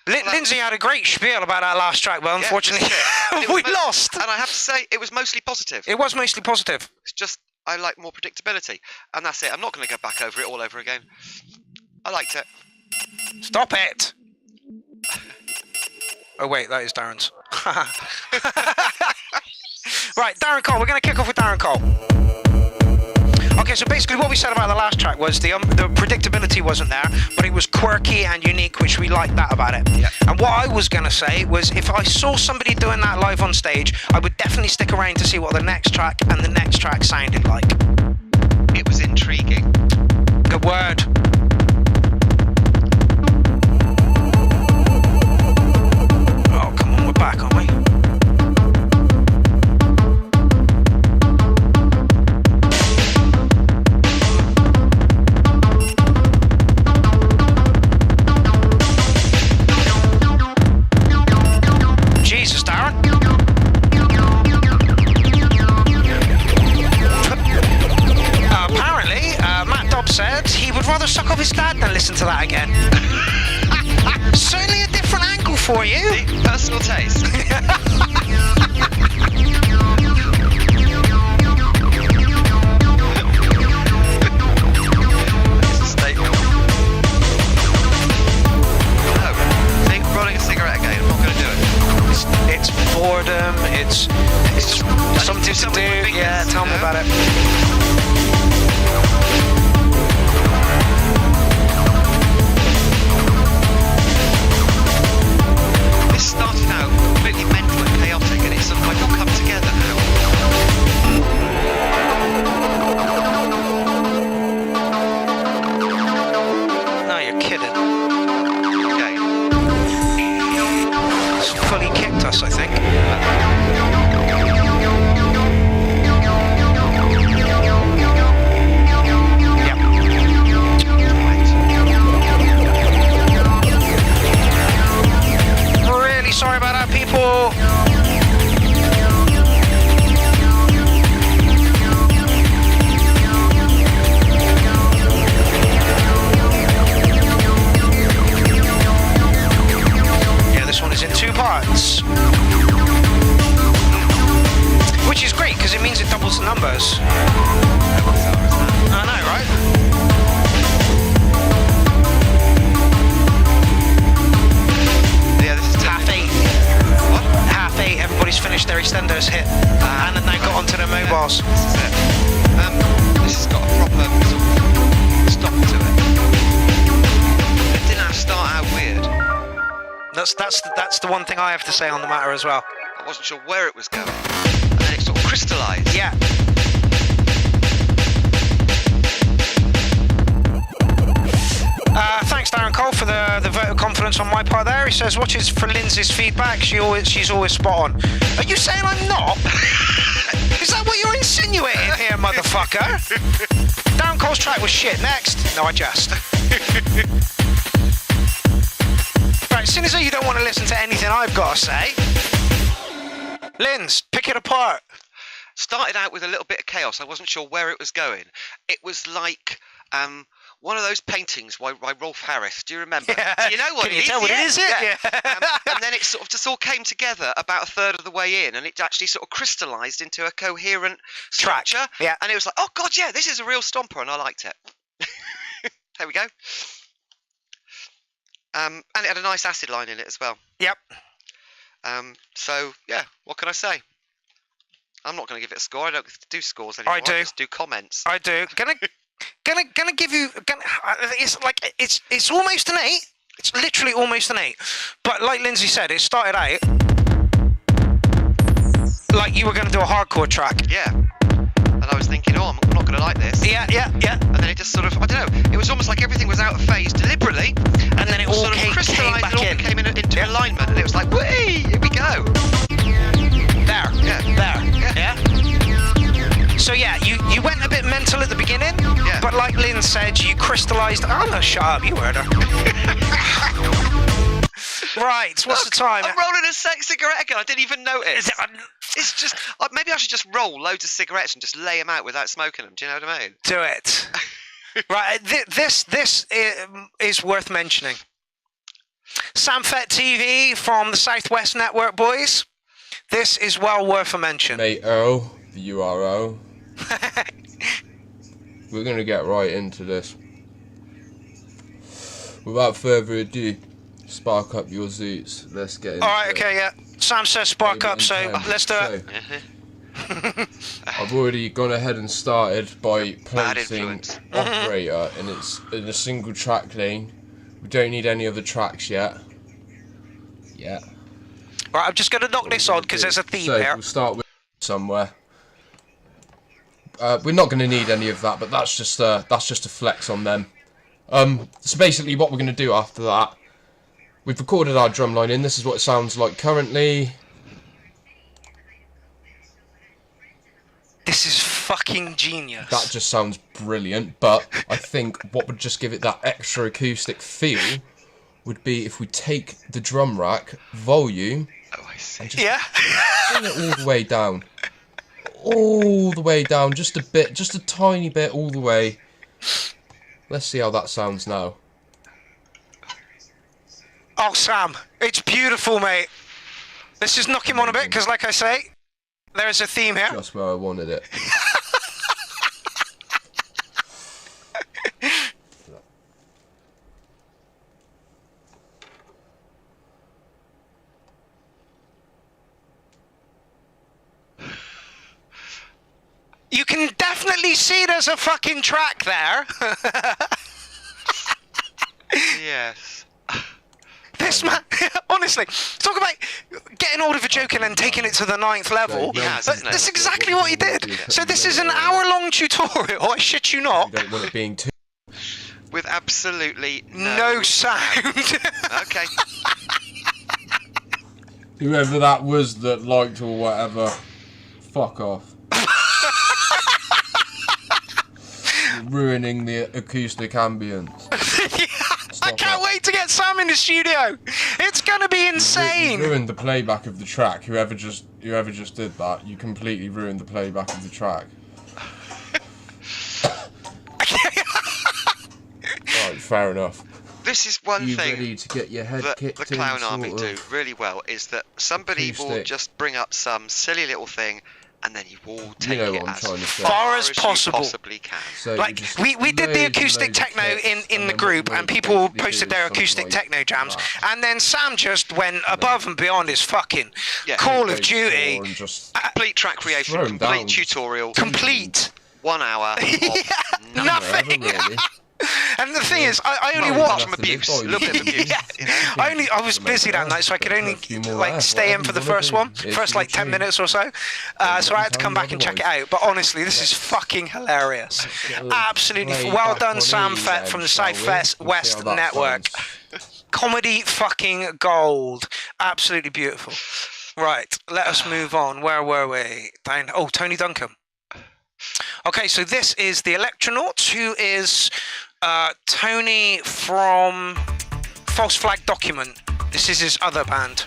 Lindsay had a great spiel about that last track, but unfortunately, we lost. And I have to say, it was mostly positive. It was mostly positive. It's just, I like more predictability. And that's it. I'm not going to go back over it all over again. I liked it. Stop it. Oh, wait, that is Darren's. Right, Darren Cole. We're going to kick off with Darren Cole. Okay, so basically what we said about the last track was the predictability wasn't there, but it was quirky and unique, which we liked that about it. Yeah. And what I was going to say was if I saw somebody doing that live on stage, I would definitely stick around to see what the next track and the next track sounded like. It was intriguing. Good word. Oh, come on, we're back, aren't we? Jesus, Darren. Apparently, Matt Dobbs said he would rather suck off his dad than listen to that again. Certainly a different angle for you. See, personal taste. It's a statement. No, think rolling a cigarette again. I'm not going to do it. It's boredom. It's something to do. Yeah, tell me about it. This started out completely mental and chaotic, and it's sort of like all come together now. No, you're kidding. Okay. It's fully kicked us, I think. Yep. Really sorry about that, people. Yeah, this one is in 2 parts. Which is great, because it means it doubles the numbers. I know, right? Yeah, this is Half 8. What? Half 8, everybody's finished their EastEnders hit. And then they got onto their mobiles. This is it. This has got a proper sort of stop to it. It didn't have to start out weird. That's the one thing I have to say on the matter as well. I wasn't sure where it was going. And then it sort of crystallised. Yeah. Thanks, Darren Cole, for the vote of confidence on my part there. He says, watches for Lindsay's feedback. She's always spot on. Are you saying I'm not? Is that what you're insinuating here, motherfucker? Darren Cole's track was shit. Next. No, I just. Right, as soon as you don't want to listen to anything I've got to say, Linz, pick it apart. Started out with a little bit of chaos. I wasn't sure where it was going. It was like one of those paintings by Rolf Harris. Do you remember? Yeah. Do you know what Can it you is? tell what it is? Yeah. Yeah. And then it sort of just all came together about a third of the way in, and it actually sort of crystallised into a coherent Track. structure. Yeah. And it was like, oh god, yeah, this is a real stomper, and I liked it. There we go. And it had a nice acid line in it as well. Yep. So yeah, what can I say? I'm not going to give it a score. I don't do scores anymore. I do. I just do comments. I do. Gonna give you. It's like it's almost an 8. It's literally almost an 8. But like Lindsay said, it started out like you were going to do a hardcore track. Yeah. And I was thinking, oh, I'm not going to like this. Yeah. And then it just sort of, I don't know, it was almost like everything was out of phase deliberately. And then it all sort of crystallised back and all in. came into alignment. And it was like, whee, here we go. There. Yeah. There. Yeah. So yeah, you went a bit mental at the beginning. Yeah. But like Lynn said, you crystallised. Oh no, shut up, you heard her. Right, what's the time? I'm rolling a cigarette again. I didn't even notice. It's just, maybe I should just roll loads of cigarettes and just lay them out without smoking them. Do you know what I mean? Do it. Right, this is worth mentioning. Samfet TV from the Southwest Network, boys. This is well worth a mention. Mate O, the URO. We're going to get right into this. Without further ado, spark up your zoots. Let's get into it. Alright, okay, yeah. Sam says spark up, so let's do it. I've already gone ahead and started by placing operator in a single track lane. We don't need any other tracks yet. Yeah. Right, I'm just going to knock this on because there's a theme so here. We'll start with somewhere. We're not going to need any of that, but that's just a flex on them. So basically what we're going to do after that, we've recorded our drum line in. This is what it sounds like currently. This is fucking genius. That just sounds brilliant, but I think what would just give it that extra acoustic feel would be if we take the drum rack volume and just bring it all the way down. All the way down, just a bit, just a tiny bit all the way. Let's see how that sounds now. Oh, Sam, it's beautiful, mate. Let's just knock him on a bit, because like I say, there is a theme here. Just where I wanted it. You can definitely see there's a fucking track there. Yes. This man, honestly, talk about getting hold of a joke and then taking it to the 9th level. That's exactly what he did. So this is an hour-long tutorial, I shit you not. You don't want it being too... With absolutely no sound. Okay. Whoever that was that liked or whatever, fuck off. You're ruining the acoustic ambience. I can't wait to get Sam in the studio. It's gonna be insane. You ruined the playback of the track. Whoever just did that, you completely ruined the playback of the track. Right, fair enough. This is one thing ready to get your head that kicked the Clown in, Army sort do of really well is that somebody will acoustic. just bring up some silly little thing and then you will take know it what I'm as trying to say. far as you possible. possibly can. So Like, you just we did the loads and acoustic loads of techno clips, in and the then what group, you and basically people do posted is their something acoustic like techno jams, that. and then Sam just went above and beyond his fucking Call of Duty. And just Complete track creation, throw 'em complete down. tutorial, Complete. 1 hour of Nothing. really. And the thing is, I only Well, watched. some abuse, a little bit of abuse. Yeah. You know? I was busy that night, so I could only like stay in for the first one, first like 10 minutes or so. So I had to come back and check it out. But honestly, this is fucking hilarious. Absolutely well done, Sam Fett from the Southwest West Network. Comedy fucking gold. Absolutely beautiful. Right, let us move on. Where were we? Down. Oh, Tony Duncan. Okay, so this is the Electronauts, who is Tony from False Flag Document. This is his other band.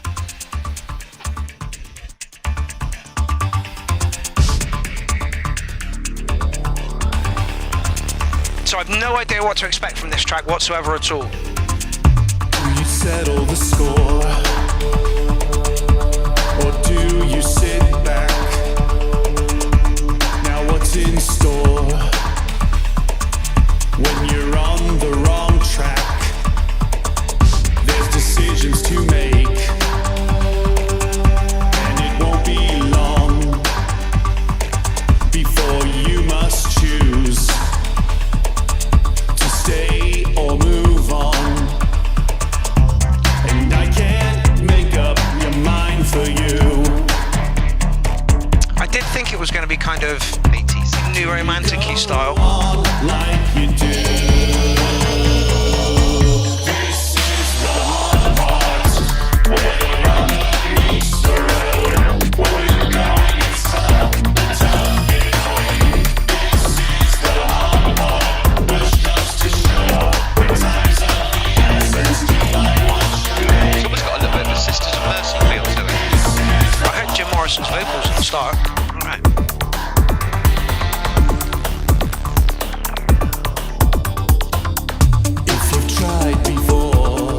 So I've no idea what to expect from this track whatsoever at all. Do you settle the score? Or do you sit back? Now what's in store? When you're on the wrong track, there's decisions to make, and it won't be long before you must choose to stay or move on. And I can't make up your mind for you. I did think it was going to be kind of 80s, new romantic-y style. Like you do. This is the hard part, where the rubber meets the road, where you're going, it's up the town between. This is the hard part, which goes to show when time's of the essence, define what you make. It's almost got a little bit of a Sisters of Mercy feel to it. I heard Jim Morrison's vocals at the start. Right. If you've tried before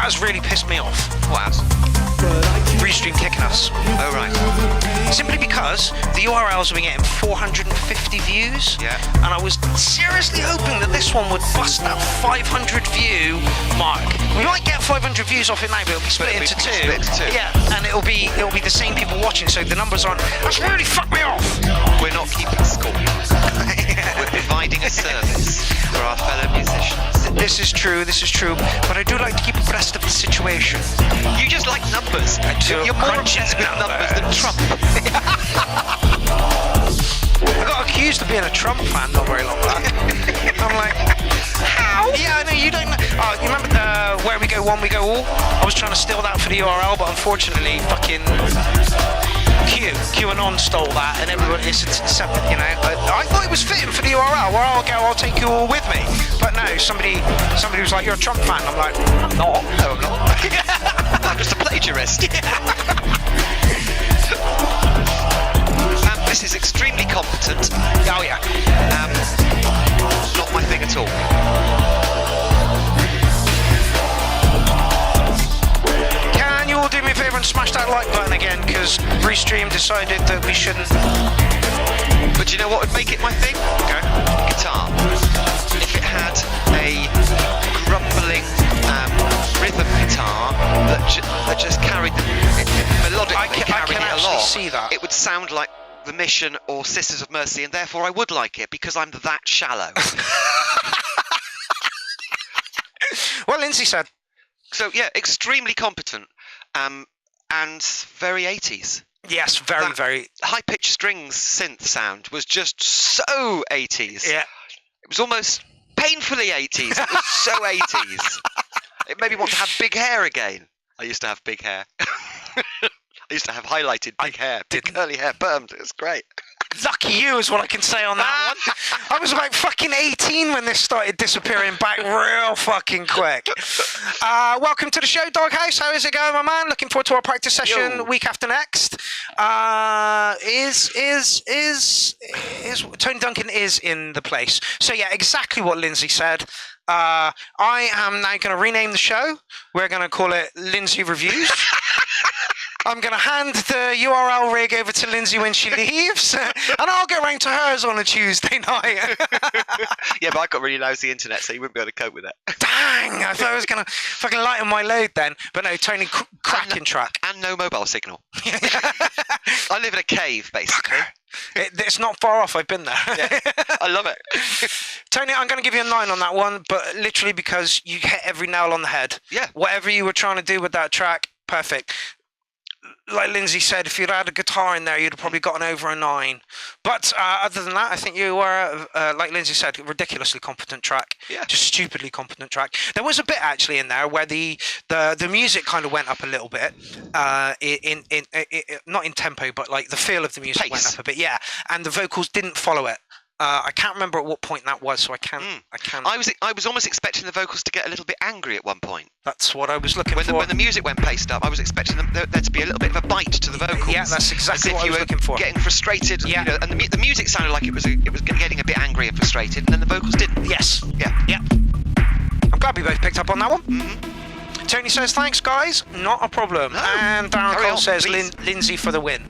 That has really pissed me off. What else? Restream kicking us. Oh, right. Simply because the URLs were getting 450 views. Yeah. And I was seriously hoping that this one would bust that 500 view mark. We might get 500 views off it now, but it'll be split into two. Split into two. Yeah, and it'll be the same people watching, so the numbers aren't. That's really fucked me off. We're not keeping score. We're providing a service for our fellow musicians. This is true, but I do like to keep abreast of the situation. You just like numbers. You're more obsessed with numbers than Trump. I got accused of being a Trump fan not very long back. I'm like, how? Yeah, I know, you don't know. Oh, you remember the Where We Go One, We Go All? I was trying to steal that for the URL, but unfortunately, fucking QAnon stole that, and everybody is separate, you know. I thought it was fitting for the URL, where I'll go, I'll take you all with me. But no, somebody was like, you're a Trump fan. I'm like, I'm not. No, I'm not. I'm just a plagiarist. This is extremely competent. Oh yeah. Not my thing at all. Can you all do me a favour and smash that like button again? Because Restream decided that we shouldn't. But you know what would make it my thing? Okay. Guitar. If it had a grumbling rhythm guitar that just carried melodically carried it along, see that. it would sound like The Mission or Sisters of Mercy, and therefore I would like it because I'm that shallow. Well, Lindsay said. So yeah, extremely competent, and very 80s. Yes, very. High-pitched strings synth sound was just so 80s. Yeah. It was almost painfully 80s. It was so 80s. It made me want to have big hair again. I used to have big hair. I used to have highlighted big hair, big curly hair, permed. It was great. Lucky you is what I can say on that one. I was about fucking 18 when this started disappearing back real fucking quick. Welcome to the show, Doghouse. How is it going, my man? Looking forward to our practice session week after next. Tony Duncan is in the place. So yeah, exactly what Lindsay said. I am now going to rename the show. We're going to call it Lindsay Reviews. I'm going to hand the URL rig over to Lindsay when she leaves, and I'll go round to hers on a Tuesday night. Yeah, but I've got really lousy internet, so you wouldn't be able to cope with it. Dang, I thought I was going to fucking lighten my load then. But no, Tony, cracking track. And no mobile signal. I live in a cave, basically. It's not far off, I've been there. Yeah, I love it. Tony, I'm going to give you a 9 on that one, but literally because you hit every nail on the head. Yeah. Whatever you were trying to do with that track, perfect. Like Lindsay said, if you'd had a guitar in there, you'd have probably gotten over a 9. But other than that, I think you were, like Lindsay said, a ridiculously competent track. Yeah. Just stupidly competent track. There was a bit actually in there where the music kind of went up a little bit, in not in tempo, but like the feel of the music went up a bit. Yeah, and the vocals didn't follow it. I can't remember at what point that was, so I can't. I was almost expecting the vocals to get a little bit angry at one point. That's what I was looking for. When the music went paced up, I was expecting there to be a little bit of a bite to the vocals. Yeah, that's exactly what I was looking for. Getting frustrated. Yeah. You know, and the music sounded like it was getting a bit angry and frustrated, and then the vocals didn't. Yes. Yeah. I'm glad we both picked up on that one. Mm-hmm. Tony says, thanks, guys. Not a problem. No. And Darren Cole says, please. Lindsay for the win.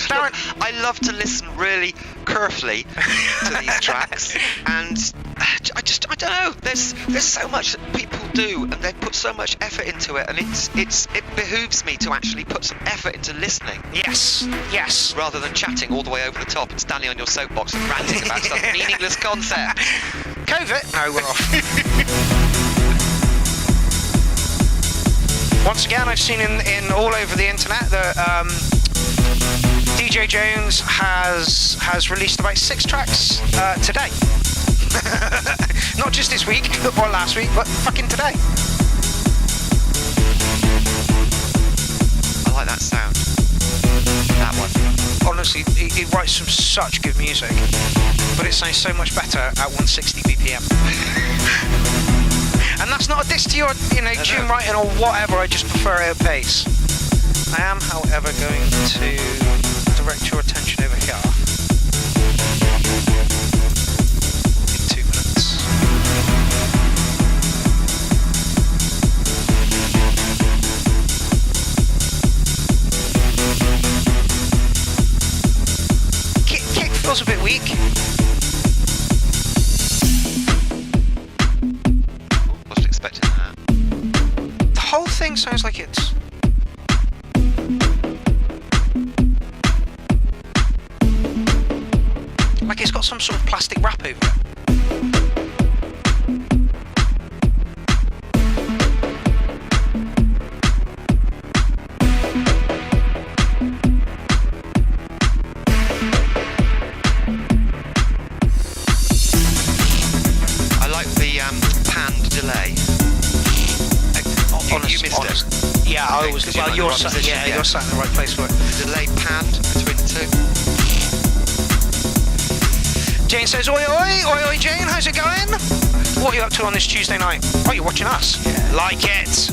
Darren, I love to listen really carefully to these tracks, and I don't know. There's so much that people do, and they put so much effort into it, and it behooves me to actually put some effort into listening. Yes. Rather than chatting all the way over the top and standing on your soapbox and ranting about some meaningless concept. COVID. No, we're off. Once again, I've seen in all over the internet that DJ Jones has released about 6 tracks today. Not just this week or last week, but fucking today. I like that sound. That one. Honestly, he writes some such good music, but it sounds so much better at 160 BPM. And that's not a diss to your, tune writing or whatever. I just prefer it at pace. I am, however, going to direct your attention over here. In 2 minutes. sounds like it's... like it's got some sort of plastic wrap over it. Delay. You missed it. Yeah, I was. Well, you're sat in the right place for it. The delay panned between the two. Jane says, oi, oi, oi, oi, Jane, how's it going? What are you up to on this Tuesday night? Oh, you're watching us. Yeah. Like it.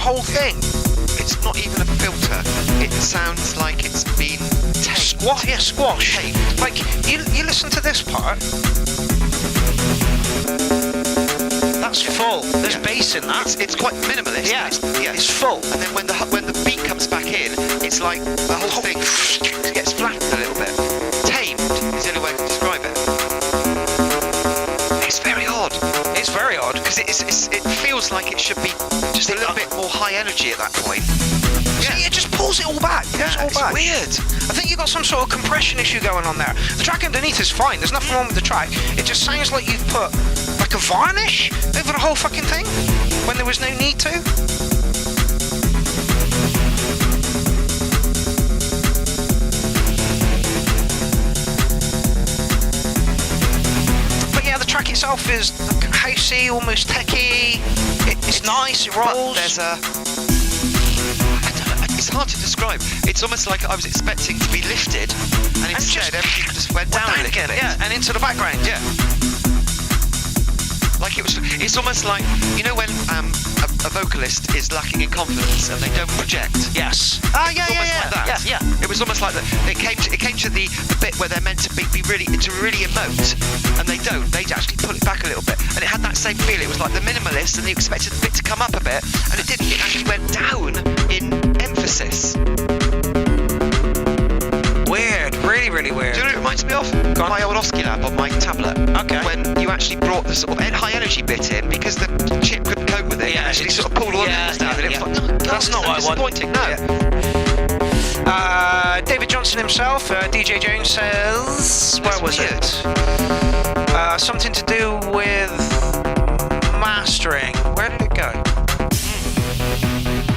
Whole thing. It's not even a filter. It sounds like it's been taped. Squash. Taped. Like you listen to this part. That's full. There's bass in that. It's quite minimalist. Yeah. It's full. And then when the beat comes back in, it's like the whole thing gets flattened a little bit. Tamed is the only way I can describe it. It's very odd. It's very odd because it feels like it should be just a little bit more high energy at that point. Yeah. See, it just pulls it all back. It's weird. I think you've got some sort of compression issue going on there. The track underneath is fine. There's nothing wrong with the track. It just sounds like you've put like a varnish over the whole fucking thing when there was no need to. But yeah, the track itself is housey, almost techie. It's nice, it rolls. But there's it's hard to describe. It's almost like I was expecting to be lifted, and instead everything just went down a little bit. Yeah, and into the background. Yeah. Like it's almost like, you know when a vocalist is lacking in confidence and they don't project. Yes. Like that. Yeah. It was almost like that. It came to the bit where they're meant to be really emote, and they don't. They actually pull it back a little bit, and it had that same feel. It was like the minimalist, and you expected the bit to come up a bit, and it didn't. It actually went down in emphasis. Weird, really weird. Do you know what it reminds me of? My old Oski Lab on my tablet. Okay. When you actually brought the sort of high energy bit in because the chip couldn't cope with it. Yeah, and actually sort of pulled all the levels down. And it was like, no, that's not what I want. Disappointing. No. Yeah. David Johnson himself, DJ Jones says, where was it? Something to do with mastering. Where did it go?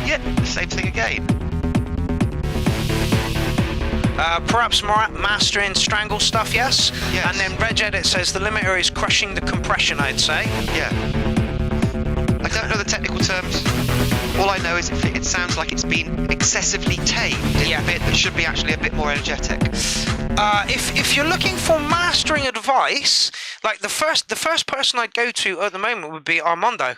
Yeah, same thing again. Perhaps mastering strangle stuff, yes. And then Reg Edit says the limiter is crushing the compression, I'd say. Yeah. I don't know the technical terms. All I know is it sounds like it's been excessively tamed in a bit that should be actually a bit more energetic. If you're looking for mastering advice, like the first person I'd go to at the moment would be Armando.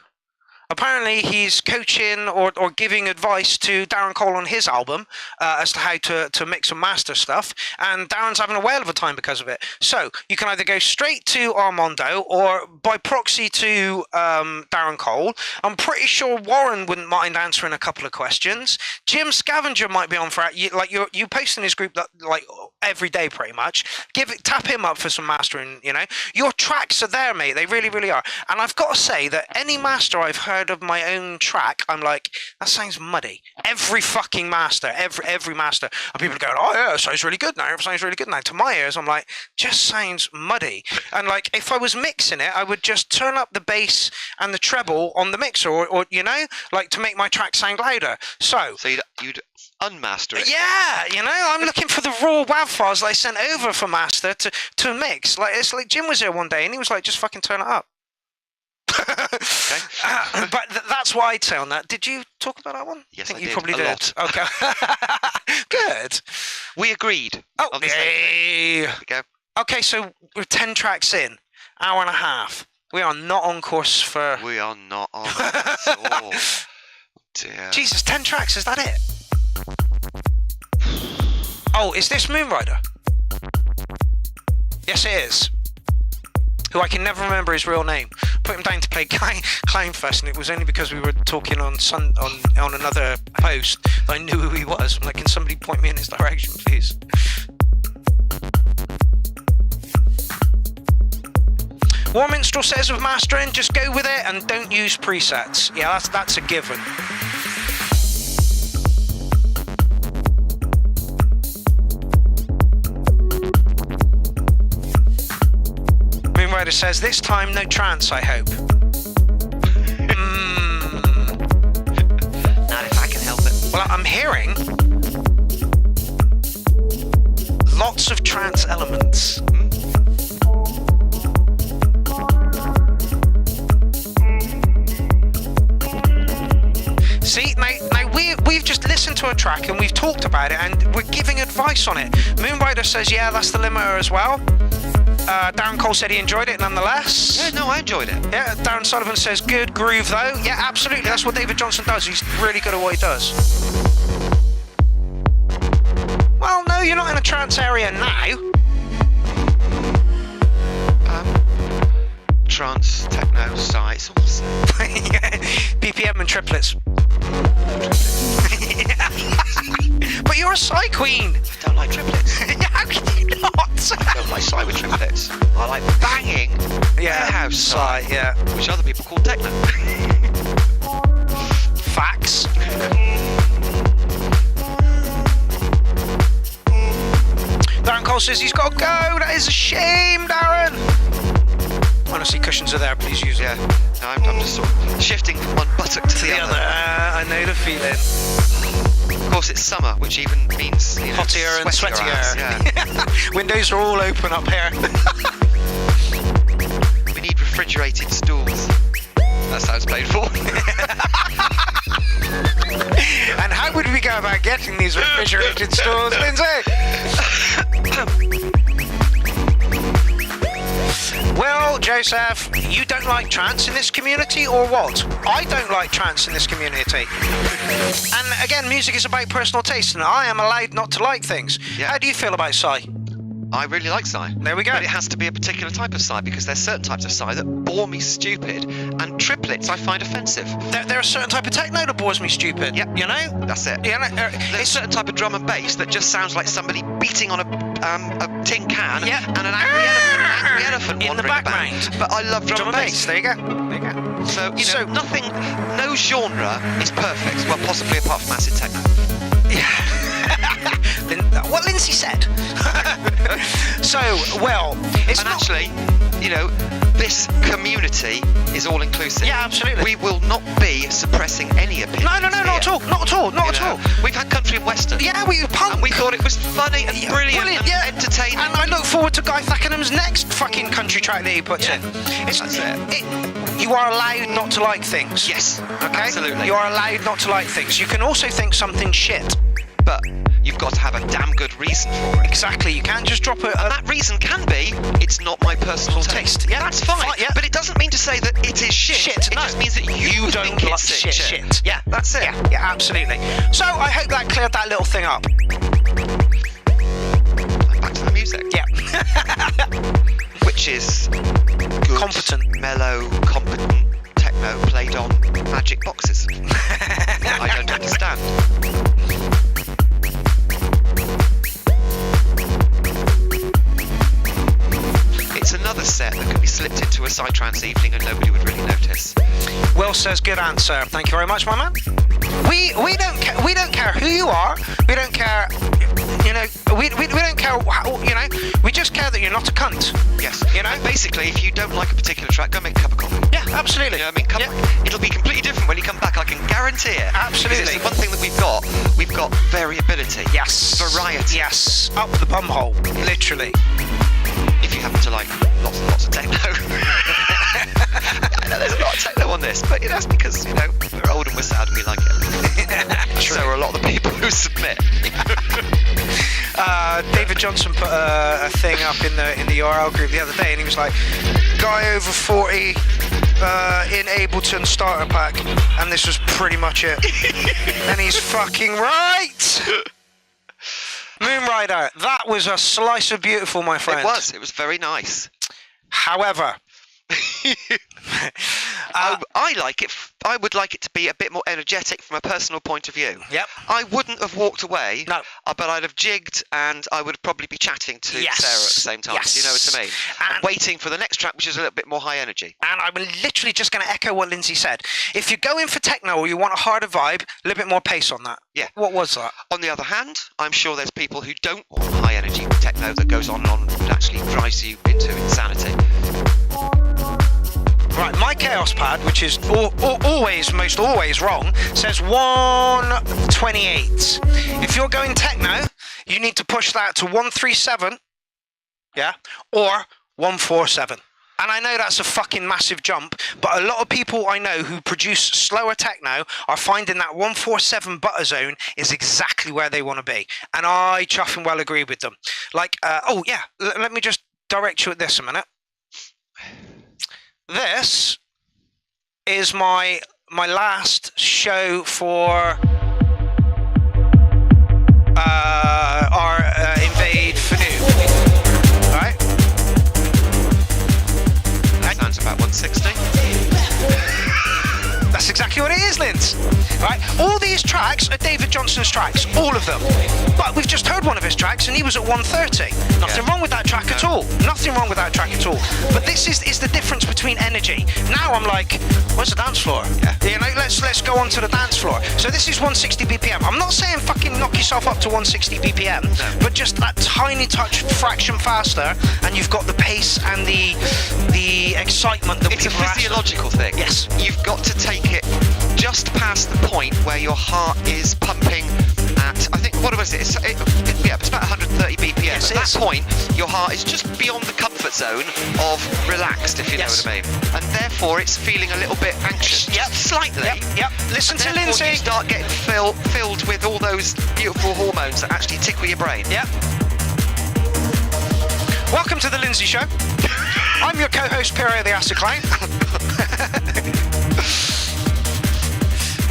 Apparently he's coaching or giving advice to Darren Cole on his album as to how to mix and master stuff, and Darren's having a whale of a time because of it. So you can either go straight to Armando or by proxy to Darren Cole. I'm pretty sure Warren wouldn't mind answering a couple of questions. Jim Scavenger might be on for it. Like you post in his group that like every day pretty much. Tap him up for some mastering, you know. Your tracks are there, mate. They really are. And I've got to say that any master I've heard of my own track, I'm like, that sounds muddy. Every fucking master, every master, and people are going, oh yeah, it sounds really good now. It sounds really good now. To my ears, I'm like, just sounds muddy. And like, if I was mixing it, I would just turn up the bass and the treble on the mixer, or you know, like to make my track sound louder. So you'd unmaster it. Yeah, you know, I'm looking for the raw WAV files that I sent over for master to mix. Like it's like Jim was here one day and he was like, just fucking turn it up. Okay. But that's That's what I'd say on that. Did you talk about that one? Yes, I think I you did, probably a did. lot. Okay. Good. We agreed. Oh, on the same thing. yay. There we go. Okay, so we're 10 tracks in, hour and a half. We are not on course for... We are not on at all. Dear. Jesus, 10 tracks, is that it? Oh, is this Moonrider? Yes, it is. Who I can never remember his real name. Put him down to play Clownfest, and it was only because we were talking on another post that I knew who he was. I'm like, can somebody point me in his direction, please? Warminstrel says with mastering, just go with it and don't use presets. Yeah, that's a given. Moonrider says, this time no trance, I hope. Not if I can help it. Well, I'm hearing lots of trance elements. See, now we've just listened to a track and we've talked about it and we're giving advice on it. Moonrider says, yeah, that's the limiter as well. Darren Cole said he enjoyed it nonetheless. Yeah, no, I enjoyed it. Yeah, Darren Sullivan says, good groove though. Yeah, absolutely. That's what David Johnson does. He's really good at what he does. Well, no, you're not in a trance area now. Trance, techno, psy, it's all the same. BPM and triplets. But you're a psy queen. I don't like triplets. How can you not? I don't like psy with triplets. I like banging warehouse psy, yeah. which other people call techno. Facts. Darren Cole says he's got to go. That is a shame, Darren. Honestly, cushions are there. Please use them. Yeah, no, I'm just sort of shifting from one buttock to the other. I know the feeling. Of course, it's summer, which even means Hottier and sweatier. Ass, yeah. Windows are all open up here. We need refrigerated stools. That sounds painful. And how would we go about getting these refrigerated stools, Lindsay? Well, Joseph, you don't like trance in this community or what? I don't like trance in this community. And again, music is about personal taste and I am allowed not to like things. Yeah. How do you feel about Psy? I really like psy. There we go. But it has to be a particular type of psy because there's certain types of psy that bore me stupid and triplets I find offensive. There are certain type of techno that bores me stupid. Yep. You know? That's it. You know, There's a certain type of drum and bass that just sounds like somebody beating on a tin can Yeah. and an angry elephant In the wandering about. background. But I love drum and bass. There you go. There you go. So, So- nothing, no genre is perfect. Well, possibly apart from acid techno. What Lindsay said. So, well, it's And not... actually, this community is all inclusive. Yeah, absolutely. We will not be suppressing any opinions. No, not at all. Not at all. Not at all. We've had country and western. Yeah, we punk. And we thought it was funny and brilliant and yeah. entertaining. And I look forward to Guy Thackenham's next fucking country track that he puts in. That's it. You are allowed not to like things. Yes, Okay? absolutely. You are allowed not to like things. You can also think something's shit. But you've got to have a damn good reason for it. Exactly. You can't just drop And that reason can be, it's not my personal taste. Yeah, that's fine. fine, yeah. But it doesn't mean to say that it is shit. It no. just means that you don't think like it's shit. Yeah, that's it. Yeah, absolutely. So I hope that cleared that little thing up. Back to the music. Yeah. Which is good, Competent. mellow, competent techno played on magic boxes. I don't understand. It's another set that could be slipped into a psytrance evening and nobody would really notice. Will says, good answer. Thank you very much, my man. We don't care. We don't care who you are. We don't care. We don't care. We just care that you're not a cunt. Yes. And basically, if you don't like a particular track, go make a cup of coffee. Yeah, absolutely. It'll be completely different when you come back. I can guarantee it. Absolutely. Because it's the one thing that we've got variability. Yes. Variety. Yes. Up the bumhole, literally. If you happen to like lots and lots of techno. there's a lot of techno on this, but that's because, we're old and we're sad and we like it. So are a lot of the people who submit. David Johnson put a thing up in the URL group the other day, and he was like, guy over 40 in Ableton starter pack, and this was pretty much it. And he's fucking right. Moonrider, that was a slice of beautiful, my friend. It was very nice. However, I like it. I would like it to be a bit more energetic from a personal point of view. Yep. I wouldn't have walked away. No. But I'd have jigged, and I would probably be chatting to Sarah at the same time. Yes. You know what I mean? And waiting for the next track, which is a little bit more high energy. And I'm literally just going to echo what Lindsay said. If you're going for techno or you want a harder vibe, a little bit more pace on that. Yeah. What was that? On the other hand, I'm sure there's people who don't want high energy techno that goes on and on and actually drives you into insanity. Right, my Chaos pad, which is most always wrong, says 128. If you're going techno, you need to push that to 137, yeah, or 147. And I know that's a fucking massive jump, but a lot of people I know who produce slower techno are finding that 147 butter zone is exactly where they want to be. And I chuffing well agree with them. Like, let me just direct you at this a minute. This is my last show for our Invade Fanu. Right? That sounds about 160. That's exactly what it is, Linz. Right? All these tracks are David Johnson's tracks, all of them. But we've just heard one of his tracks, and he was at 130. Nothing wrong with that track at all. Nothing wrong with that track at all. But this is the difference between energy. Now I'm like, where's the dance floor? Yeah. Let's go on to the dance floor. So this is 160 BPM. I'm not saying fucking knock yourself up to 160 BPM, but just that tiny touch fraction faster, and you've got the pace and the excitement that it's a people are physiological thing. Yes. You've got to take it just past the point where your heart is pumping at, I think, what was it? It's about 130 BPM. Yes, at that point, your heart is just beyond the comfort zone of relaxed, if you know what I mean. And therefore, it's feeling a little bit anxious. Yep. Slightly. Yep. Listen to Therefore, Lindsay. you start getting filled with all those beautiful hormones that actually tickle your brain. Yep. Welcome to the Lindsay Show. I'm your co-host, Pierrot the Acid Clown.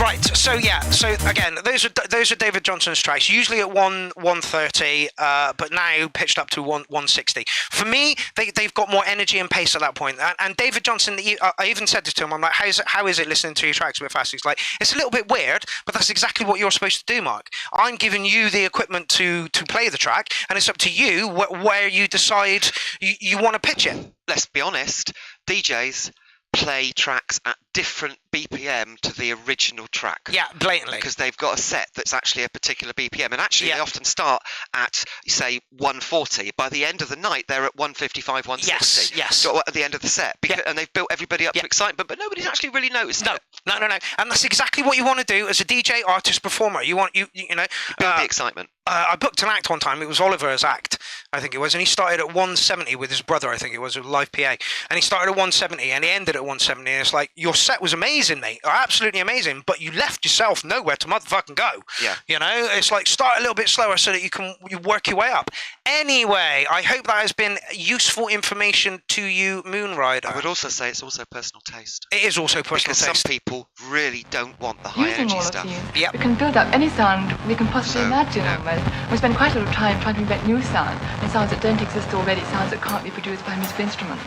Right, so again, those are David Johnson's tracks, usually at 130, but now pitched up to 160. For me, they've got more energy and pace at that point. And David Johnson, I even said this to him, I'm like, how is it listening to your tracks a bit fast? He's like, it's a little bit weird, but that's exactly what you're supposed to do, Mark. I'm giving you the equipment to play the track, and it's up to you where you decide you want to pitch it. Let's be honest, DJs play tracks at different BPM to the original track. Yeah, blatantly. Because they've got a set that's actually a particular BPM. And actually, they often start at, say, 140. By the end of the night, they're at 155, 160. Yes. So at the end of the set. And they've built everybody up to excitement, but nobody's actually really noticed it. No. And that's exactly what you want to do as a DJ, artist, performer. You know... Build the excitement. I booked an act one time. It was Oliver's act, I think it was. And he started at 170 with his brother, I think it was, with live PA. And he started at 170 and he ended at 170. And it's like, your set was amazing, mate. Absolutely amazing. But you left yourself nowhere to motherfucking go. Yeah. It's like, start a little bit slower so that you work your way up. Anyway, I hope that has been useful information to you, Moonrider. I would also say it's also personal taste. It is also personal taste. Because some people really don't want the high Using energy all stuff. of you, Yep. we can build up any sound we can possibly imagine almost. We spend quite a lot of time trying to invent new sounds, and sounds that don't exist already, sounds that can't be produced by musical instruments.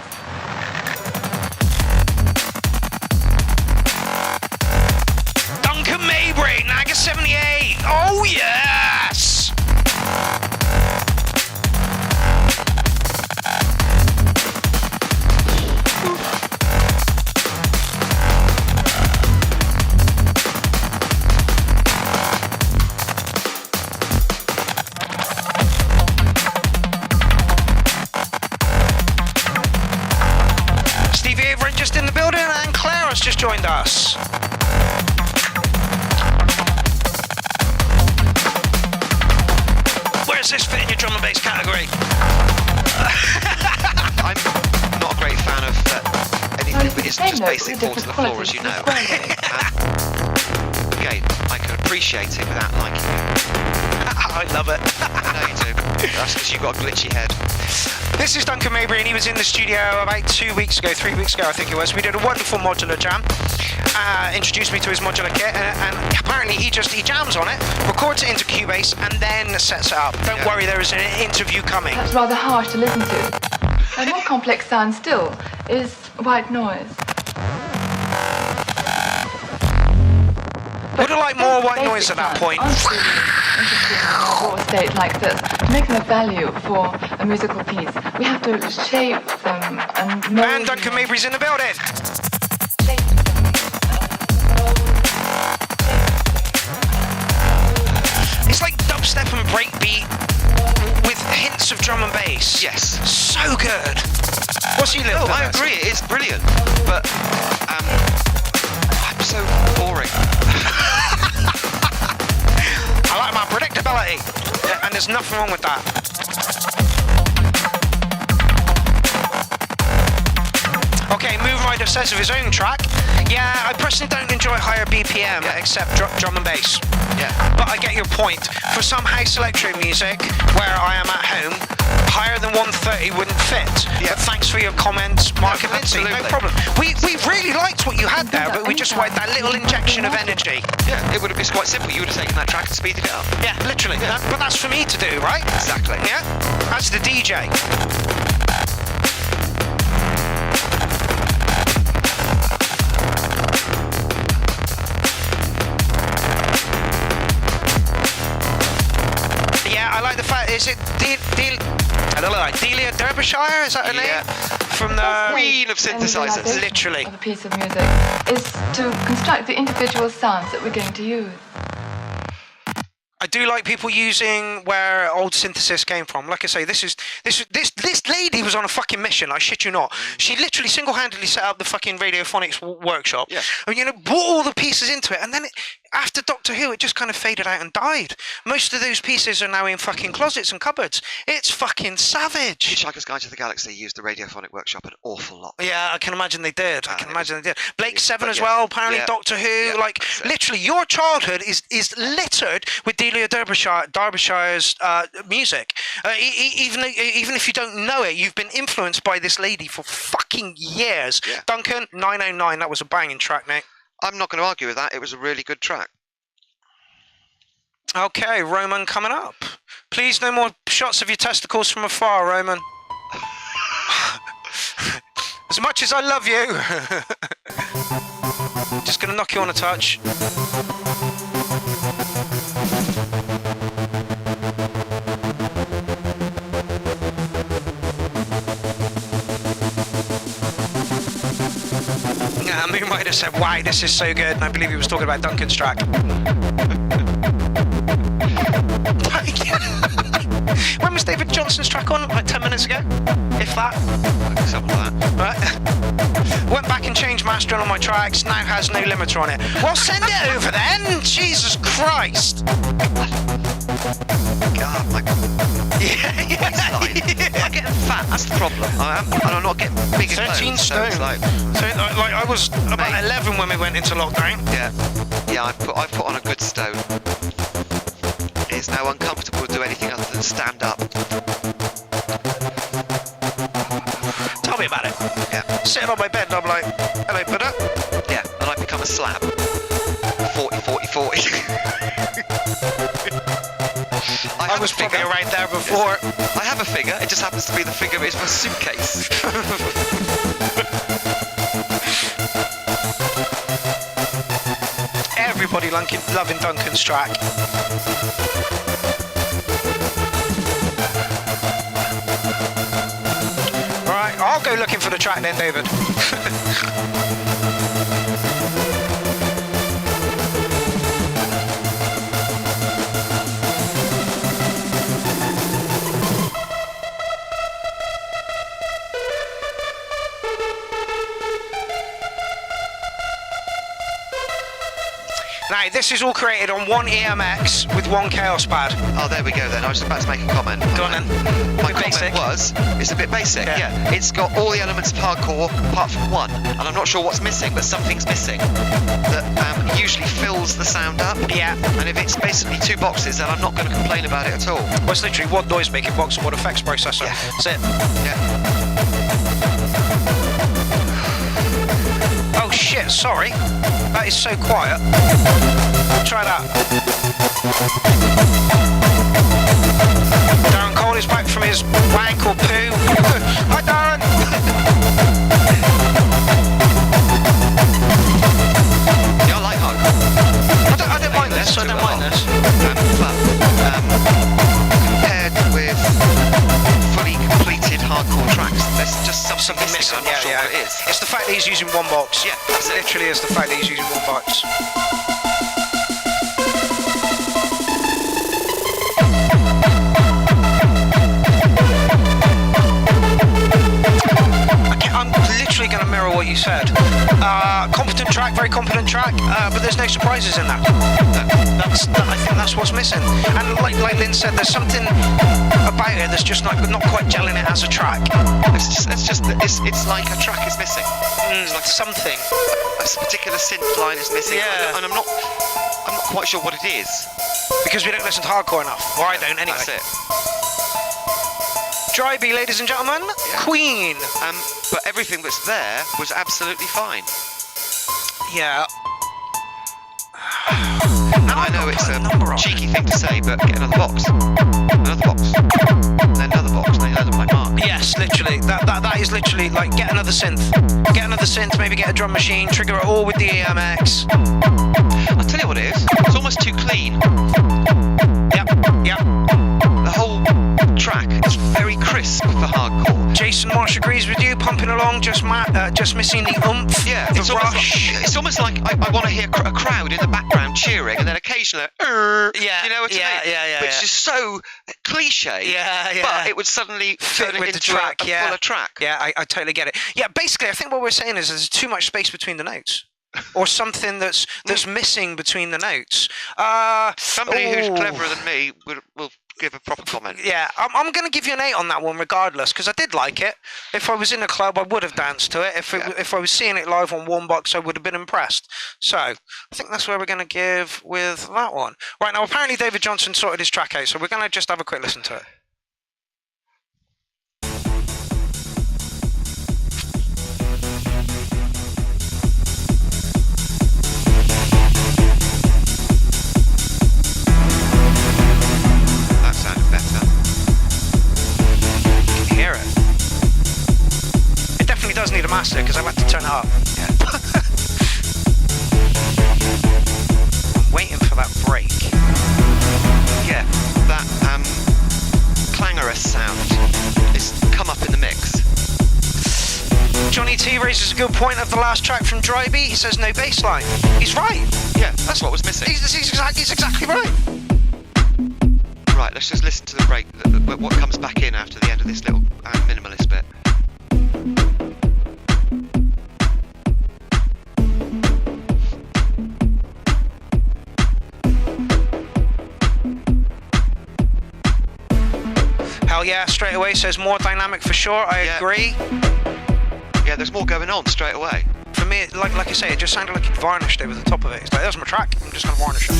Duncan Mabry, Naga 78. Oh, yes! Stevie Overend just in the building, and Claire has just joined us. Where does this fit in your drum and bass category? I'm not a great fan of any it isn't just basic fall to the floor, as you know. Again, I can appreciate it without liking it. I love it. I know you do. That's because you've got a glitchy head. This is Duncan Mabry, and he was in the studio about 3 weeks ago, I think it was. We did a wonderful modular jam. Introduced me to his modular kit, and apparently he jams on it, records it into Cubase, and then sets it up. Don't worry, there is an interview coming. That's rather harsh to listen to. A more complex sound still is white noise. Would have liked more white noise at that point. Interesting in a raw state like this. To make them of value for a musical piece, we have to shape them and mold And Duncan Mabry's in the building. It's like dubstep and breakbeat with hints of drum and bass. Yes. So good. What's your little? No, I agree. It's brilliant, but I'm so boring. I like my predictability, and there's nothing wrong with that. Okay, Moon Rider says of his own track, yeah, I personally don't enjoy higher BPM except drum and bass. Yeah. But I get your point. For some house electro music, where I am at home, higher than 130 wouldn't fit. Yeah. But thanks for your comments, Mark and Lindsay. No absolutely. problem. We really liked what you had there, but we just wanted that little injection of energy. Yeah, it would have been quite simple. You would have taken that track and speeded it up. Yeah, literally. Yeah. But that's for me to do, right? Exactly. Yeah? That's the DJ. Yeah, I like the fact, is it Delia Derbyshire, is that her Yeah. name? From the Queen of synthesizers. Literally. of a piece of music is to construct the individual sounds that we're going to use. I do like people using where old synthesis came from. Like I say, this lady was on a fucking mission. I shit you not. She literally single-handedly set up the fucking radiophonics workshop. Yeah. And brought all the pieces into it, and then after Doctor Who, it just kind of faded out and died. Most of those pieces are now in fucking closets and cupboards. It's fucking savage. Hitchhiker's Guide to the Galaxy used the radiophonic workshop an awful lot. Yeah, I can imagine they did. Blake Seven but as yeah. well, apparently. Yeah. Doctor Who. Yeah, Like, that's it. literally, your childhood is littered with Delia Derbyshire's music. Even if you don't know it, you've been influenced by this lady for fucking years. Yeah. Duncan, 909, that was a banging track, mate. I'm not going to argue with that. It was a really good track. Okay, Roman coming up. Please, no more shots of your testicles from afar, Roman. As much as I love you. Just gonna knock you on a touch. Moon Rider said, wow, this is so good. And I believe he was talking about Duncan's track. When was David Johnson's track on? Like 10 minutes ago? If that. Something like that. Right. Went back and changed mastering on my tracks. Now has no limiter on it. Well, send it over then. Jesus Christ. God, my waistline. I'm getting fat. That's the problem. And I'm not getting big in 13 bones, so stone. it's like, So, like, I was about Mate. 11 when we went into lockdown. yeah. I put on a good stone. It's now uncomfortable to do anything other than stand up. Tell me about it. Yeah. Sitting on my bed and I'm like, hello, Buddha. Yeah, and I've become a slab. 40, 40, 40. I was probably right there before. I have a figure. It just happens to be the figure is my suitcase. Everybody loving Duncan's track. Alright, I'll go looking for the track then, David. Now, this is all created on one EMX with one Chaos pad. Oh, there we go then. I was about to make a comment. Go on then. My Bit comment basic. was, it's a bit basic, Yeah. yeah. It's got all the elements of hardcore apart from one. And I'm not sure what's missing, but something's missing that usually fills the sound up. Yeah. And if it's basically 2 boxes, then I'm not going to complain about it at all. Well, it's literally one noise making box and one effects processor. Yeah. That's it. Yeah. Oh shit, sorry. That is so quiet. Try that. Darren Cole is back from his wank or poo. Hi Darren! Yeah, I like hardcore. I don't mind this, I don't mind this. But compared with fully completed hardcore tracks, there's just something missing. I'm not sure what it is. It's the fact that he's using one box. Yeah, It that's it. literally is the fact that he's using one box. I'm literally going to mirror what you said. Competent track, very competent track, but there's no surprises in that. I think that's what's missing. And like Lynn said, there's something about it that's just not quite gelling it as a track. It's like a track is missing. It's like something. A particular synth line is missing. Yeah. And I'm not quite sure what it is. Because we don't listen to hardcore enough. Or I don't anyway. That's it. Dry B, ladies and gentlemen. Yeah. Queen. But everything that's there was absolutely fine. Yeah. And I know it's a cheeky thing to say, but get another box. Another box. And then another box. And then another my mark. Yes, literally. That is literally like get another synth. Get another synth, maybe get a drum machine, trigger it all with the EMX. I'll tell you what it is. It's almost too clean. Yep. The whole track is very crisp for hardcore. Jason Marsh agrees with you, pumping along, just missing the oomph, Yeah, the it's rush. almost like I want to hear a crowd in the background cheering, and then occasionally, Yeah, you know what I mean? yeah. Which is so cliche. Yeah. But it would suddenly Fit turn it with the into track, a yeah. fuller track. Yeah, I totally get it. Yeah, basically, I think what we're saying is there's too much space between the notes. Or something that's missing between the notes. Somebody who's cleverer than me will give a proper comment. Yeah, I'm going to give you an 8 on that one regardless, because I did like it. If I was in a club, I would have danced to it. If I was seeing it live on one box, I would have been impressed. So, I think that's where we're going to give with that one. Right, now apparently David Johnson sorted his track out, so we're going to just have a quick listen to it. That sounded better. You can hear it. It definitely does need a master, because I've had to turn it up. Yeah. I'm waiting for that break. Yeah, that clangorous sound is come up in the mix. Johnny T raises a good point of the last track from Dry Beat. He says no bass line. He's right. Yeah, that's what was missing. He's exactly right. Right, let's just listen to the break, what comes back in after the end of this little minimalist bit. Hell yeah, straight away says more dynamic for sure. I agree. Yeah, there's more going on straight away. For me, like I say, it just sounded like it varnished over the top of it. It's like, there's my track, I'm just going to varnish it.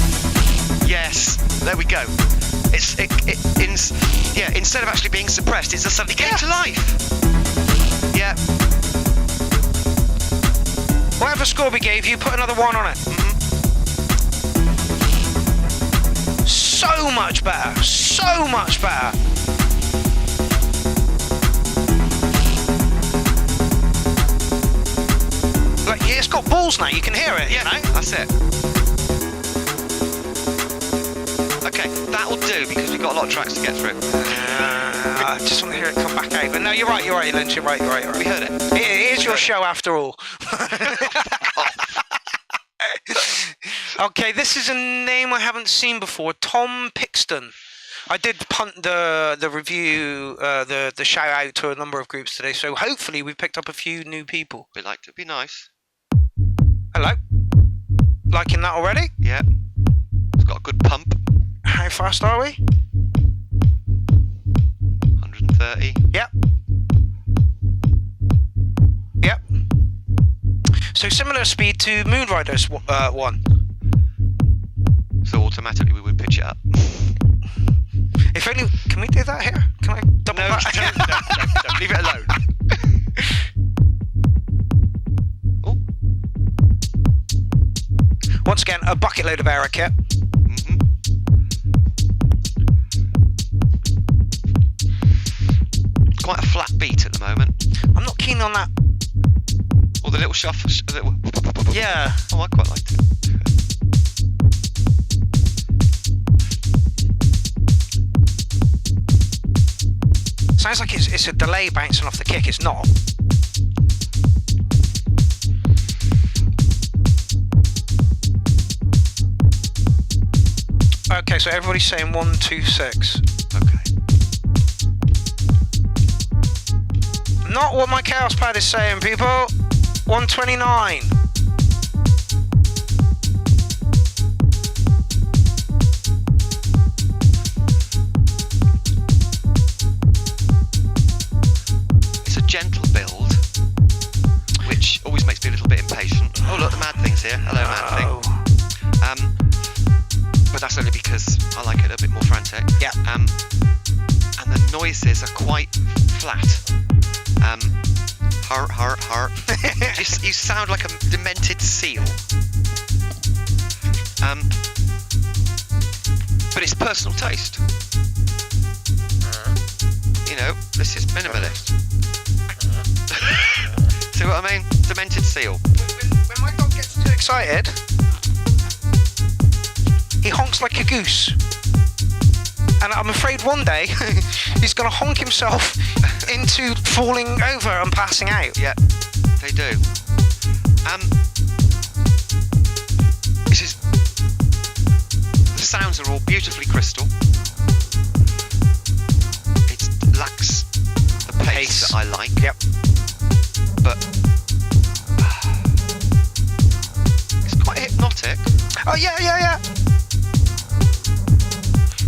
Yes, there we go. Instead of actually being suppressed, it's just suddenly came to life. Yeah. Whatever score we gave you, put another 1 on it. So much better. So much better. Like, it's got balls now, you can hear it, Yeah, you know? that's it. Okay, that'll do because we've got a lot of tracks to get through. I just want to hear it come back out. But no, you're right, Lynch, you're right. We heard it. It is your show after all. Okay, this is a name I haven't seen before. Tom Pixton. I did punt the review, the shout out to a number of groups today, so hopefully we've picked up a few new people. We like to be nice. Hello. Liking that already? Yeah. It's got a good pump. How fast are we? 130. Yep. Yep. So similar speed to Moonrider's one. So automatically we would pitch it up. If only, can we do that here? Can I double No, that? don't. Leave it alone. Oh. Once again, a bucket load of error kit. Mm-hmm. Quite a flat beat at the moment. I'm not keen on that. Or the little shuffle. Yeah. Oh, I quite liked it. Sounds like it's a delay bouncing off the kick. It's not. Okay, so everybody's saying 126. Okay. Not what my Chaos Pad is saying, people. 129. It's a gentle build, which always makes me a little bit impatient. Oh look, the mad thing's here. Hello, mad thing. But that's only because I like it a little bit more frantic. Yeah. And the noises are quite flat. Heart. You sound like a demented seal. But it's personal taste. You know, this is minimalist. See what I mean? Demented seal. When my dog gets too excited, he honks like a goose. And I'm afraid one day he's going to honk himself into falling over and passing out. Yeah, they do. This is. The sounds are all beautifully crystal. It lacks the pace that I like. Yep. But it's quite hypnotic. Oh, yeah.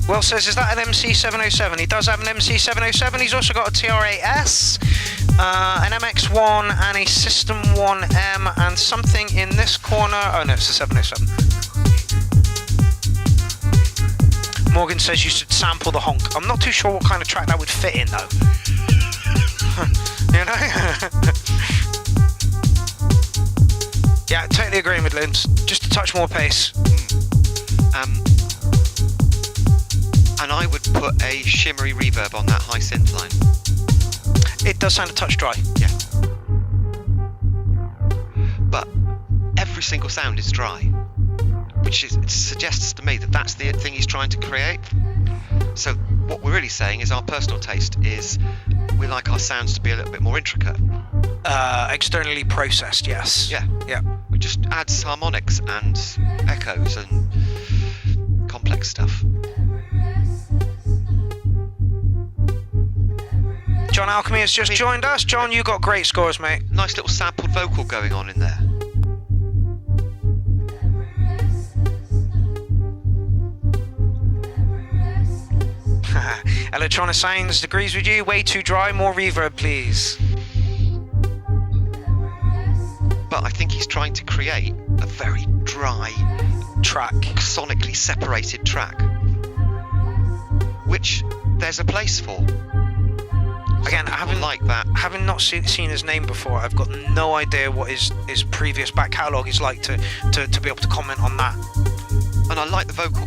Will says, is that an MC707? He does have an MC707. He's also got a TR8S, an MX1, and a System 1M, and something in this corner. Oh, no, it's a 707. Morgan says you should sample the honk. I'm not too sure what kind of track that would fit in, though. You know? Yeah, totally agreeing with Linz. Just a touch more pace. And I would put a shimmery reverb on that high synth line. It does sound a touch dry. Yeah. But every single sound is dry, which it suggests to me that that's the thing he's trying to create. So what we're really saying is our personal taste is we like our sounds to be a little bit more intricate. Externally processed, yes. Yeah. Yeah. We just adds harmonics and echoes and complex stuff. John Alchemy has just joined us. John, you got great scores, mate. Nice little sampled vocal going on in there. Electronic Sounds agrees with you. Way too dry. More reverb, please. But I think he's trying to create a very dry Track. sonically separated track, which there's a place for. Again, having not seen his name before, I've got no idea what his previous back catalogue is like to be able to comment on that. And I like the vocal.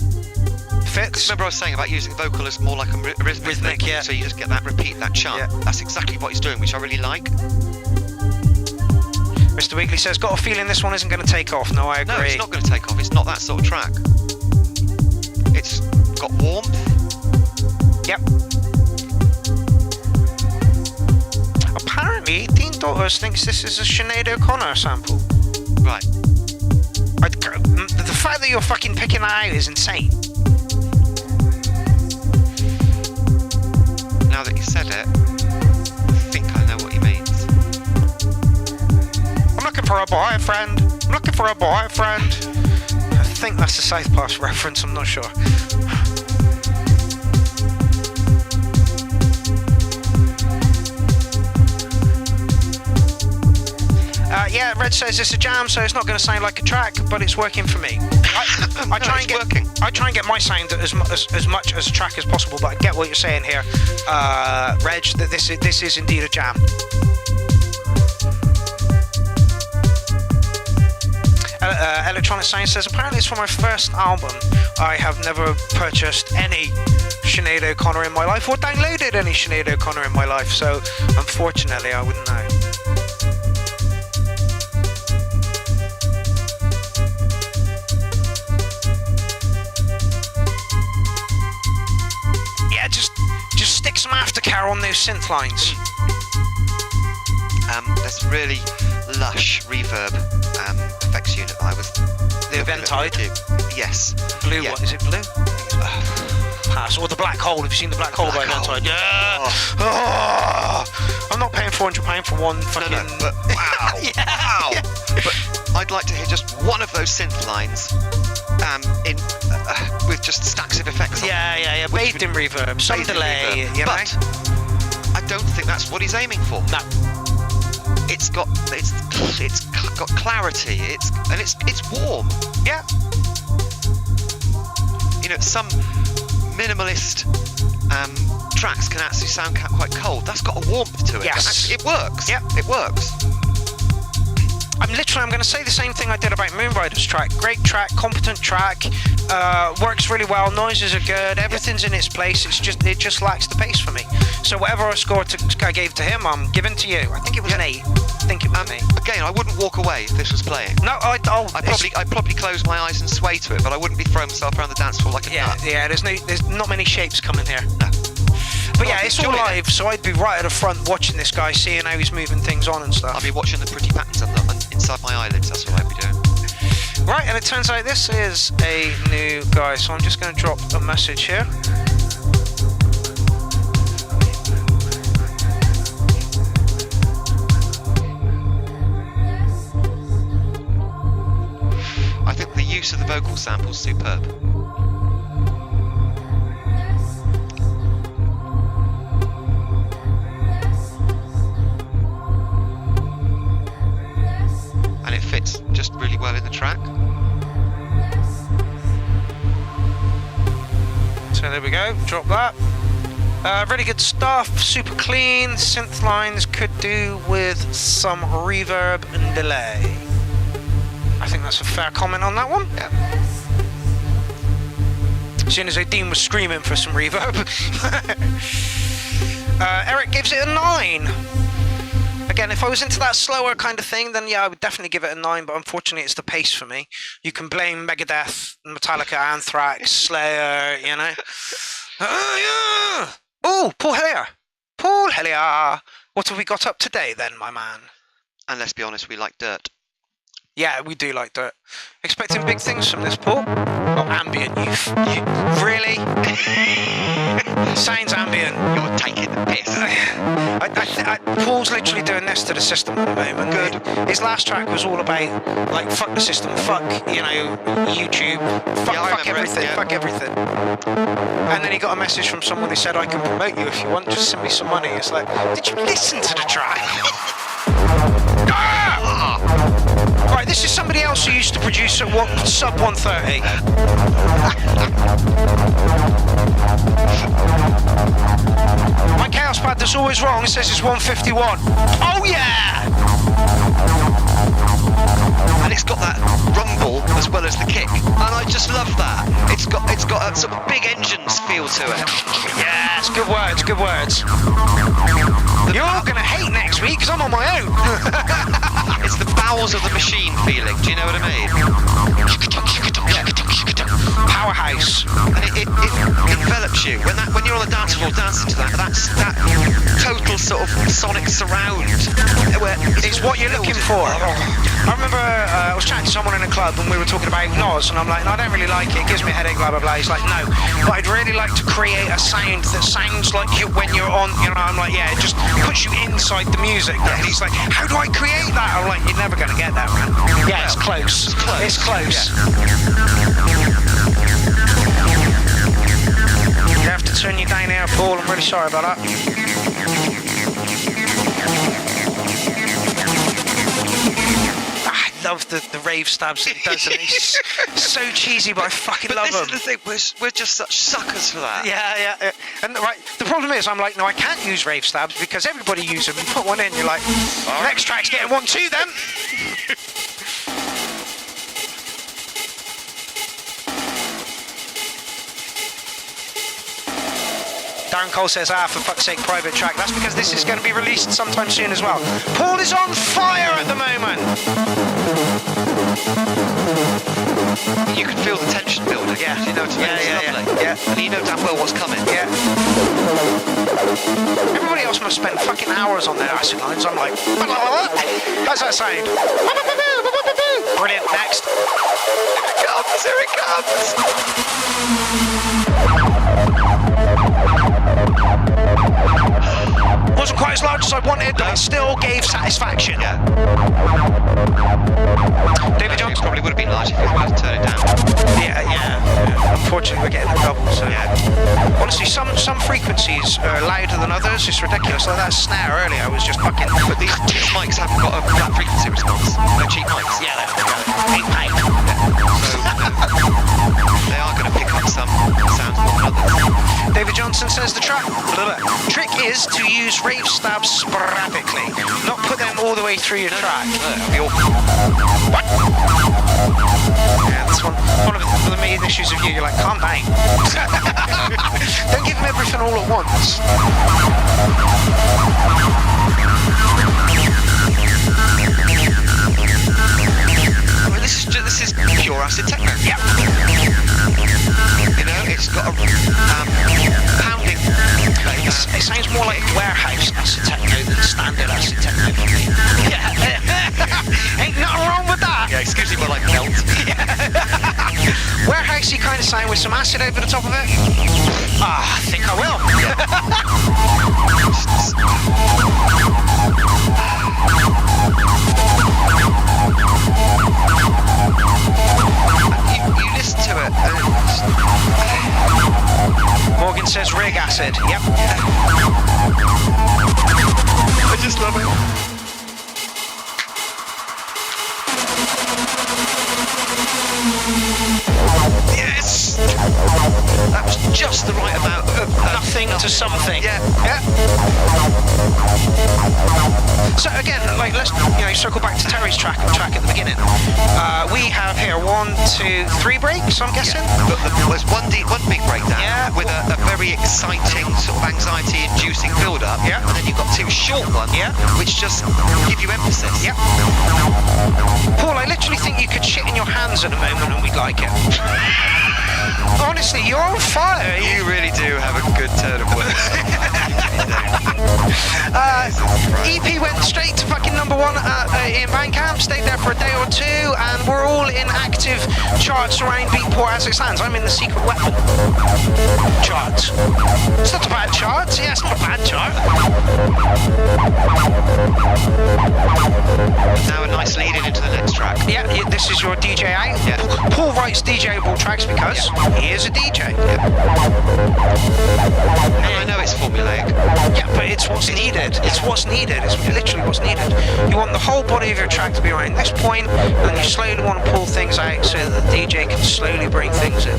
Fits. Remember I was saying about using vocal as more like a rhythmic, yeah. So you just get that repeat, that chant. Yeah. That's exactly what he's doing, which I really like. Mr. Wiggly says, got a feeling this one isn't going to take off. No, I agree. No, it's not going to take off. It's not that sort of track. It's got warmth. Yep. Apparently, Dean Daughters thinks this is a Sinead O'Connor sample. Right. The fact that you're fucking picking that out is insane. Now that you said it, I think I know what he means. I'm looking for a boyfriend. I'm looking for a boyfriend. think that's the South Park reference, I'm not sure. Yeah, Red says it's a jam, so it's not going to sound like a track, but it's working for me. I try and get my sound as much as a track as possible, but I get what you're saying here, Reg, that this is indeed a jam. Electronic Sound says, apparently it's from my first album. I have never purchased any Sinead O'Connor in my life, or downloaded any Sinead O'Connor in my life, so unfortunately I wouldn't know. Yeah, just stick some aftercare on those synth lines. There's really lush reverb effects unit I was... The Eventide? Yes. Blue, yeah. What is it, blue? Pass. Or the Black Hole, have you seen the Black Hole by Eventide? Yeah! Oh. I'm not paying £400 for one fucking... No, but wow! Yeah. Wow! Yeah. But I'd like to hear just one of those synth lines with just stacks of effects on. Yeah. Bathed in reverb, some delay, reverb. you know? But I don't think that's what he's aiming for. No. It's got clarity. It's warm. Yeah. You know, some minimalist tracks can actually sound quite cold. That's got a warmth to it. Yes. It works. Yeah. It works. I'm going to say the same thing I did about Moonrider's track. Great track, competent track, works really well, noises are good, everything's in its place. It just lacks the pace for me. So whatever I gave to him, I'm giving to you. I think it was an 8. I think it was an 8. Again, I wouldn't walk away if this was playing. No, I'd probably close my eyes and sway to it, but I wouldn't be throwing myself around the dance floor like a nut. Yeah. There's not many shapes coming here. No. But yeah, it's all live, so I'd be right at the front watching this guy, seeing how he's moving things on and stuff. I'd be watching the pretty patterns inside my eyelids. That's what I'd be doing. Right, and it turns out this is a new guy, so I'm just going to drop a message here. I think the use of the vocal sample is superb. And it fits just really well in the track. So there we go, drop that. Really good stuff, super clean. Synth lines could do with some reverb and delay. I think that's a fair comment on that one. Yeah. Seeing as though Dean was screaming for some reverb. Eric gives it a 9. Again, if I was into that slower kind of thing, then yeah, I would definitely give it a 9, but unfortunately it's the pace for me. You can blame Megadeth, Metallica, Anthrax, Slayer, you know. Yeah. Oh, Paul Helios. What have we got up today then, my man? And let's be honest, we like dirt. Yeah, we do like dirt. Expecting big things from this, Paul? Oh, ambient, you really? Sounds ambient. You're taking the piss. Paul's literally doing this to the system at the moment. Good. His last track was all about, like, fuck the system, fuck, you know, YouTube, fuck everything, yeah. fuck everything. And then he got a message from someone who said, I can promote you if you want, just send me some money. It's like, did you listen to the track? Right, this is somebody else who used to produce at sub 130. My Chaos Pad that's always wrong, it says it's 151. Oh yeah! And it's got that rumble as well as the kick, and I just love that. It's got a sort of big engines feel to it. Yes, good words, good words. You're all gonna hate next week because I'm on my own. It's the bowels of the machine feeling. Do you know what I mean? Powerhouse. And it envelops you when you're on the dance floor dancing to that total sort of sonic surround. It's what you're looking for. I remember I was chatting to someone in a club and we were talking about Nos, and I'm like, no, I don't really like it. It gives me a headache, blah blah blah. He's like, no, but I'd really like to create a sound that sounds like you when you're on. You know, I'm like, yeah, it just puts you inside the music. And he's like, how do I create that? I'm like, you're never gonna get that, man. Yeah, it's close. It's close. Yeah. Paul. I'm really sorry about that. I love the rave stabs that he does. And he's so cheesy, but I fucking love them. This is the thing, we're just such suckers for that. Yeah. And right, the problem is, I'm like, no, I can't use rave stabs because everybody uses them. You put one in, you're like, next track's getting one too then. Darren Cole says, for fuck's sake, private track. That's because this is going to be released sometime soon as well. Paul is on fire at the moment. You can feel the tension building. Yeah. You know it's lovely. Yeah. And you know damn well what's coming. Yeah. Everybody else must spend fucking hours on their acid lines. I'm like, how's that sound? Brilliant. Next. Here it comes. Wasn't quite as large as I wanted, but it still gave satisfaction. Yeah. David Johnson. It probably would have been large if you had to turn it down. Yeah. Unfortunately, we're getting a double, so yeah. Honestly, some frequencies are louder than others. It's ridiculous. Like that snare earlier was just fucking. But these mics haven't got a flat frequency response. They're cheap mics. Yeah, they pipe. So they are going to pick up some sounds more than others. David Johnson says the trick is to use rave stabs sporadically, not put them all the way through your track. What? Yeah, that's one of the main issues of you. You're like, calm down. Don't give them everything all at once. I mean, this is pure acid techno. Yep. You know, it's got a pounding. It sounds more like warehouse acid techno than standard acid techno for me. Yeah. Ain't nothing wrong with that. Yeah, excuse me, but like melt. Warehousey kind of sound with some acid over the top of it. I think I will. You listen to it and Morgan says rig acid. Yep. I just love it. Yes! That was just the right amount of Nothing to something. Yeah. So again, like let's circle back to Terry's track at the beginning. We have here 1, 2, 3 breaks. I'm guessing. But there's one big breakdown with a very exciting sort of anxiety-inducing build-up. Yeah. And then you've got 2 short ones. Yeah. Which just give you emphasis. Yep. Paul, I literally think you could shit in your hands at the moment and we'd like it. Honestly, you're on fire. You really do have a good turn of words. EP went straight to fucking number 1 in Bandcamp, stayed there for a day or 2, and we're all in active charts around Beatport as it stands. I'm in the Secret Weapon charts. It's not a bad chart. Yeah, it's not a bad chart. Now a nice lead in into the next track. Yeah, this is your DJ out. Yeah. Paul writes DJable tracks because he is a DJ. Yeah. And I know it's formulaic. Yeah, but it's what's needed. It's what's needed. It's literally what's needed. You want the whole body of your track to be around this point, and you slowly want to pull things out so that the DJ can slowly bring things in.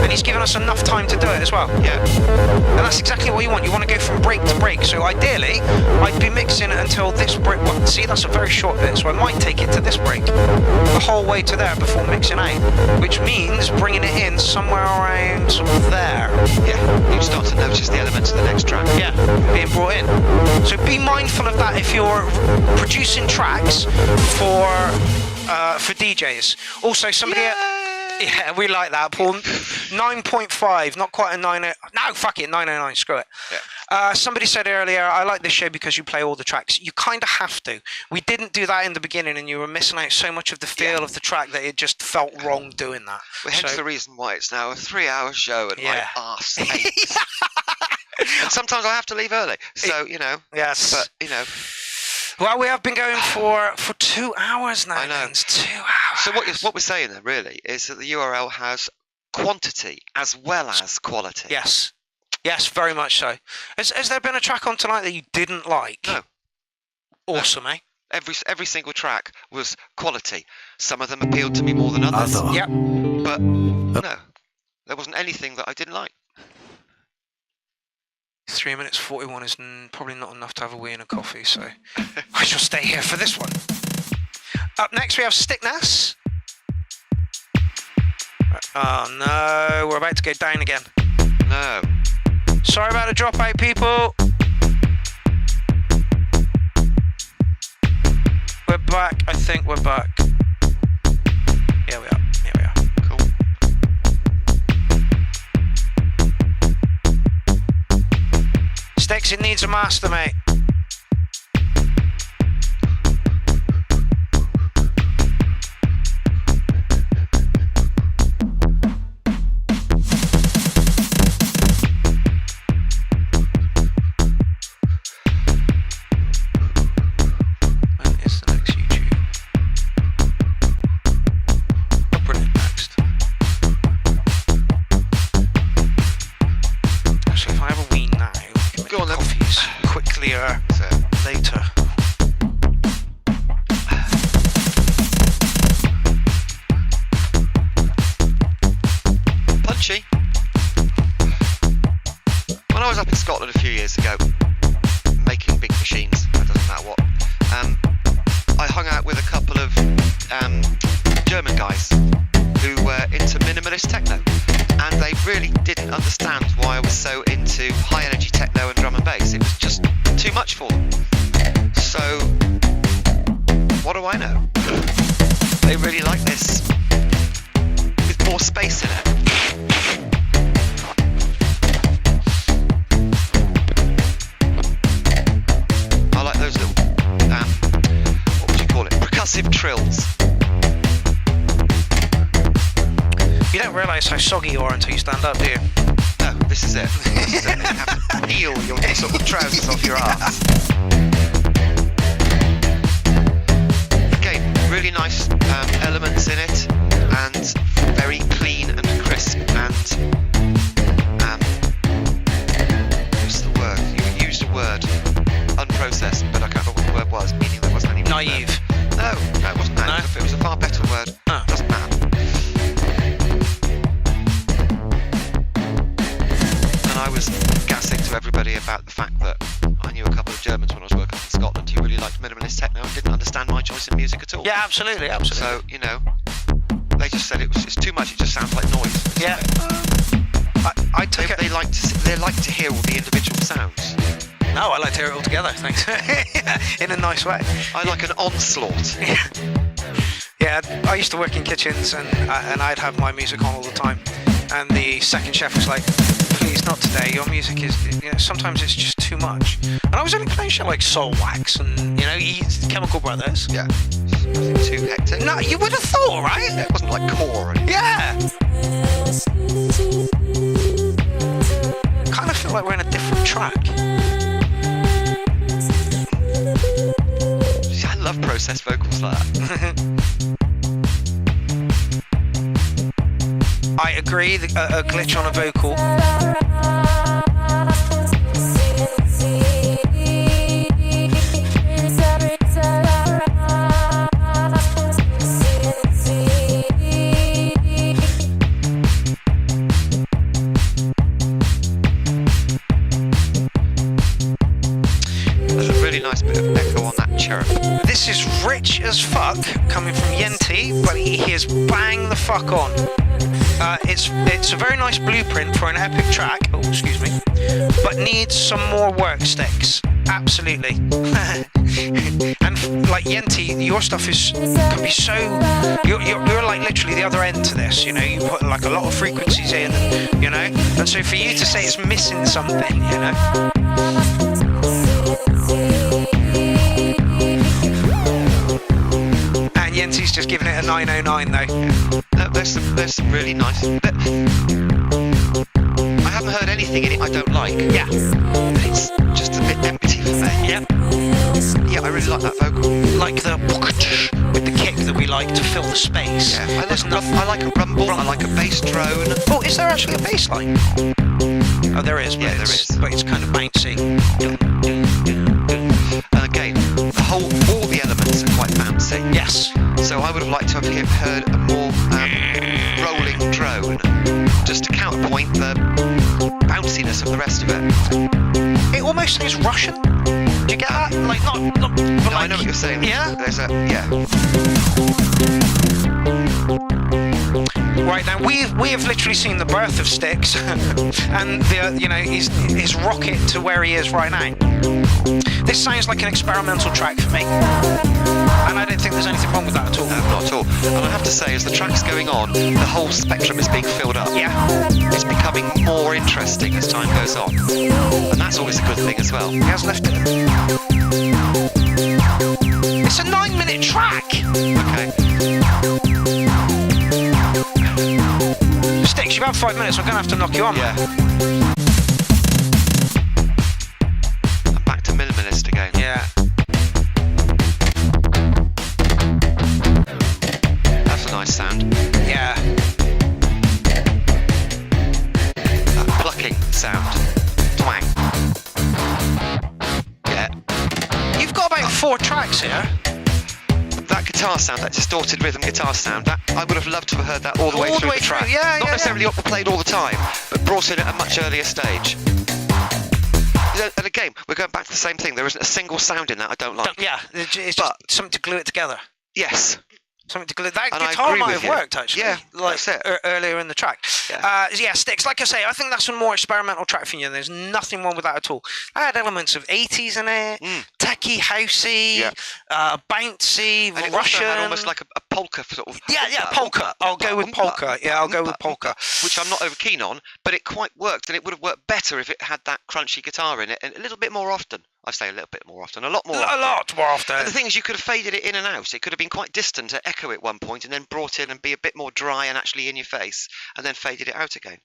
And he's given us enough time to do it as well. Yeah. And that's exactly what you want. You want to go from break to break. So ideally, I'd be mixing it until this break. Well, see, that's a very short bit, so I might take it to this break, the whole way to there before mixing out, which means bringing it in somewhere around sort of there. Yeah. You start to notice the elements of the next track. Yeah, being brought in. So be mindful of that if you're producing tracks for DJs. Also, somebody. Yeah, we like that, Paul. 9.5, not quite a 9. No, fuck it, 909. Screw it. Yeah. Somebody said earlier, I like this show because you play all the tracks. You kind of have to. We didn't do that in the beginning, and you were missing out so much of the feel of the track that it just felt wrong doing that. Well, hence the reason why it's now a 3-hour show and my arse aches. And sometimes I have to leave early. So, Yes. But, Well, we have been going for 2 hours now. I know. It's 2 hours. So what we're saying there really is that the URL has quantity as well as quality. Yes. Yes, very much so. Has there been a track on tonight that you didn't like? No. Awesome, eh? Every single track was quality. Some of them appealed to me more than others. Yep. But no, there wasn't anything that I didn't like. 3 minutes 41 is probably not enough to have a wee and a coffee, so I shall stay here for this one. Up next we have Stixxay. Oh no, we're about to go down again. No. Sorry about the dropout, people. We're back. I think we're back. Here we are. Here we are. Cool. Stixxay, it needs a master, mate. Later. Punchy. When I was up in Scotland a few years ago, making big machines, it doesn't matter what, I hung out with a couple of German guys who were into minimalist techno, and they really didn't understand why I was so into high energy techno and drum and bass. It was just too much for them. So, what do I know? They really like this with more space in it. I like those little, what would you call it? Percussive trills. You don't realise how soggy you are until you stand up, do you? No, this is it. This is it. You have to peel your sort of trousers off your ass. Again, really nice elements in it, and very clean and crisp, and what's the word? You used a word, unprocessed, but I can't remember what the word was, meaning there wasn't any Naive. No, it wasn't that. No? It was a far better word. Oh. Doesn't matter. I was gassing to everybody about the fact that I knew a couple of Germans when I was working in Scotland who really liked minimalist techno and didn't understand my choice in music at all. Yeah, absolutely, absolutely. So, you know, they just said it's too much, it just sounds like noise. Yeah. I took it. They like to hear all the individual sounds. No, I like to hear it all together, thanks. In a nice way. I like an onslaught. Yeah, I used to work in kitchens and I'd have my music on all the time. And the second chef was like, please, not today, your music is, you know, sometimes it's just too much. And I was only playing shit like Soul Wax and, you know, Chemical Brothers. Yeah. Nothing too hectic. No, you would have thought, right? It wasn't like core or anything. Yeah. Kind of feel like we're in a different track. See, I love processed vocals like that. I agree, a glitch on a vocal. There's a really nice bit of echo on that chirp. This is rich as fuck, coming from Yente, but he is bang the fuck on. It's a very nice blueprint for an epic track, oh excuse me, but needs some more work, Stix. Absolutely. And like Yente, your stuff can be so, you're like literally the other end to this, you know, you put like a lot of frequencies in, you know, and so for you to say it's missing something, you know. And Yente's just giving it a 909 though. No, there's some really nice. I haven't heard anything in it I don't like. Yeah. But it's just a bit empty for me. Yeah. Yeah, I really like that vocal. Like the with the kick that we like to fill the space. Yeah, I like a rumble. I like a bass drone. Oh, is there actually a bass line? Oh, there is. Yeah, there is. But it's kind of bouncy. And again, all the elements are quite bouncy. Yes. So I would have liked to have heard a more rolling drone, just to counterpoint the bounciness of the rest of it. It almost sounds Russian. Do you get that? Like not. No, Like, I know what you're saying. Yeah. There's a Right now, we have literally seen the birth of Stixx, and his rocket to where he is right now. This sounds like an experimental track for me, and I don't think there's anything wrong with that at all. No, not at all. And I have to say, as the track's going on, the whole spectrum is being filled up. Yeah. It's becoming more interesting as time goes on, and that's always a good thing as well. He has left it. It's a 9-minute track. Okay. Stixx, you've had 5 minutes. I'm going to have to knock you on. Yeah. I'm back to minimalist again. Yeah. That's a nice sound. Yeah. That plucking sound. Twang. Yeah. You've got about 4 tracks here. That guitar sound, that distorted rhythm guitar sound, that I would have loved to have heard that all the way through the track. Yeah, Not necessarily played all the time, but brought in at a much earlier stage. And again, we're going back to the same thing. There isn't a single sound in that I don't like. Yeah, it's just something to glue it together. Yes. Something to glue. That And I guitar agree might with have you. worked actually. Yeah, like that's it. Earlier in the track. Yeah. Stixx. Like I say, I think that's a more experimental track for you. There's nothing wrong with that at all. I had elements of 80s in it, techie, housey, bouncy, And it Russian. also had almost like a polka sort of. Yeah, polka. I'll go with polka. Yeah, I'll go with polka. Which I'm not over keen on, but it quite worked, and it would have worked better if it had that crunchy guitar in it, and a little bit more often. I say a little bit more often, a lot more often. A lot more often. And the thing is, you could have faded it in and out. It could have been quite distant to echo at one point, and then brought in and be a bit more dry and actually in your face, and then faded it out again.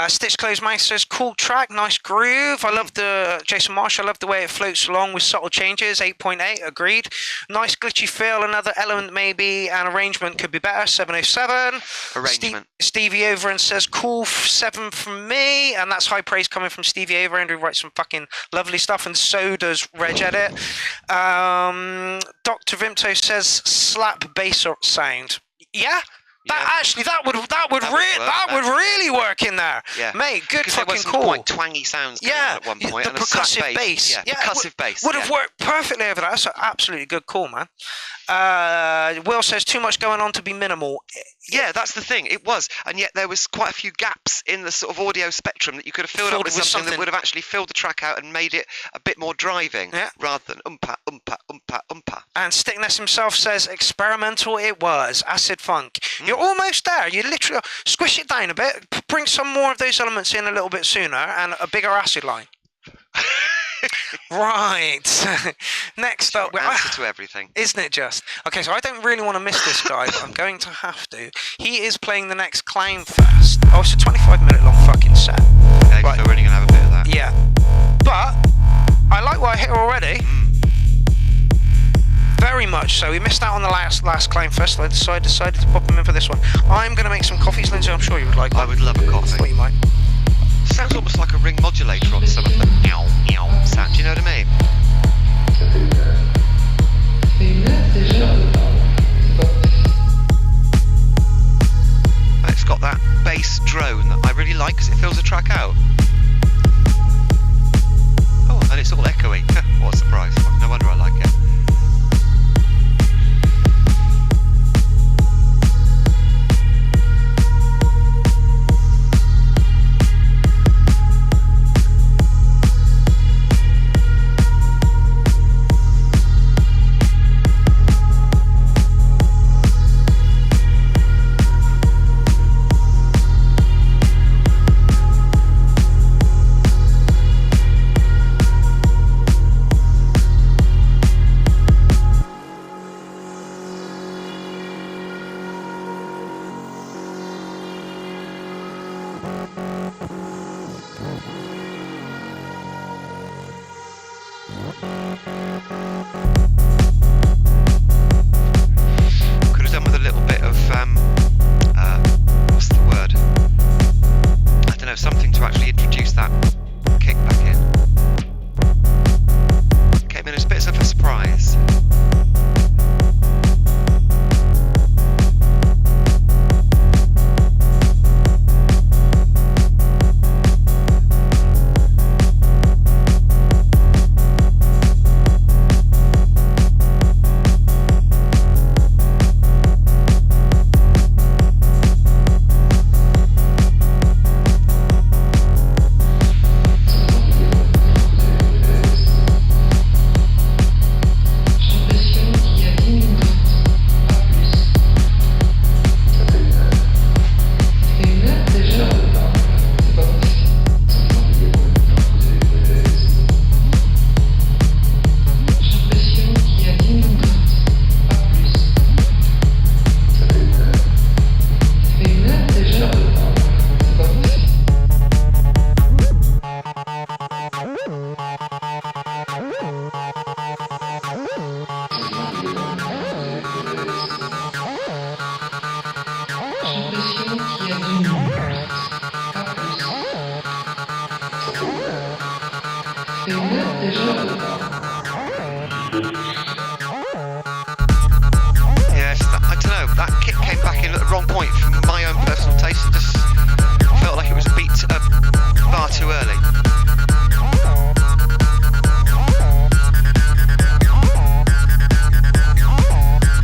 Stitch Closed Mouth says, cool track, nice groove. I love the Jason Marsh. I love the way it floats along with subtle changes. 8.8, agreed. Nice glitchy feel. Another element maybe, and arrangement could be better. 707. Arrangement. Stevie Overend says, cool 7 from me, and that's high praise coming from Stevie Overend, who writes some fucking lovely stuff, and so does Reg Edit. Dr. Vimto says, slap bass sound. Yeah. That would really work in there. Yeah. Mate, good Because fucking there was some cool. quite twangy sounds going on at one point. The and a slap percussive bass. Yeah, percussive bass. Would have worked perfectly over that. That's an absolutely good call, man. Will says, too much going on to be minimal. Yeah, that's the thing. It was, and yet there was quite a few gaps in the sort of audio spectrum that you could have filled up with something that would have actually filled the track out and made it a bit more driving, rather than umpa, umpa, umpa, umpa. And Stickness himself says, experimental it was, acid funk. You're almost there. You literally squish it down a bit, bring some more of those elements in a little bit sooner, and a bigger acid line. Right. Next up, answer to everything, isn't it just? Okay, so I don't really want to miss this guy, but I'm going to have to. He is playing the next Clown Fest. Oh, it's a 25-minute long fucking set. Okay, right. So we're only gonna have a bit of that. Yeah, but I like what I hear already. Very much so. We missed out on the last Clown Fest. I decided to pop him in for this one. I'm going to make some coffees, Lindsay. I'm sure you would like one. I would love a coffee. I thought you might. Sounds almost like a ring modulator on some of the meow meow sound. Do you know what I mean? It's got that bass drone that I really like because it fills the track out. Oh, and it's all echoey. What a surprise. No wonder I like it. what's the word? I don't know, something to actually introduce that kick back in. Came in as a bit of a surprise. Yes, I don't know, that kick came back in at the wrong point from my own personal taste. It just felt like it was a beat far too early.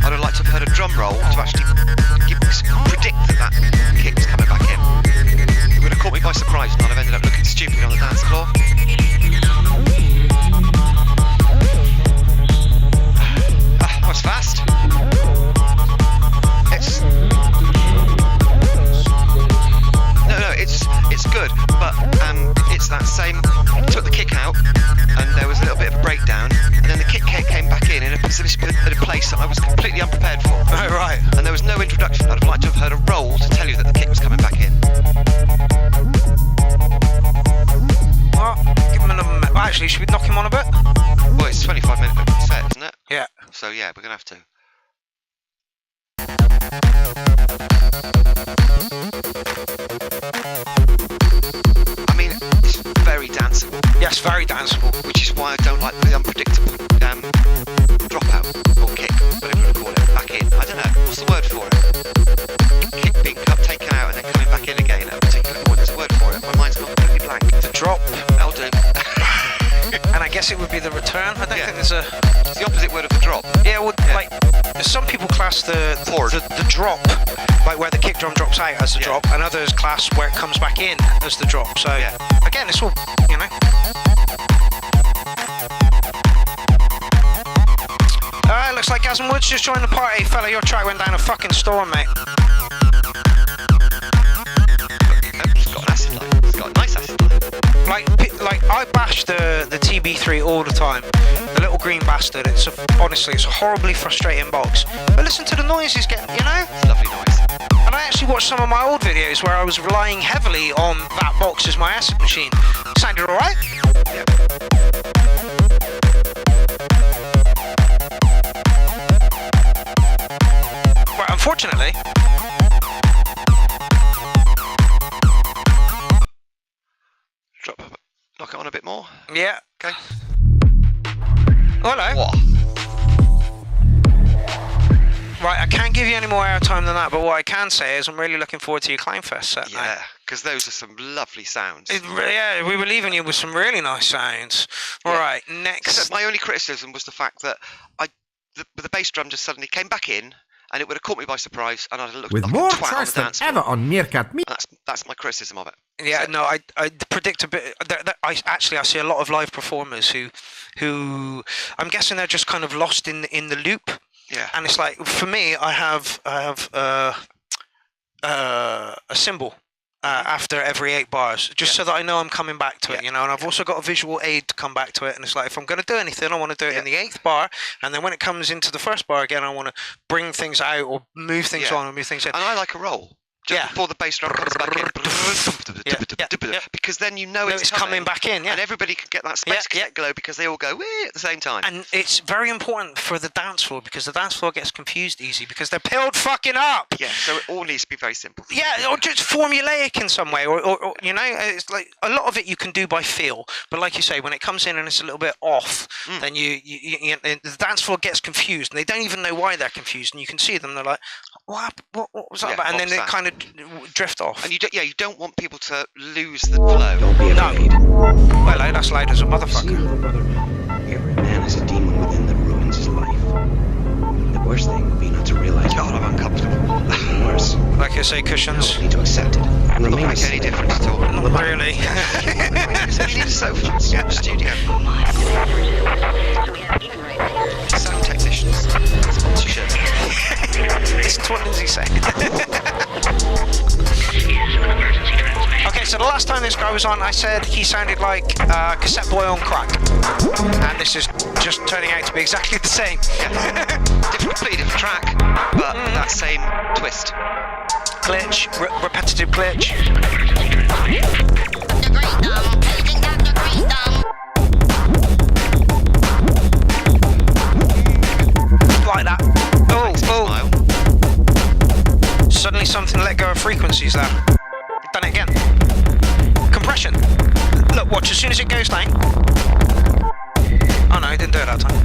I'd have liked to have heard a drum roll to actually predict that kick was coming back in. It would have caught me by surprise and I'd have ended up looking stupid on the dance floor. That was fast. It's good, but it's that same. Took the kick out, and there was a little bit of a breakdown, and then the kick came back in a position at a place that I was completely unprepared for. Oh, right. And there was no introduction. I'd have liked to have heard a roll to tell you that the kick was coming back in. Well, give him another minute. Well, actually, should we knock him on a bit? Well, it's 25-minute set, isn't it? Yeah. So yeah, we're gonna have to. I mean, it's very danceable. Yes, very danceable. Which is why I don't like the unpredictable dropout or kick, whatever you call it, back in. I don't know, what's the word for it? Kick being taken out and then coming back in again at a particular point. There's a word for it. My mind's gone completely blank. The drop. That'll do. And I guess it would be the return. I don't think there's a... It's the opposite word of the drop. Yeah, well, like, some people class the drop, like where the kick drum drops out as the drop, and others class where it comes back in as the drop. So, again, it's all, you know. Alright, looks like Gazan Woods just joined the party. Fella, your track went down a fucking storm, mate. It's got an acid line. It's got a nice acid line. Like I bash the TB3 all the time. The little green bastard. Honestly, it's a horribly frustrating box. But listen to the noise he's getting, you know? It's lovely noise. And I actually watched some of my old videos where I was relying heavily on that box as my acid machine. Sounded alright? Yeah. Well, unfortunately. Knock it on a bit more. Yeah. Okay. Oh, hello. What? Right, I can't give you any more airtime than that, but what I can say is I'm really looking forward to your Clownfest set. Yeah, because those are some lovely sounds. Yeah, we were leaving you with some really nice sounds. All right, next. So my only criticism was the fact that the bass drum just suddenly came back in, and it would have caught me by surprise, and I'd have looked with like more a twat choice on the than dance ever floor. on Meerkat Meat. That's my criticism of it. Yeah, no, I predict a bit. I see a lot of live performers who I'm guessing they're just kind of lost in the loop. Yeah. And it's like, for me, I have a symbol after every 8 bars, just so that I know I'm coming back to it, you know. And I've also got a visual aid to come back to it. And it's like, if I'm going to do anything, I want to do it in the 8th bar, and then when it comes into the 1st bar again, I want to bring things out or move things on or move things in. And I like a roll. just before the bass drum comes back in. Yeah. Because then you know it's coming back in, and everybody can get that space cassette glow because they all go wee at the same time. And it's very important for the dance floor because the dance floor gets confused easy because they're pilled fucking up. Yeah, so it all needs to be very simple. Yeah, or just formulaic in some way, or you know, it's like a lot of it you can do by feel, but like you say, when it comes in and it's a little bit off, then you the dance floor gets confused, and they don't even know why they're confused, and you can see them. They're like, what was that about? And then they kind of drift off. And you don't want people to lose the flow. Don't be afraid. Well, that's loud as a See, motherfucker. little brother, every man has a demon within that ruins his life. The worst thing would be not to realize. God, I'm uncomfortable. Even worse. Like I say, cushions. You need to accept it and Not remain make any difference at all. Not really. We need a sofa. Studio. Sound technicians. Sponsorship. Listen to what Lindsay said. Okay, so the last time this guy was on, I said he sounded like Cassette Boy on crack. And this is just turning out to be exactly the same. Completely different track, but that same twist. Glitch, repetitive glitch. Like that. Oh. Smile. Suddenly something let go of frequencies there. Done it again. Compression. Look, watch, as soon as it goes down. Oh no, it didn't do it that time.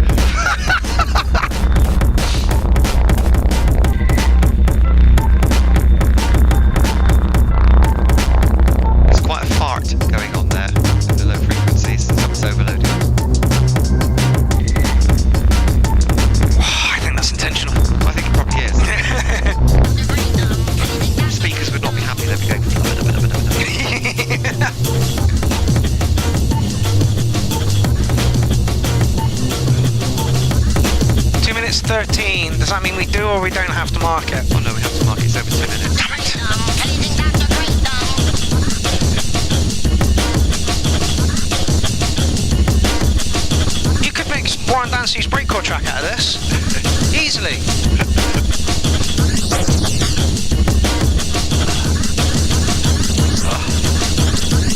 There's quite a fart going on there with the low frequencies. It's overloaded. I think that's intentional. I think it probably is. Speakers would not be happy. They'd be going. 2 minutes 13. Does that mean we do or we don't have to mark it? Oh no, we have to mark it. It's over 2 minutes. Damn it! You could make Warren Dancy's breakcore track out of this. Easily.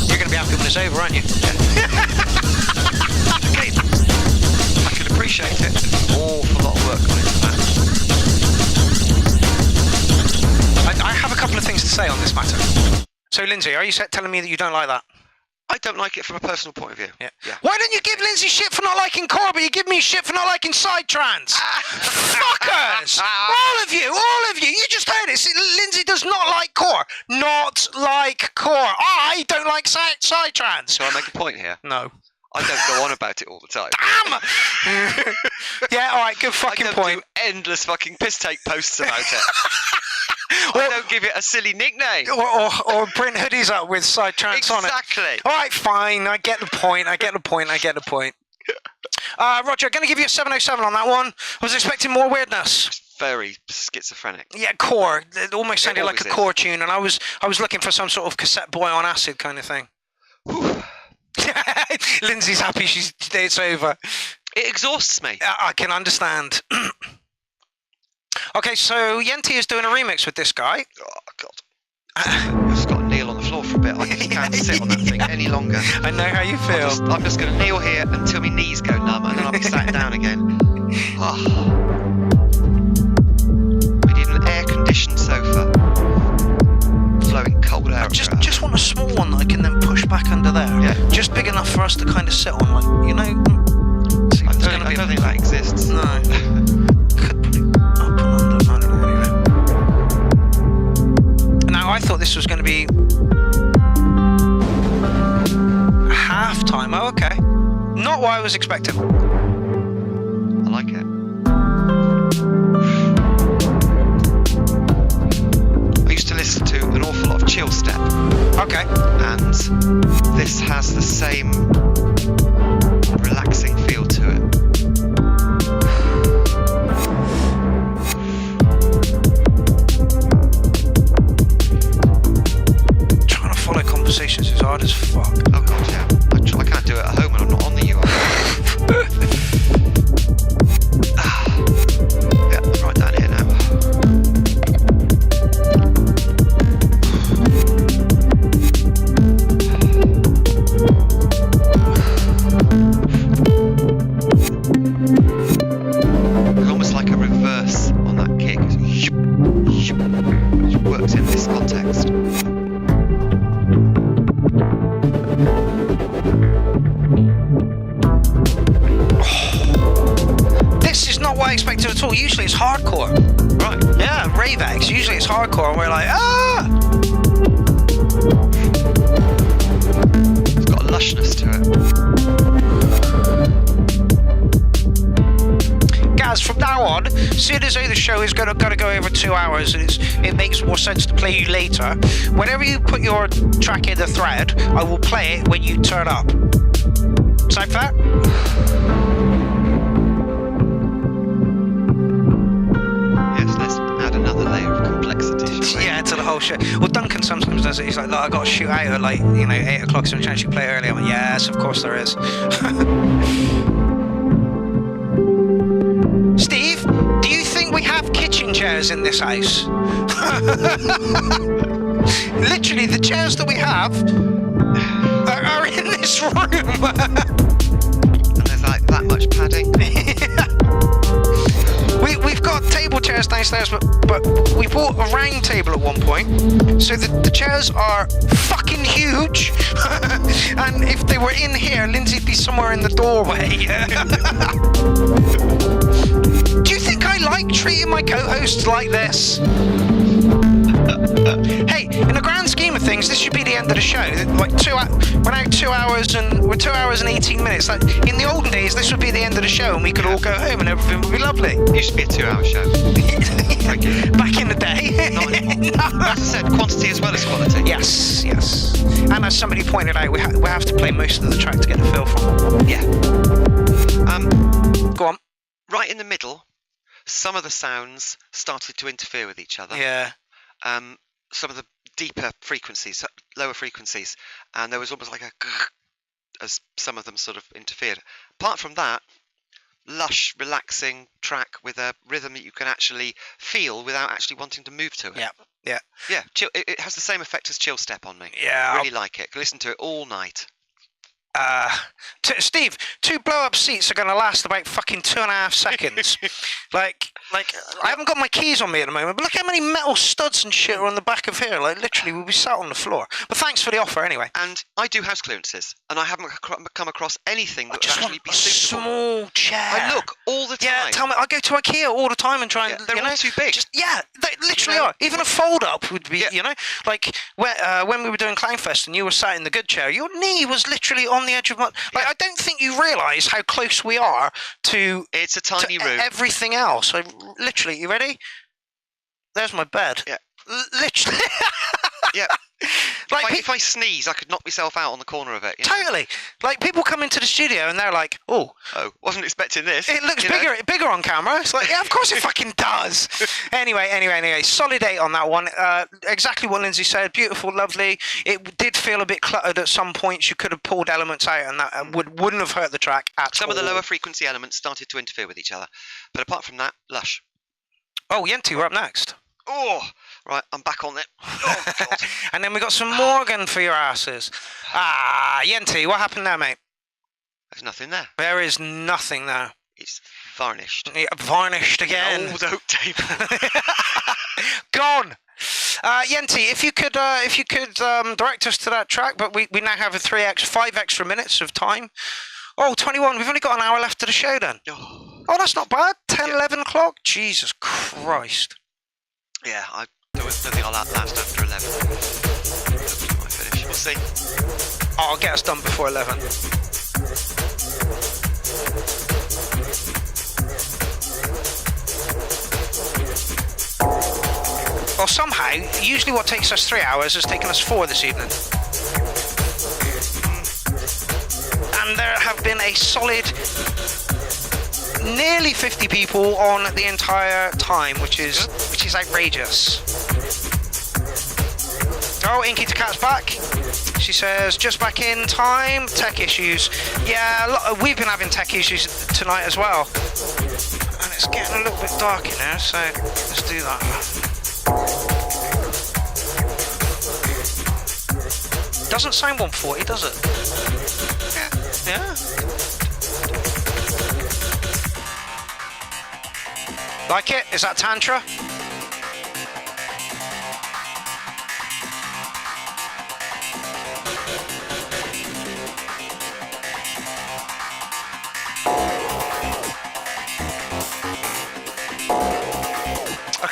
You're going to be happy when it's over, aren't you? Okay. I can appreciate it. There's an awful lot of work on into that. I have a couple of things to say on this matter. So, Lindsay, are you telling me that you don't like that? I don't like it from a personal point of view. Yeah. Why don't you give Lindsay shit for not liking core, but you give me shit for not liking psytrance? Fuckers! All of you! You just heard it. Lindsay does not like core. Not like core. I don't like psytrance. Shall I make a point here? No. I don't go on about it all the time. Damn! Yeah, alright, good fucking I don't point. do endless fucking piss take posts about it. I don't give it a silly nickname. Or print hoodies up with psytrance on it. Exactly. Alright, fine. I get the point. Roger, I'm going to give you a 707 on that one. I was expecting more weirdness. It's very schizophrenic. Yeah, core. It almost sounded like a always core tune, and I was looking for some sort of Cassette Boy on acid kind of thing. Lindsay's happy it's over. It exhausts me. I can understand. Okay, so Yente is doing a remix with this guy. Oh, God. I've just got to kneel on the floor for a bit. I just can't sit on that thing any longer. I know how you feel. I'm just going to kneel here until my knees go numb, and then I'll be sat down again. Oh. We need an air-conditioned sofa. Flowing cold air. Just want a small one that I can then push back under there. Yeah. Just big enough for us to kind of sit on, like, you know. I don't think that exists. No. Could put it up and under. I don't know, anyway. Now, I thought this was going to be half-time. Oh, okay. Not what I was expecting. I like it. I used to listen to an awful lot of chill step. Okay. And this has the same relaxing feel to it. Trying to follow conversations is hard as fuck. Oh god, yeah. I can't do it at home when I'm not on the UI. Yeah, I'm right down here now. hardcore. Right. Yeah, Ravex. Usually it's hardcore, and we're like, It's got a lushness to it. Gaz, from now on, seeing as though the show is going to go over 2 hours, and it makes more sense to play you later. Whenever you put your track in the thread, I will play it when you turn up. Sound fair? Yes, let's add another layer of complexity, shall we? Yeah, to the whole show. Well, Duncan sometimes does it. He's like, look, I got to shoot out at 8 o'clock, so I'm trying to play early. I'm like, yes, of course there is. Steve, do you think we have kitchen chairs in this house? Literally, the chairs that we have are in this room. And there's like that much padding. We've got table chairs downstairs, but we bought a round table at one point, so the chairs are fucking huge. And if they were in here, Lindsay'd be somewhere in the doorway. Do you think I like treating my co-hosts like this? Hey, in the grand scheme of things, this should be the end of the show. Like we're now 2 hours and 18 minutes. Like in the olden days, this would be the end of the show, and we could all go home, and everything would be lovely. It used to be a 2-hour show. Back in the day. Not anymore. As I said, quantity as well as quality. Yes. And as somebody pointed out, we have to play most of the track to get the feel from. Yeah. Go on. Right in the middle, some of the sounds started to interfere with each other. Yeah. Some of the deeper frequencies, lower frequencies, and there was almost like a as some of them sort of interfered. Apart from that, lush, relaxing track with a rhythm that you can actually feel without actually wanting to move to it. Yeah. Chill, it has the same effect as Chill Step on me. Yeah. I really like it. Can listen to it all night. Steve, 2 blow-up seats are going to last about fucking 2.5 seconds. like I haven't got my keys on me at the moment, but look how many metal studs and shit are on the back of here. Like literally, we'll be sat on the floor. But thanks for the offer anyway. And I do house clearances, and I haven't come across anything that would Just actually want be a suitable. small chair. I look all the time. Yeah, tell me, I go to IKEA all the time and try and they're all too big. They literally You know? are. Even a fold-up would be, like when we were doing Clownfest and you were sat in the good chair, your knee was literally on the edge of my. Like I don't think you realise how close we are to. It's a tiny room. Everything else. Literally, you ready? There's my bed. Yeah. Literally. Yeah. Like if I sneeze, I could knock myself out on the corner of it. You know? Totally. Like people come into the studio and they're like, "Oh, wasn't expecting this." it looks bigger on camera." It's like, yeah, of course it fucking does. Anyway, solid 8 on that one. Exactly what Lindsay said. Beautiful, lovely. It did feel a bit cluttered at some points. You could have pulled elements out, and that wouldn't have hurt the track at all. Some of the lower frequency elements started to interfere with each other, but apart from that, lush. Oh, Yente, we're up next. Oh, right, I'm back on it. Oh, God. And then we got some Morgan for your asses. Yente, what happened there, mate? There's nothing there. There is nothing there. It's varnished. Yeah, varnished again. Old oak table. Gone. Yente, if you could direct us to that track, but we now have 5 extra minutes of time. Oh, 21. We've only got an hour left of the show then. Oh, that's not bad. 10, 11 o'clock. Jesus Christ. Yeah, there was nothing I'll last after 11. I finish. We'll see. I'll get us done before 11. Well, somehow, usually what takes us 3 hours has taken us 4 this evening. And there have been a solid nearly 50 people on the entire time, which is outrageous. Oh, Inky to Cat's back. She says, just back in time, tech issues. Yeah, we've been having tech issues tonight as well. And it's getting a little bit dark in here, so let's do that. Doesn't sound 140, does it? Yeah. Like it? Is that Tantra?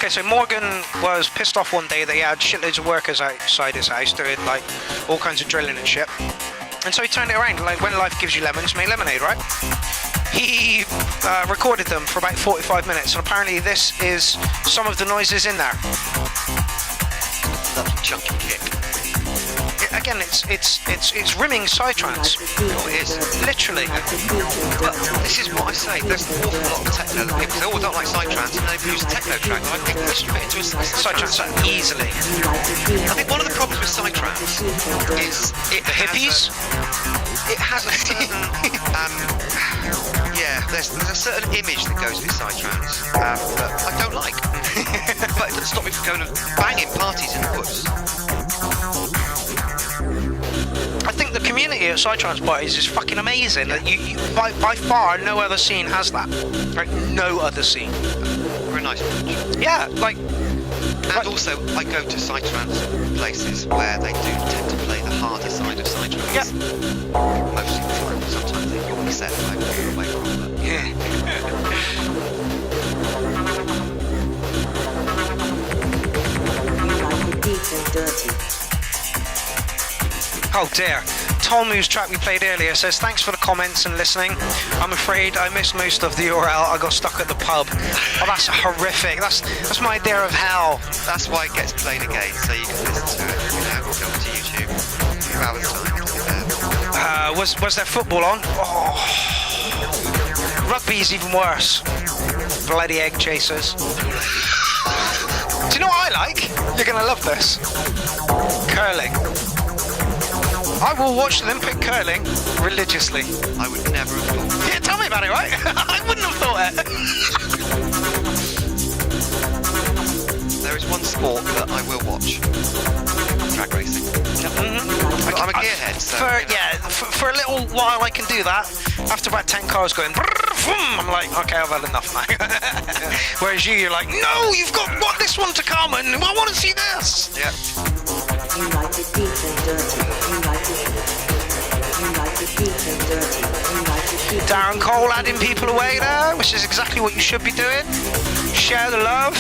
Okay, so Morgan was pissed off one day that he had shitloads of workers outside his house doing like all kinds of drilling and shit. And so he turned it around, like when life gives you lemons, make lemonade, right? He recorded them for about 45 minutes, and apparently this is some of the noises in there. Lovely chunky kick. Again, it's rimming psytrance. Oh, it is. Literally. But this is what I say. There's an awful lot of techno that people say, oh, I don't like psytrance, and they've used a techno track. And I think we should fit into a psytrance Easily. I think one of the problems with psytrance is it The hippies? It has a certain, there's a certain image that goes with psytrance that I don't like. But it doesn't stop me from going and banging parties in the woods. I think the community at psytrance parties is fucking amazing. That you by far, no other scene has that. Right? No other scene. We're a nice bunch. Yeah, like. And also, I go to psytrance places where they do tend to play the harder side of psytrance. Yep. Most of the time. Sometimes they normally set I walk away from it. Yeah. Oh dear. Tolmu's track we played earlier says, thanks for the comments and listening. I'm afraid I missed most of the URL. I got stuck at the pub. Oh, that's horrific. That's my idea of hell. That's why it gets played again, so you can listen to it. You know, go to YouTube. 2 hours time. Was there football on? Oh. Rugby's even worse. Bloody egg chasers. Do you know what I like? You're gonna love this. Curling. I will watch Olympic curling religiously. I would never have thought. Yeah, tell me about it, right? I wouldn't have thought it. There is one sport that I will watch. Drag racing. Mm-hmm. I'm a gearhead, so... For a little while I can do that. After about 10 cars going... I'm like, okay, I've had enough now. Whereas you're like, no, you've got this one to come and I want to see this. Yeah. You like it deep and dirty. You like it deep and dirty. You like it deep. Darren Cole adding people away there, which is exactly what you should be doing. Share the love.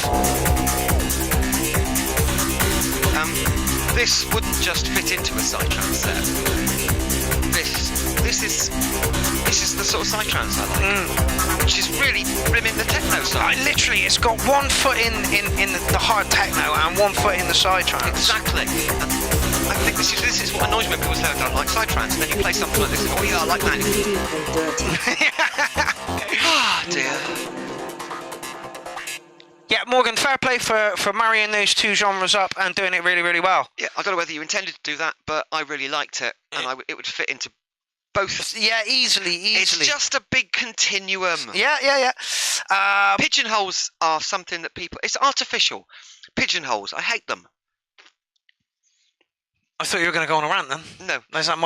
This wouldn't just fit into a psytrance set. This is the sort of psytrance I like, which is really rimming the techno side. Literally, it's got one foot in the hard techno and one foot in the psytrance. Exactly. And I think this is what annoys me when people say I don't like psytrance, and then you play something like this and go, oh yeah, I like that. Ah, dear. Yeah, Morgan, fair play for marrying those two genres up and doing it really, really well. Yeah, I don't know whether you intended to do that, but I really liked it, and it would fit into both. Yeah, easily. It's just a big continuum. Yeah. Pigeonholes are something that people... It's artificial. Pigeonholes, I hate them. I thought you were going to go on a rant then. No. Is that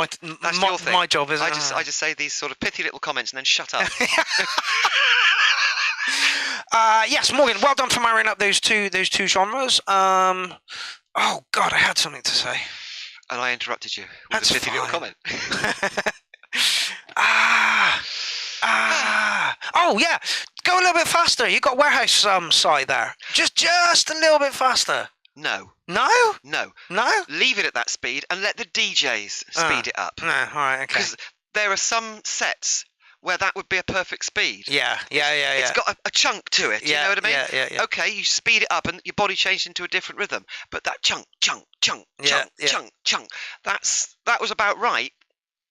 That's your thing. My job, isn't I it? just say these sort of pithy little comments and then shut up. Yes, Morgan, well done for marrying up those two genres. Oh God, I had something to say. And I interrupted you with That's a pithy little fine. comment. Oh yeah, go a little bit faster. You got warehouse side there. Just a little bit faster. No. No. Leave it at that speed and let the DJs speed it up. No, all right, okay. Because there are some sets where that would be a perfect speed. Yeah. It's got a chunk to it. You know what I mean? Yeah. Okay, you speed it up and your body changed into a different rhythm. But that chunk. That was about right.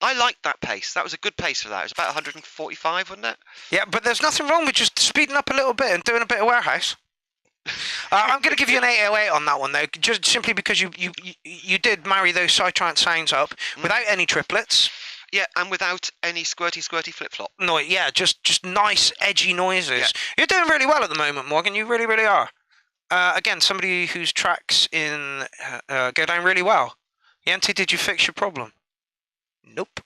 I liked that pace. That was a good pace for that. It was about 145, wasn't it? Yeah, but there's nothing wrong with just speeding up a little bit and doing a bit of warehouse. I'm going to give you an 808 on that one though, just simply because you did marry those psytrance sounds up without any triplets. Yeah, and without any squirty flip flop. No, yeah, just nice edgy noises. Yeah. You're doing really well at the moment, Morgan. You really, really are. Again, somebody whose tracks go down really well. Yente, did you fix your problem? Nope.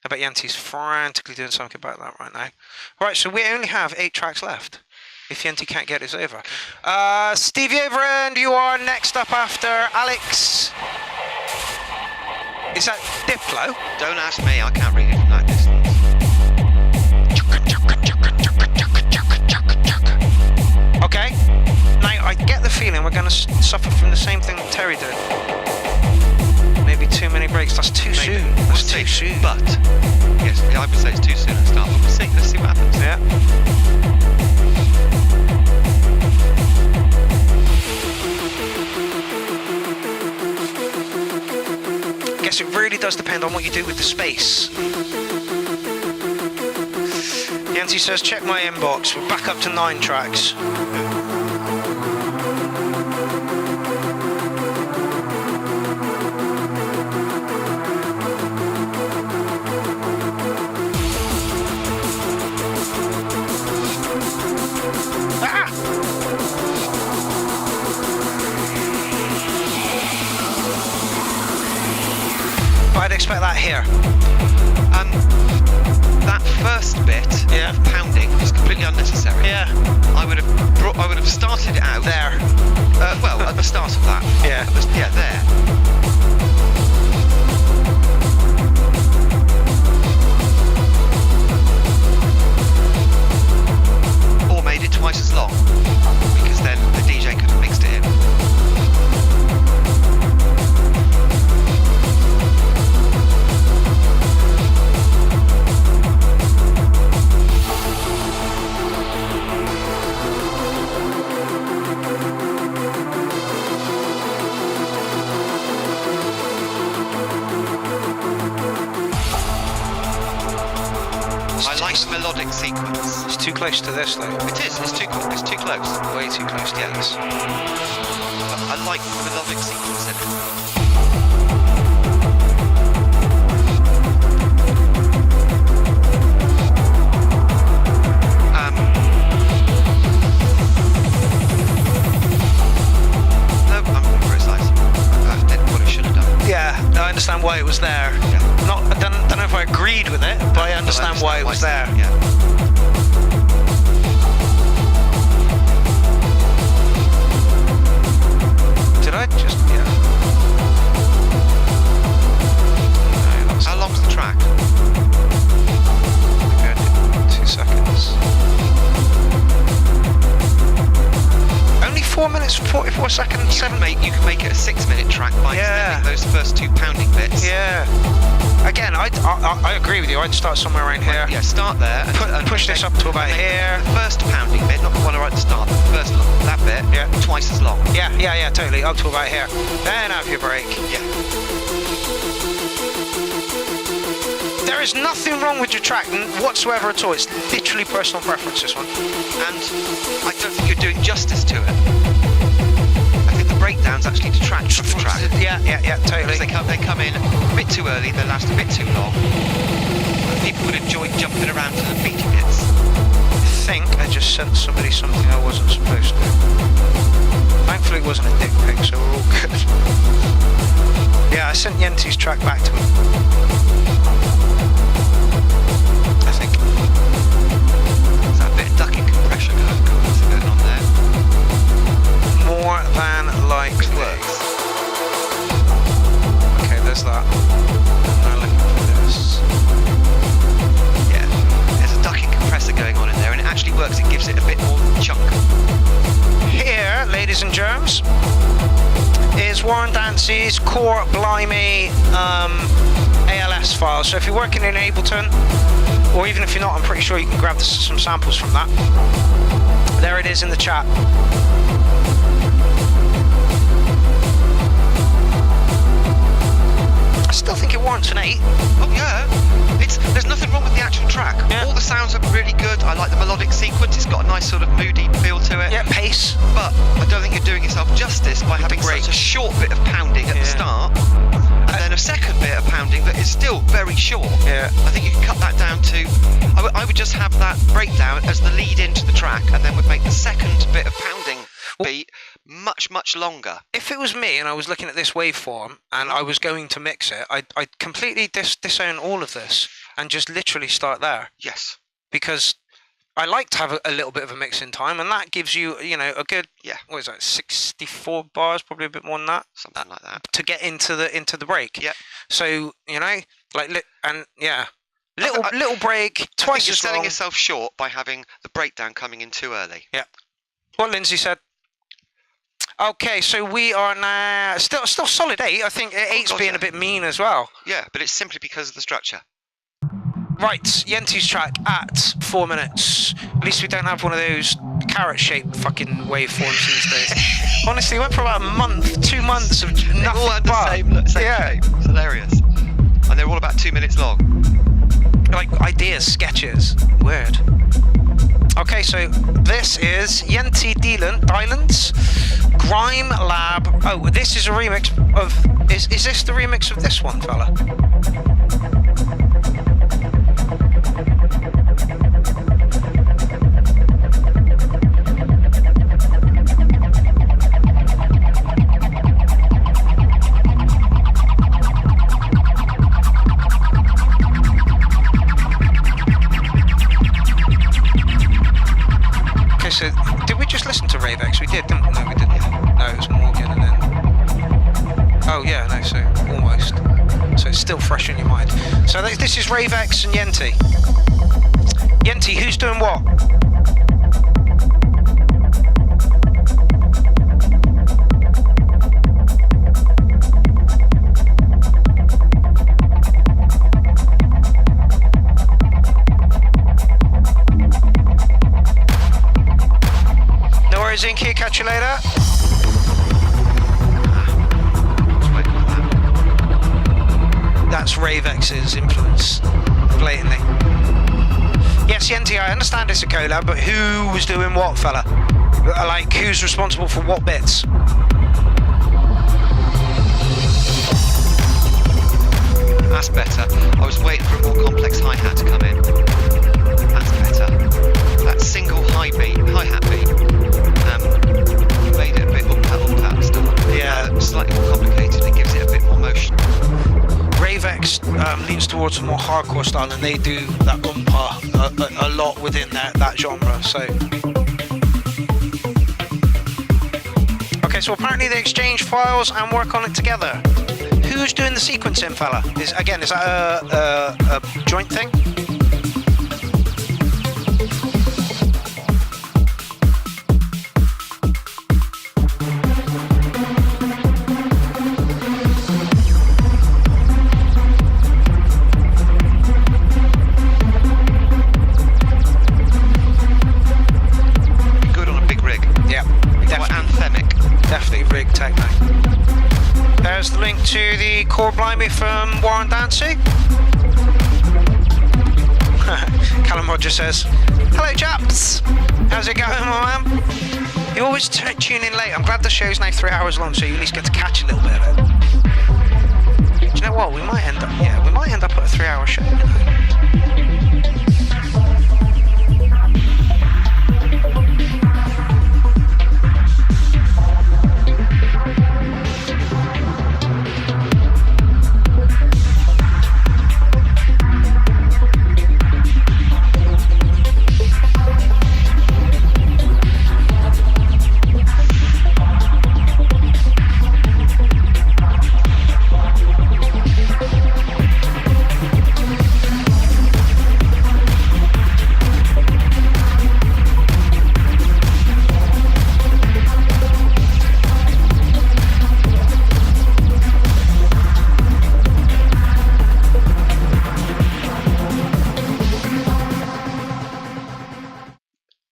I bet Yente's frantically doing something about that right now. Right, so we only have 8 tracks left. If Yente can't get his over. Stevie Overend, you are next up after Alex. Is that Diplo? Don't ask me, I can't read it from that distance. Okay. Now, I get the feeling we're going to suffer from the same thing that Terry did. Maybe too many breaks. That's too soon. That's too soon. But, yes, I would say it's too soon to start. But we'll see. Let's see what happens. Yeah. I guess it really does depend on what you do with the space. Yancy says, check my inbox. We're back up to 9 tracks. I'd expect that here. That first bit of pounding is completely unnecessary. Yeah. I would have started it out there. Well, at the start of that. Yeah. There. Or made it twice as long, because then the DJ could have mixed it in. Melodic sequence. It's too close to this though. It is, it's too close. Way too close to this. I like the melodic sequence in it. No, I'm going to criticize. I did what I should have done. Yeah, I understand why it was there. Yeah. I don't know if I agreed with it, but I understand why it was there. Yeah. Did I just? Yeah. No, how long's the track? Okay, 2 seconds. Only 4 minutes and 44 seconds. You can make it a 6-minute track by extending those first 2 pounding bits. Yeah. Again, I agree with you. I'd start somewhere around here. Yeah, start there. And push this up to about here. The first pounding bit, not the one right at the start, but the first that bit, twice as long. Yeah, totally. Up to about here. Then have your break. Yeah. There is nothing wrong with your track whatsoever at all. It's literally personal preference, this one. And I don't think you're doing justice to it. I think the breakdowns actually detract from the track. Yeah, totally. Because they come in a bit too early, they last a bit too long. People would enjoy jumping around to the beaty bits. I think I just sent somebody something I wasn't supposed to. Thankfully it wasn't a dick pic, so we're all good. Yeah, I sent Yente's track back to him. I think. There's that bit of ducking compression going on there. More than likely. Okay, there's that. Now looking for this. Yeah, there's a ducking compressor going on in there, and it actually works. It gives it a bit more chunk. Here, ladies and germs, is Warren Dancy's Core Blimey ALS file. So if you're working in Ableton, or even if you're not, I'm pretty sure you can grab some samples from that. There it is in the chat. I still think it warrants an 8. Oh yeah, there's nothing wrong with the actual track. Yeah. All the sounds are really good. I like the melodic sequence. It's got a nice sort of moody feel to it. Yeah, pace. But I don't think you're doing yourself justice by having such a short bit of pounding at the start, and then a second bit of pounding that is still very short. Yeah. I think you can cut that down to. I would just have that breakdown as the lead into the track, and then would make the second bit of pounding beat much longer. If it was me and I was looking at this waveform and I was going to mix it, I'd completely disown all of this and just literally start there. Yes. Because I like to have a little bit of a mix in time, and that gives you, a good, what is that, 64 bars, probably a bit more than that. Something like that. To get into the break. Yeah. So, little break, twice you're as long. selling yourself short by having the breakdown coming in too early. Yeah. What Lindsay said. Okay, so we are now still solid 8. I think 8's God, being yeah. a bit mean as well. Yeah, but it's simply because of the structure. Right, Yente's track at 4 minutes. At least we don't have one of those carrot-shaped fucking waveforms these days. Honestly, went for about a month, 2 months of nothing They all had but. the same Yeah. shape. It's hilarious. And they're all about 2 minutes long. Like ideas, sketches. Weird. Okay, so this is Yente Dylan's Grime Lab. Oh, this is a remix of. Is this the remix of this one, fella? Okay, so did we just listen to Ravex? We did, didn't we? No, we didn't. No, it was Morgan and then. Oh, yeah, no, so almost. So it's still fresh in your mind. So this is Ravex and Yente. Yente, who's doing what? No worries, Inky, catch you later. That's Ravex's influence, blatantly. Yes, Yente, I understand it's a collab, but who was doing what, fella? Like, who's responsible for what bits? That's better. I was waiting for a more complex hi-hat to come in. That's better. That single hi-hat beat, made it a bit up stuff. Yeah. Slightly more complicated. It gives it a bit more motion. Ravex leans towards a more hardcore style, and they do that a lot within that genre. So, okay, so apparently they exchange files and work on it together. Who's doing the sequencing, fella? Is that a joint thing? Good on a big rig. Yeah, Quite anthemic. definitely rig techno. There's the link to the Core Blimey from Warren Dancy. Callum Rogers says, "Hello, chaps. How's it going, my man? You always tune in late. I'm glad the show's now 3 hours long, so you at least get to catch a little bit of it. Do you know what? We might end up at a 3 hour show. You know?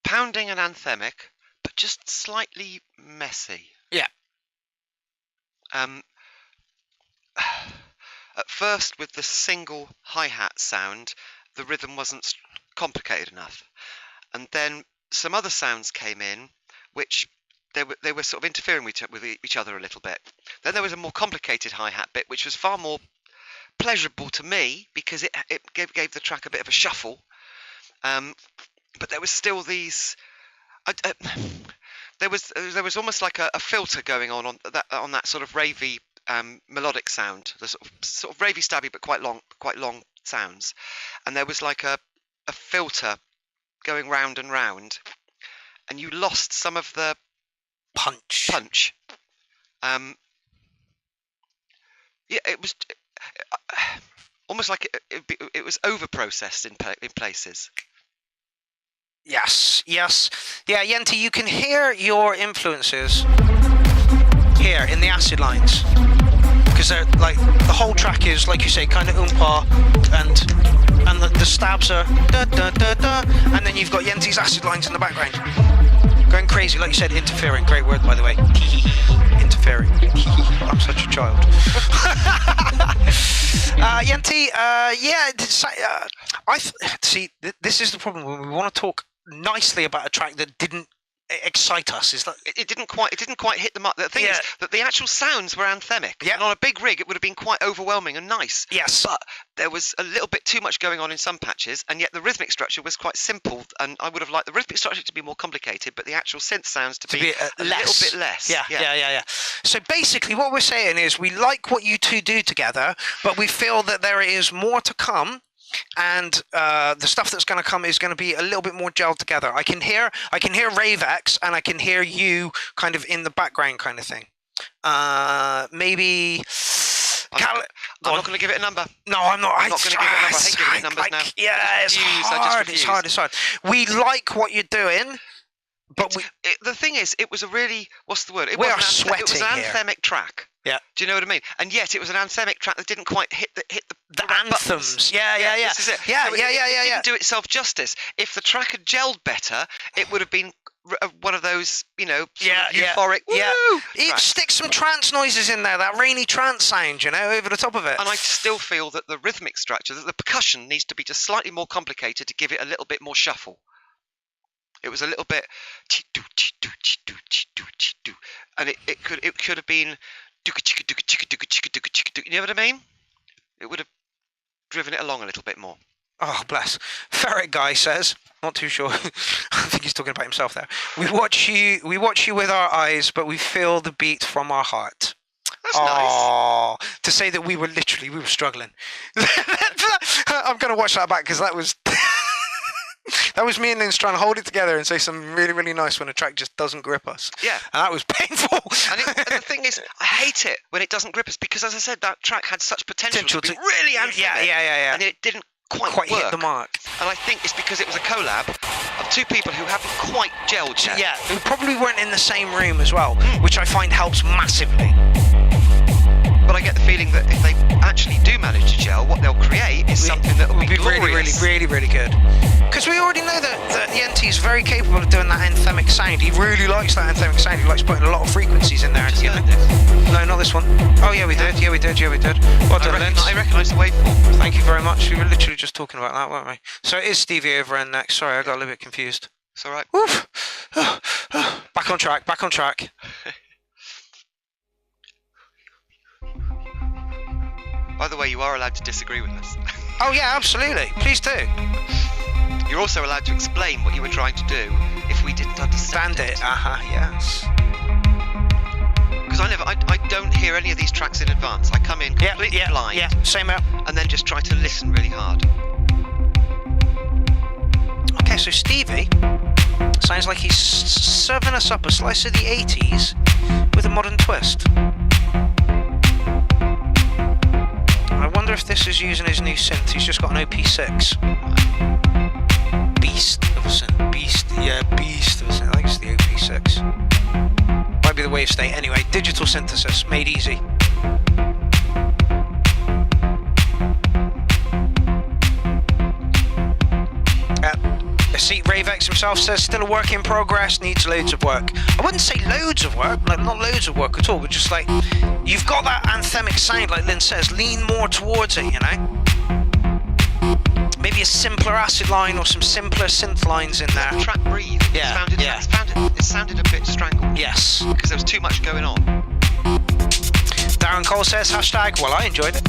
Pounding and anthemic, but just slightly messy. Yeah. At first, with the single hi-hat sound, the rhythm wasn't complicated enough, and then some other sounds came in, which they were sort of interfering with each other a little bit. Then there was a more complicated hi-hat bit, which was far more pleasurable to me because it gave the track a bit of a shuffle. But there was still these. There was almost like a filter going on that sort of ravey melodic sound, the sort of ravey stabby but quite long sounds, and there was like a filter going round and round, and you lost some of the Punch. Yeah, it was almost like it was over processed in places. Yes. Yeah, Yente, you can hear your influences here in the acid lines, because they're like the whole track is, like you say, kind of oompa, and the stabs are da da da da, and then you've got Yente's acid lines in the background, going crazy, like you said, interfering. Great word, by the way. Interfering. I'm such a child. Yente, see, this is the problem when we want to talk nicely about a track that didn't excite us. Is that it didn't quite hit the mark. The thing is that the actual sounds were anthemic. Yeah. And on a big rig, it would have been quite overwhelming and nice. Yes. But there was a little bit too much going on in some patches, and yet the rhythmic structure was quite simple. And I would have liked the rhythmic structure to be more complicated, but the actual synth sounds to be a little bit less. Yeah. So basically, what we're saying is we like what you two do together, but we feel that there is more to come. And the stuff that's going to come is going to be a little bit more gelled together. I can hear Ravex, and I can hear you kind of in the background, kind of thing. Maybe. I'm not going to give it a number. No, I'm not. I'm not going to give it a number. I hate giving it numbers now. Yeah, it's hard. It's hard. We like what you're doing, but the thing is, it was a really, what's the word? It we was are sweating It was an anthemic track. Yeah. Do you know what I mean? And yet it was an anthemic track that didn't quite hit the right anthems. Buttons. Yeah. This is it. Yeah. It didn't do itself justice. If the track had gelled better, it would have been one of those, euphoric. Stick some trance noises in there, that rainy trance sound, over the top of it. And I still feel that the rhythmic structure, that the percussion needs to be just slightly more complicated to give it a little bit more shuffle. It was a little bit, and it could have been, you know what I mean? It would have driven it along a little bit more. Oh, bless. Ferret Guy says, not too sure. I think he's talking about himself there. We watch you with our eyes, but we feel the beat from our heart. That's nice. To say that we were struggling. I'm going to watch that back because that was that was me and Linz trying to hold it together and say something really, really nice when a track just doesn't grip us. Yeah. And that was painful. And the thing is, I hate it when it doesn't grip us because, as I said, that track had such potential to be really anthemic. Yeah. And it didn't quite hit the mark. And I think it's because it was a collab of two people who haven't quite gelled yet. Yeah, who probably weren't in the same room as well, which I find helps massively. But I get the feeling that if they actually do manage to gel, what they'll create is something that will be glorious. really, really good. Because we already know that Yente is very capable of doing that anthemic sound. He really likes that anthemic sound. He likes putting a lot of frequencies in there. No, not this one. Oh, yeah, we did. Well done, Linz. I recognise the waveform. Thank you very much. We were literally just talking about that, weren't we? So it is Stevie Overend next. Sorry, I got a little bit confused. It's all right. Woof. Back on track. By the way, you are allowed to disagree with us. Oh yeah, absolutely. Please do. You're also allowed to explain what you were trying to do if we didn't understand it. Yes. Because I don't hear any of these tracks in advance. I come in completely blind. Yeah, same out. And then just try to listen really hard. Okay, so Stevie sounds like he's serving us up a slice of the 80s with a modern twist. I wonder if this is using his new synth. He's just got an OP6. Beast of a synth. Beast of a synth. I think it's the OP6. Might be the wave state. Anyway, digital synthesis, made easy. See, Ravex himself says, still a work in progress, needs loads of work. I wouldn't say loads of work, like not loads of work at all, but just like, you've got that anthemic sound, like Lynn says, lean more towards it, Maybe a simpler acid line or some simpler synth lines in there. The track breathe. It sounded a bit strangled. Yes. Because there was too much going on. Darren Cole says, hashtag, well, I enjoyed it.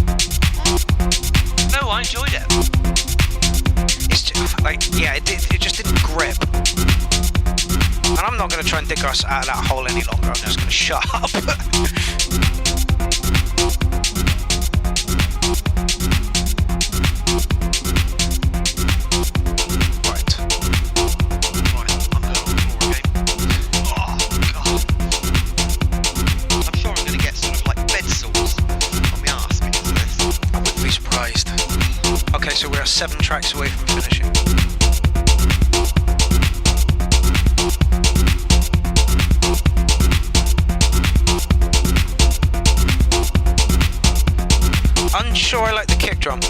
No, I enjoyed it. It's just, it just didn't grip. And I'm not going to try and dig us out of that hole any longer. I'm just going to shut up. Right. I'm going on the floor again. Oh, God. I'm sure I'm going to get sort of like bed sores on my arse because of this. I wouldn't be surprised. Okay, so we're 7 tracks away from finishing. Unsure I like the kick drum.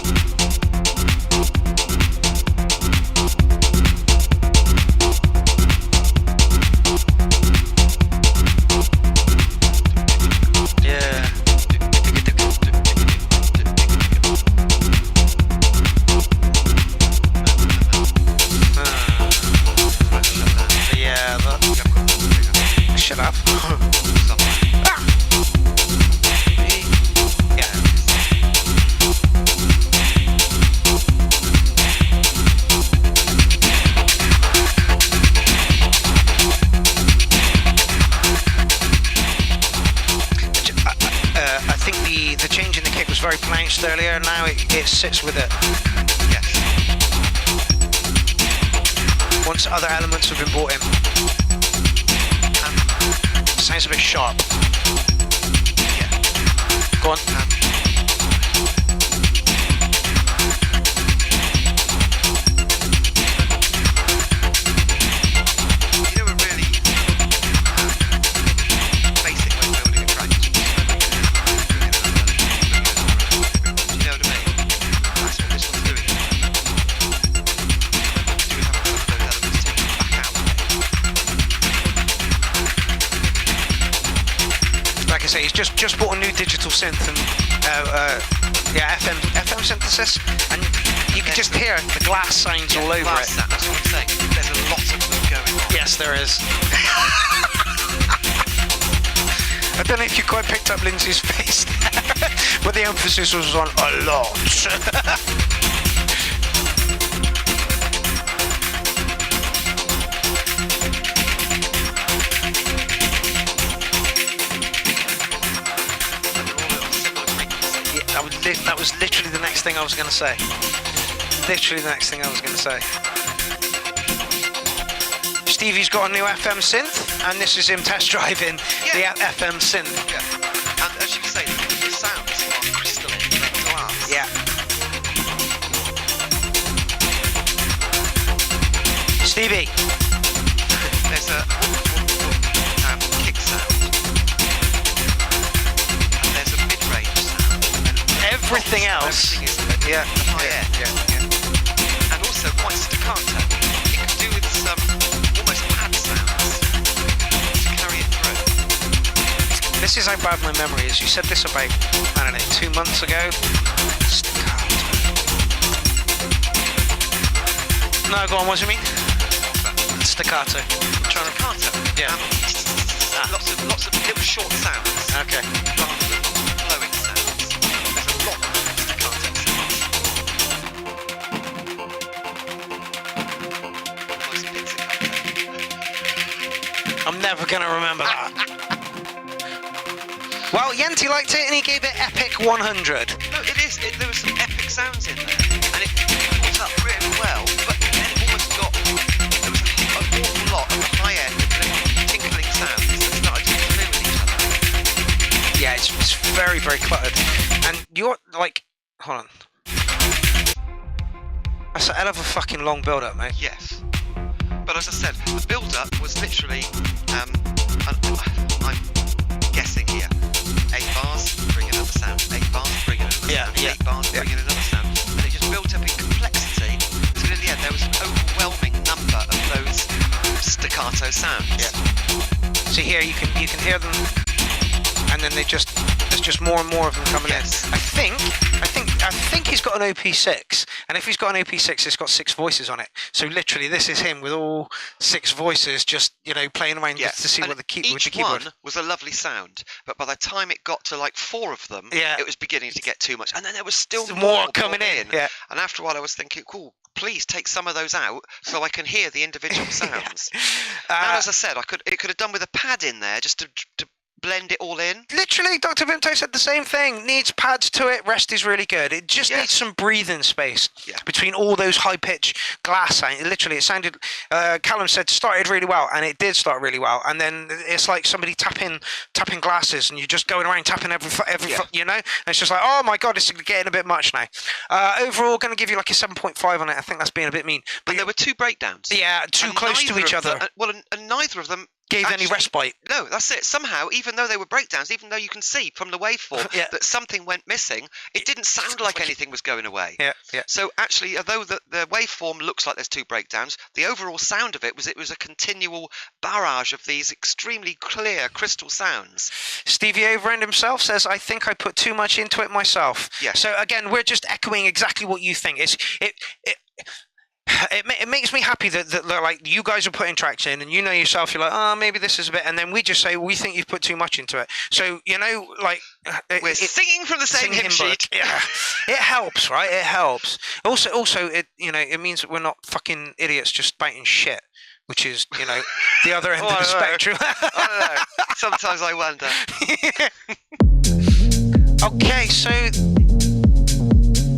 Yeah. Yeah, shut up. I think the change in the kick was very pronounced earlier. Now it sits with it. Yes. Once other elements have been brought in. Sounds a bit sharp. Yeah. Go on. You know, a really basic way of building a track is just you know what I mean? That's what this one's doing. Do have some of those elements taken back out of it. Like I say, he's just bought a new digital synth and FM synthesis, and you can just hear the glass sounds all over it. That's what I'm saying. There's a lot of them going on. Yes, there is. I don't know if you quite picked up Lindsay's face there, but the emphasis was on a lot. That was literally the next thing I was going to say. Literally the next thing I was going to say. Stevie's got a new FM synth, and this is him test driving the FM synth. Yeah. And as you can say, the sounds are crystalline, like glass. Yeah. Stevie. There's a kick sound. And there's a mid-range sound. Everything else. Everything is high end. Yeah. And also quite staccato. It could do with some almost pad sounds to carry it through. This is how bad my memory is. You said this about, I don't know, 2 months ago. Staccato. No, go on, what do you mean? Staccato. Staccato. Yeah. Lots of little short sounds. Okay. Rather than flowing sounds. There's a lot of staccato sounds. Almost pizzicato. I'm never going to remember that. Well, Yente liked it and he gave it epic 100. No, it is. There were some epic sounds in there. And it pulled up really well, but then it almost got... There was an awful lot of the high end tinkling sounds that started to interfere with each other. Yeah, it's very, very cluttered. And you're like... Hold on. That's a hell of a fucking long build-up, mate. Yes. But as I said, the build-up was literally... I'm guessing here. 8 bars, bring another sound. 8 bars, bring another sound. 8 bars, bring in another sound. And it just built up in complexity. So in the end, there was an overwhelming number of those staccato sounds. Yeah. So here you can hear them, and then there's just more and more of them coming in. I think he's got an OP6, and if he's got an OP6, it's got 6 voices on it. So literally, this is him with all 6 voices, just playing around just to see what with the keyboard. Each one was a lovely sound, but by the time it got to like 4 of them, it was beginning to get too much, and then there was still more coming in. Yeah. And after a while, I was thinking, cool. Please take some of those out so I can hear the individual sounds. And as I said, it could have done with a pad in there just to blend it all in. Literally, Dr. Vimto said the same thing. Needs pads to it. Rest is really good. It just needs some breathing space between all those high-pitched glass sounds. Literally, it sounded... Callum said started really well, and it did start really well. And then it's like somebody tapping glasses, and you're just going around tapping every and it's just like, oh my God, it's getting a bit much now. Overall, going to give you like a 7.5 on it. I think that's being a bit mean. But there were 2 breakdowns. Yeah, too close to each other. And neither of them gave any respite. No, that's it. Somehow, even though they were breakdowns, even though you can see from the waveform that something went missing, it didn't sound like anything was going away. Yeah. So actually, although the waveform looks like there's 2 breakdowns, the overall sound of it was a continual barrage of these extremely clear crystal sounds. Stevie Overend himself says, "I think I put too much into it myself." Yes. So again, we're just echoing exactly what you think. It makes me happy that like you guys are putting tracks in, and you know yourself, you're like, oh, maybe this is a bit, and then we just say we think you've put too much into it. So like we're singing from the same hymn sheet. Yeah, it helps, right? It helps. Also, it means that we're not fucking idiots just spouting shit, which is the other end of the spectrum. I don't know. Sometimes I wonder. Okay, so.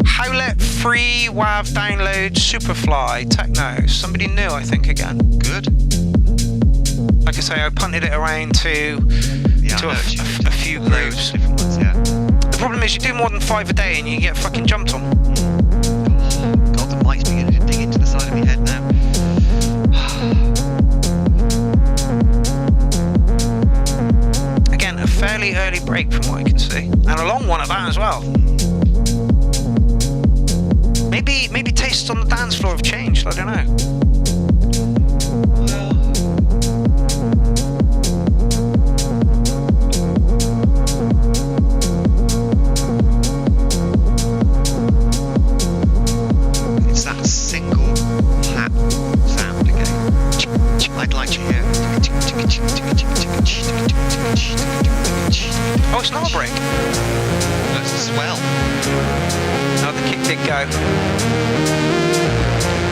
Howlet free WAV download Superfly Techno. Somebody new, I think, again. Good. Like I say, I punted it around to a few groups. Different ones, yeah. The problem is you do more than 5 a day and you get fucking jumped on. God, the mic's beginning to dig into the side of my head now. Again, a fairly early break from what I can see. And a long one at that as well. Maybe tastes on the dance floor have changed, I don't know. It's that single clap sound again. I'd like to hear. Oh, it's not a break. That's a swell. No, the kick did go.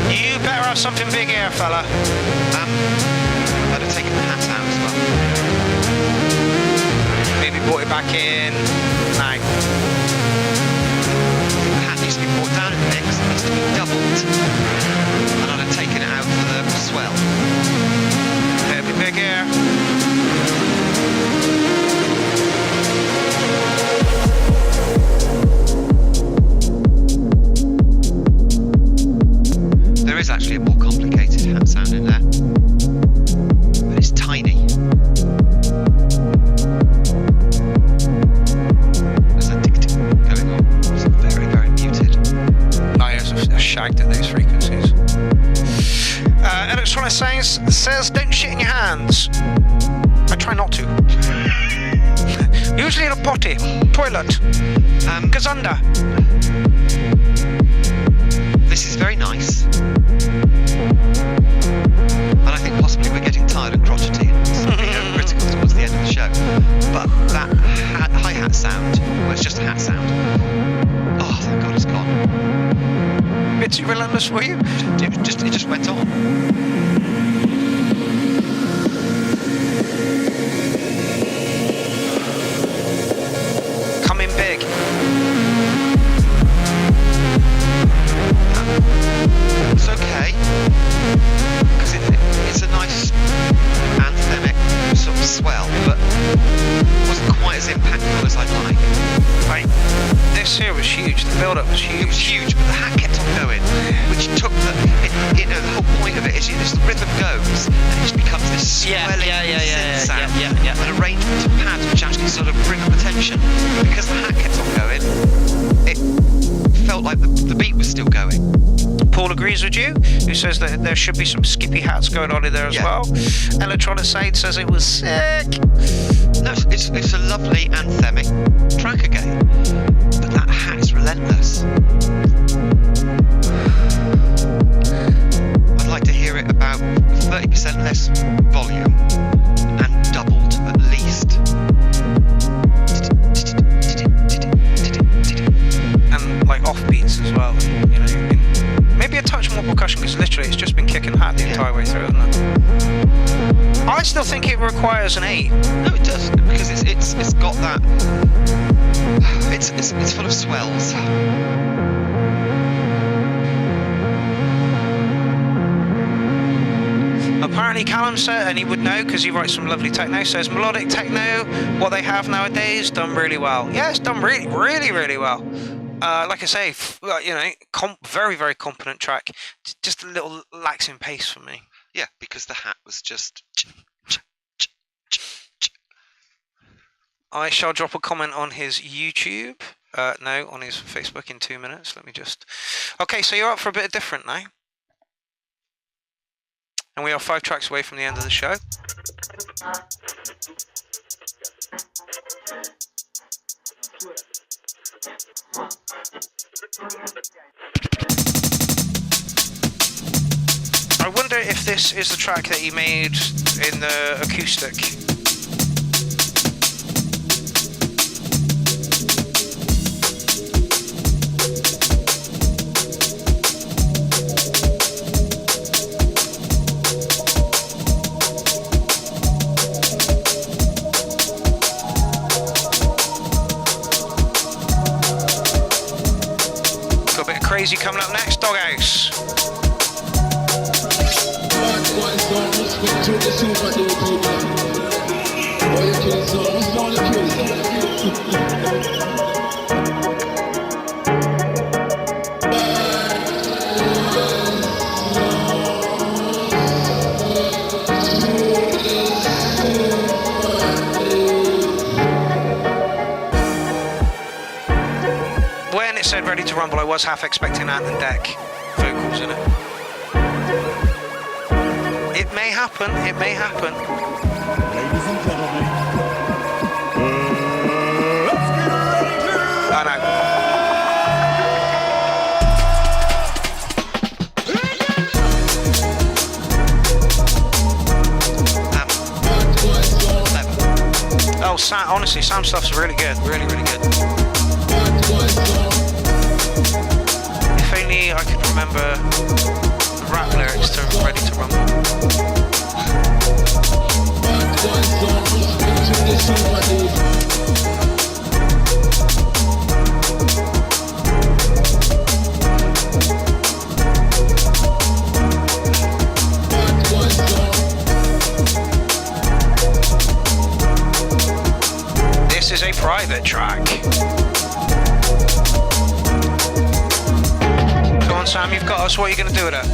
You better have something big here, fella. Better take the hat out as well. Maybe brought it back in. No. The hat needs to be brought down in the mix. It needs to be doubled. And I'd have taken it out for the swell. Better be big here. There is actually a more complicated hat sound in there, but it's tiny. There's a tick-tick going on. It's very, very muted. Liars are shagged at those frequencies. Electronic says, don't shit in your hands. I try not to. Usually in a potty, toilet, gazunda. This is very nice. And I think possibly we're getting tired and crotchety and critical towards the end of the show. But that hi-hat sound, well, it's just a hat sound. Oh, thank God it's gone. Bit too relentless for you? It just went on. Coming big. It's okay, because it's a nice anthemic sort of swell, but it wasn't quite as impactful as I'd like. Right. This here was huge. The build-up was huge. It was huge, but the hat kept on going, which took the whole point of it is the rhythm goes, and it just becomes this swelling synth sound, an arrangement of pads which actually sort of bring up attention. Because the hat kept on going, it felt like the beat was still going. Paul agrees with you, who says that there should be some skippy hats going on in there as well. Electronic Side says it was sick. No, it's a lovely anthemic track again, but that hat is relentless. I'd like to hear it about 30% less volume and doubled at least. And like offbeats as well, maybe a touch more percussion, because literally it's just been kicking hat the entire way through, hasn't it? I still think it requires an 8. No, it does, because it's got that. It's full of swells. Apparently Callum said, and he would know because he writes some lovely techno, says melodic techno, what they have nowadays, done really well. Yeah, it's done really, really, really well. Like I say, very, very competent track. Just a little lax in pace for me. Yeah, because the hat was just I shall drop a comment on his YouTube. No, on his Facebook in 2 minutes. Let me just... Okay, so you're up for a bit of different now. And we are 5 tracks away from the end of the show. I wonder if this is the track that he made in the acoustic. Got a bit of crazy coming up next, Doghouse. When it said ready to rumble, I was half expecting Ant and Deck vocals in it. It may happen, it may happen. Ladies and gentlemen, let's get ready to I know. Oh, Sam, honestly, Sam's stuff's really good. Really, really good. If only I could remember the rap lyrics to Ready to Rumble. This is a private track. Come on, Sam, you've got us. What are you going to do with it?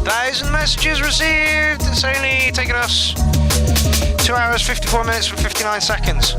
1,000 messages received. It's only taken us 2 hours, 54 minutes and 59 seconds.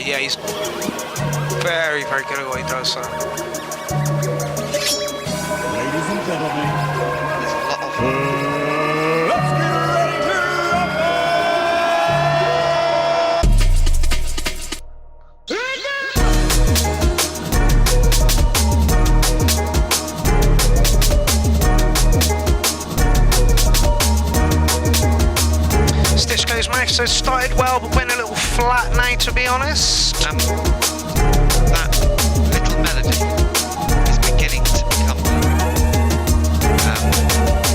Yeah, he's very, very good at what he does. So. ladies and gentlemen, There's a lot of let's get ready to Stixxay's mix has started well, but went a little flat now, to be honest. That little melody is beginning to become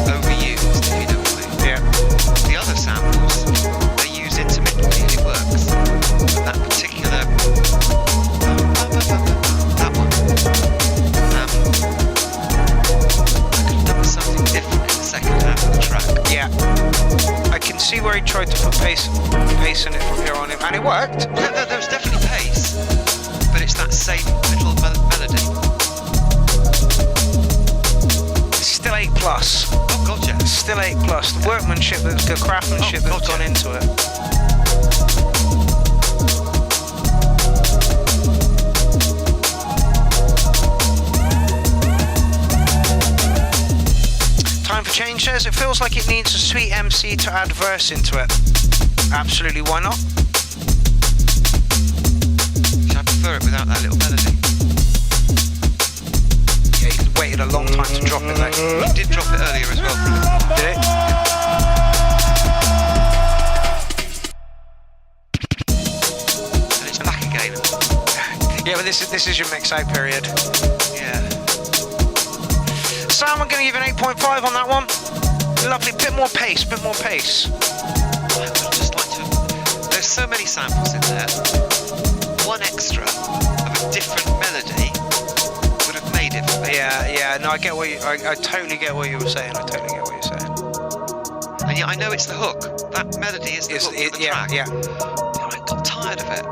overused, if you know what I mean. Yeah. The other samples, they use intermittently and it works. But that particular... that one. I could have done with something different in the second half of the track. Yeah. I can see where he tried to put pace in it from here on in, and it worked. No, there was definitely pace, but it's that same little melody. It's still 8 plus. Oh god, yeah. It's still 8 plus. The workmanship, the craftsmanship that's gone into it. Time for change says it feels like it needs a sweet MC to add verse into it. Absolutely, why not? I prefer it without that little melody. Yeah, you waited a long time to drop it though. You did drop it earlier as well. Did it? And it's back again. Yeah, but this is your mix out period. Yeah. Sam, I'm going to give you an 8.5 on that one. Lovely, bit more pace. I would just like to. There's so many samples in there. One extra of a different melody would have made it for me. Yeah. No, I get what I totally get what you were saying. And yeah, I know it's the hook. That melody is the hook of the track. Yeah. But I got tired of it.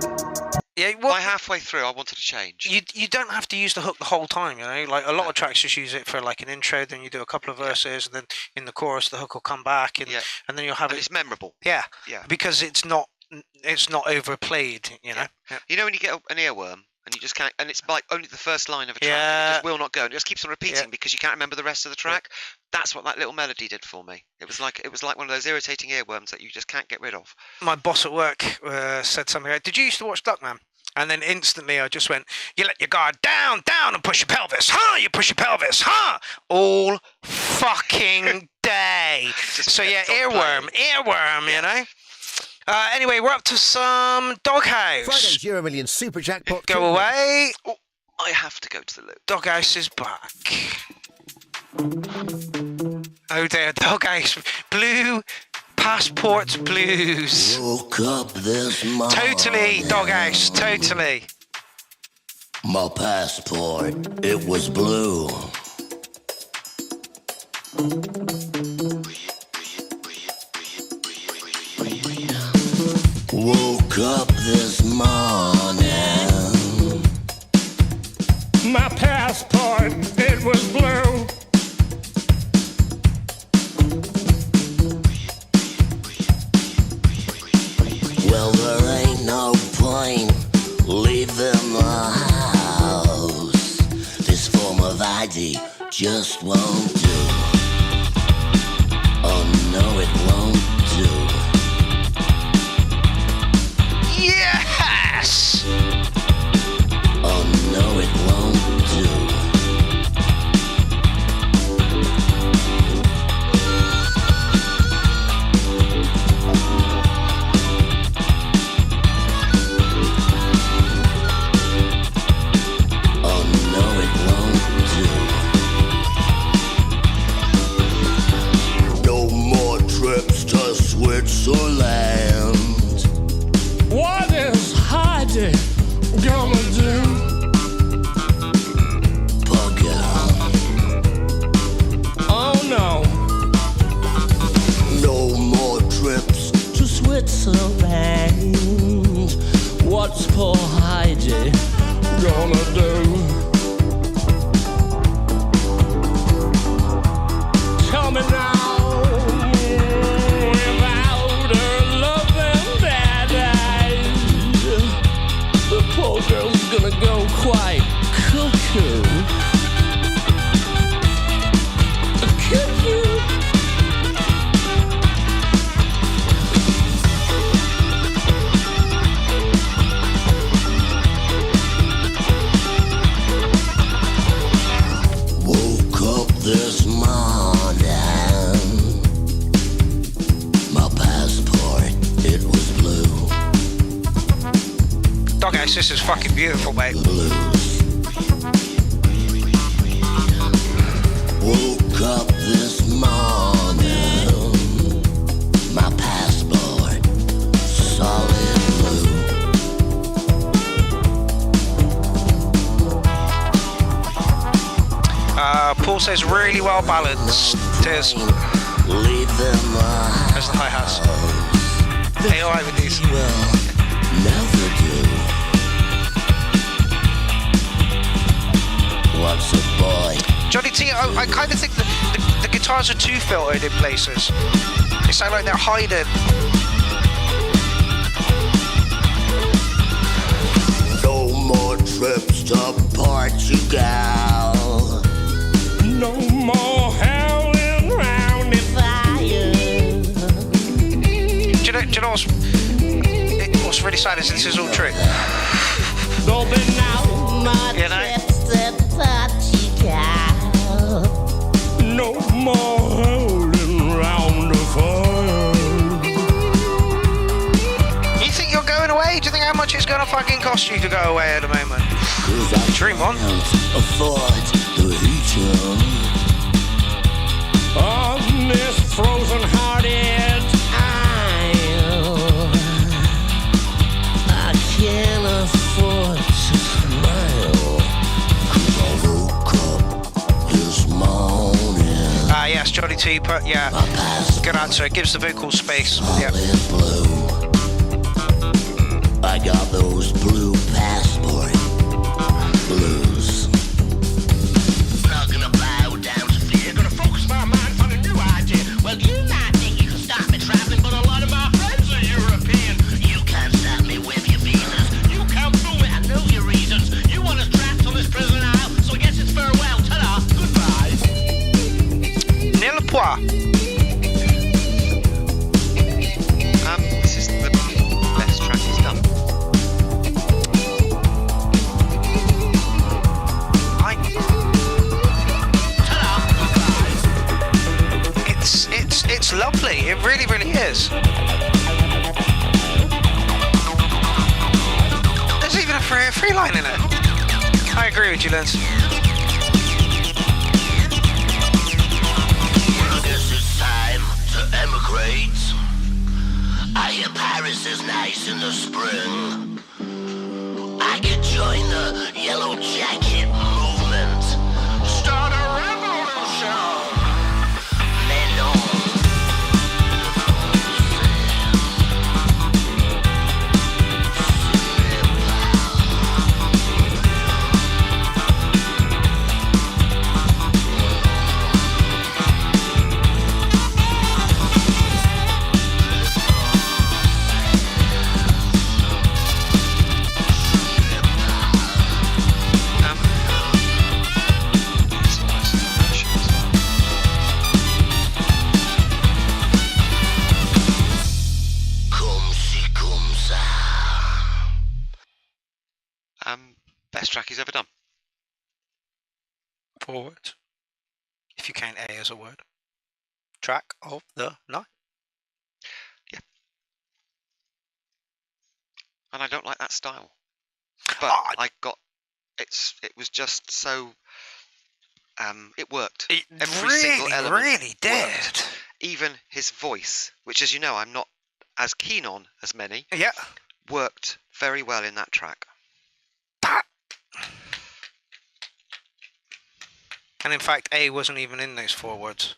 Yeah. By halfway through, I wanted to change. You don't have to use the hook the whole time, you know. Like a lot of tracks just use it for like an intro, then you do a couple of verses, and then in the chorus the hook will come back, and then you'll have and it's memorable. Yeah. Yeah. Because it's not overplayed, you know. Yeah. You know when you get an earworm and you just can't, and it's like only the first line of a track, and it just will not go, and it just keeps on repeating because you can't remember the rest of the track. That's what that little melody did for me. It was like one of those irritating earworms that you just can't get rid of. My boss at work said something like, "Did you used to watch Duckman?" And then instantly I just went, "You let your guard down, and push your pelvis, huh? You push your pelvis, huh? All fucking day." So yeah, earworm, you know. Anyway, we're up to some Doghouse. Friday's Euro Million Super Jackpot. Go away. Oh, I have to go to the loo. Doghouse is back. Oh dear, Doghouse. Blue Passport Blues. Woke up this morning. Totally, Doghouse, totally. My passport, it was blue. Woke up this morning. My passport, it was blue. Well, there ain't no point leaving the house. This form of ID just won't do. Oh no, it won't do. Yes! Oh no, it won't do. Oh no, it won't do. No more trips to Switzerland. What is Heidi gonna do? Oh no. No more trips to Switzerland. What's poor Heidi gonna do? Tell me now. Without her loving bad eyes, the poor girl's gonna go quite cuckoo. Cuckoo. Woke up this morning. My passport, it was blue. Doghouse, this is fucking beautiful, mate. Blues. Woke up this morning. My passport, solid blue. Paul says really well balanced. Cheers. Leave them There's the hi-hats. Hey, alright with these. will never do. What's a boy? Johnny T, I kind of think the guitars are too filtered in places. They sound like they're hiding. No more trips to Portugal. No more howling round the fire. Do you know what's sad is this is all true. You know? No more holding round the fire. You think you're going away? Do you think how much it's gonna fucking cost you to go away at the moment? Dream on. Afford the heater. On this frozen hearted isle, I can't afford to smile. 'Cause I woke up this morning. Ah, yes, Johnny T. But yeah, good answer. It gives the vocal space. Yeah. I got those blue passport blues. Not gonna bow down to fear, gonna focus my mind on a new idea. Well, you might think you can stop me traveling, but a lot of my friends are European. You can't stop me with your visas. You can't fool me, I know your reasons. You want us trapped on this prison isle, so I guess it's farewell, ta-da, goodbye. Nil point. This is the best track he's done. It's lovely. It really, really is. There's even a free line in it. I agree with you, Linz. I guess it's time to emigrate. I hear Paris is nice in the spring. I could join the yellow jacket movement. Start a revolution. Best track he's ever done. Forward. If you count A as a word. Track of the night. Yeah. And I don't like that style. But it was just so it worked. Every single element really did. Worked. Even his voice, which as you know I'm not as keen on as many. Yeah. Worked very well in that track. And in fact, A wasn't even in those 4 words.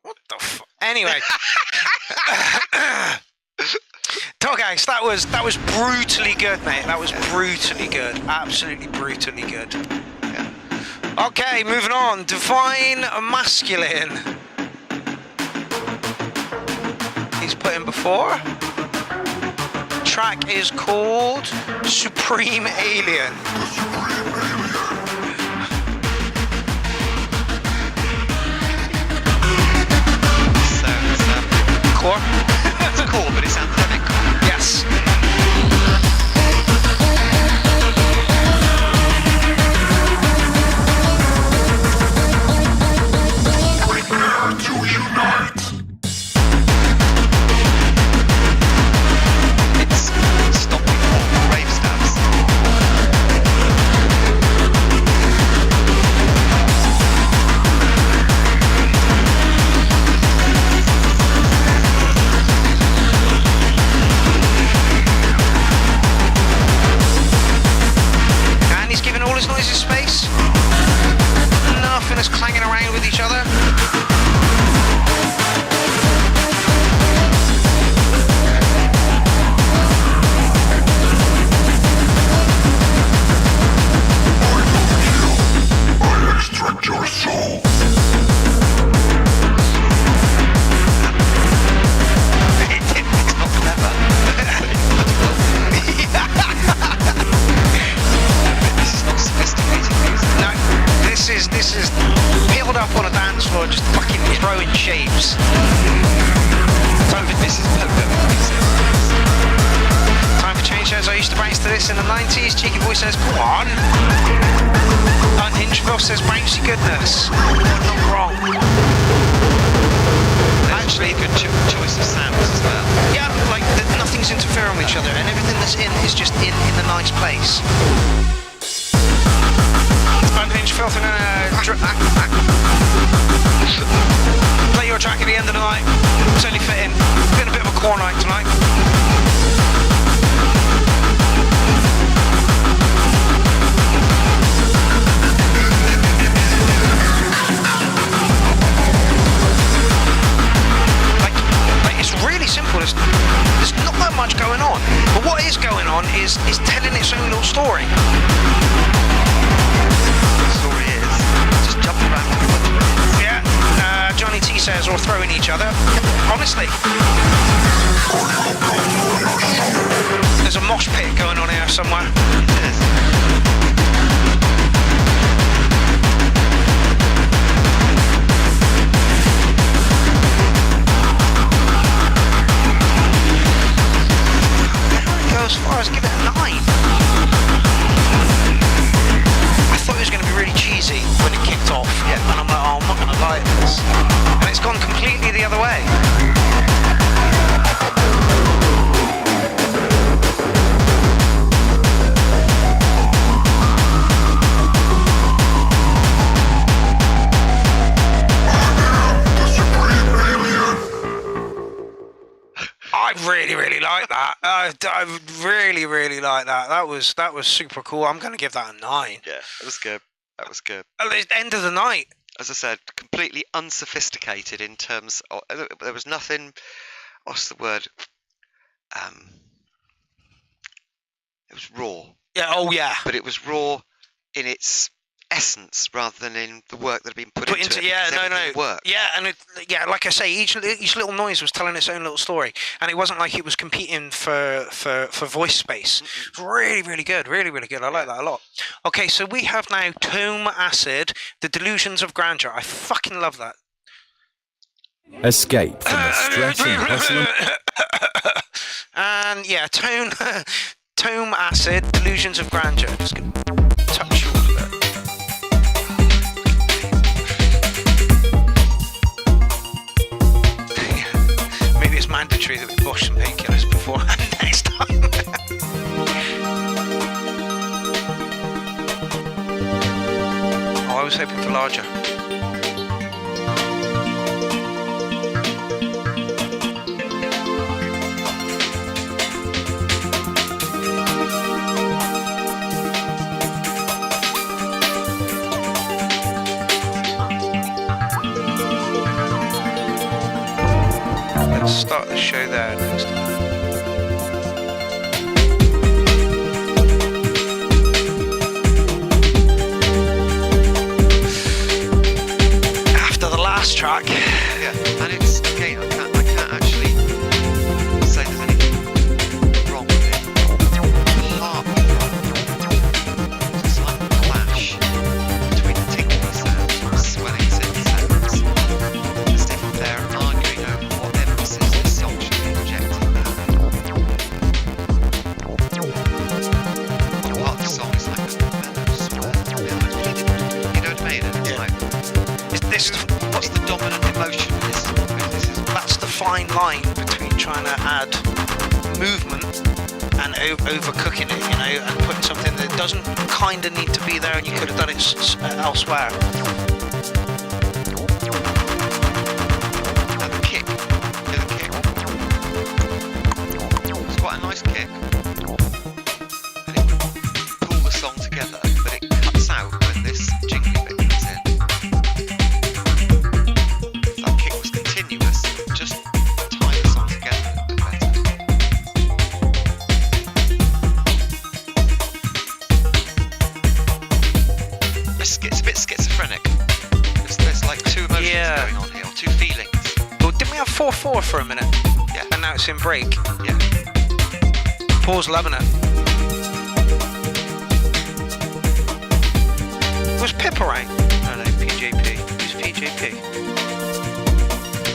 What the fuck? Anyway. Doghouse, that was brutally good, mate. That was brutally good. Absolutely brutally good. Yeah. Okay, moving on. Divine Masculine. He's put in before. Track is called Supreme Alien. Core? It's core, but it's anthemic. Yes. Prepare to unite. It's stopping all rave stabs. All his noises space. Nothing is clanging around with each other. I extract your soul. It's not clever. This is peeled up on a dance floor, just fucking throwing shapes. This is perfect. Johnny says, I used to bounce to this in the 90s. Cheeky Boy says, go on. Unhinged Bill says, bouncy goodness. Not wrong. Actually, a good choice of sounds as well. Yeah, like nothing's interfering with each other, and everything that's in is just in the nice place. Unhinged Filth and play your track at the end of the night. It's only fitting. It's been a bit of a core night tonight. It's really simple. There's not that much going on, but what is going on is telling its own little story. The story is just jump around with a bunch of minutes. Yeah. Johnny T says, or throwing each other. Honestly, there's a mosh pit going on here somewhere. It is. As far as give it a 9. I thought it was going to be really cheesy when it kicked off, and I'm like, oh, I'm not going to like this, and it's gone completely the other way. I really like that. I really like that. That was super cool. I'm going to give that a 9. Yeah, it was good. That was good. At the end of the night. As I said, completely unsophisticated in terms of, there was nothing, what's the word? It was raw. Yeah, oh yeah. But it was raw in its essence rather than in the work that had been put into it. Yeah, no. Worked. Yeah, and like I say, each little noise was telling its own little story, and it wasn't like it was competing for voice space. It was really good, really good. I like that a lot. Okay, so we have now Tome Acid, The Delusions of Grandeur. I fucking love that. Escape from the stress and hustle. And yeah, Tome Acid, Delusions of Grandeur. Just gonna touch you a bit. Maybe it's mandatory that we bush some painkillers beforehand next time. Oh, I was hoping for larger. Let's start the show there next time. After the last track. Yeah, and it's, again, I can't actually say there's anything wrong with it. Apart from it's like a clash between the tinkling sounds and the swelling synth sounds. As if they're arguing over what emphasis this song should be projected at. Part of the song is like a mellow swell. You know what I mean? And it's like, what's the dominant emotion in this song? That's the fine line between trying to add movement and overcooking it, you know, and putting something that doesn't kind of need to be there, and you could have done it elsewhere. And the kick. Yeah, the kick. It's quite a nice kick. And it pulls the song together, but it cuts out when this jingly bit comes in. If that kick was continuous, just tie the song together a bit better. It's a bit schizophrenic. There's like two emotions going on here, or two feelings. Well, didn't we have 4/4 for a minute? Yeah. And now it's in break. Yeah. Paul's loving it. Was Pip around? No, PJP. Who's PJP?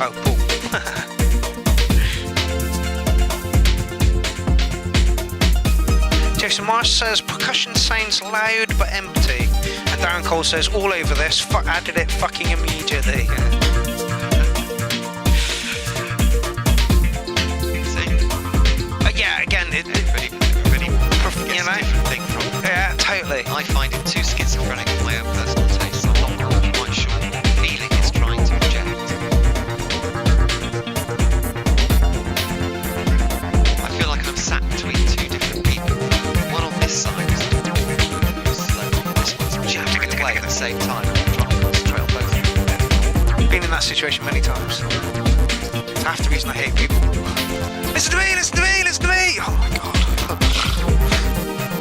Oh, Paul. Jason Marsh says percussion sounds loud but empty. And Darren Cole says all over this. Added it fucking immediately. Yeah, again, really you know, thing from. Yeah, totally. I find it too schizophrenic for my own personal taste. So I'm not quite sure what feeling it's trying to project. I feel like I'm sat between two different people. One on this side is slow. This one's jamming away at the same time. I'm trying to concentrate on both of them. Been in that situation many times. It's half the reason I hate people. Listen to me, listen to me, listen to me! Oh my god.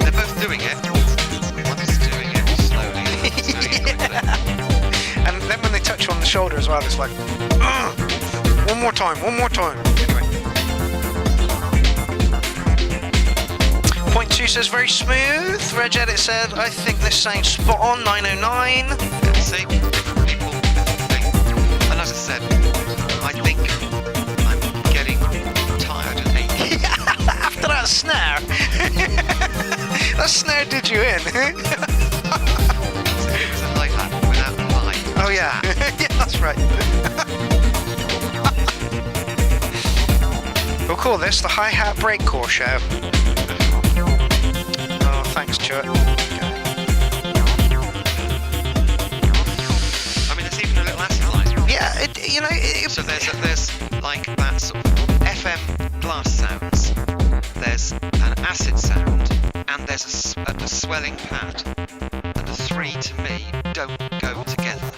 They're both doing it. One's doing it slowly, the other's doing it quickly. And then when they touch you on the shoulder as well, it's like, one more time, one more time. Anyway. Point 2 says very smooth. Reg Edit said, I think this sounds spot on, 909. Yeah, see, different people, different thing. And as I said, I think I'm getting tired and achy. After that snare. That snare did you in. So it was a hi-hat without the line. Oh yeah. Yeah, that's right. We'll call this the Hi-Hat Breakcore Show. Oh, thanks, Stuart. I mean, there's even a little acid line. Yeah, So there's like that sort of FM glass sounds. There's an acid sound, and there's a swelling pad. And the three to me don't go together.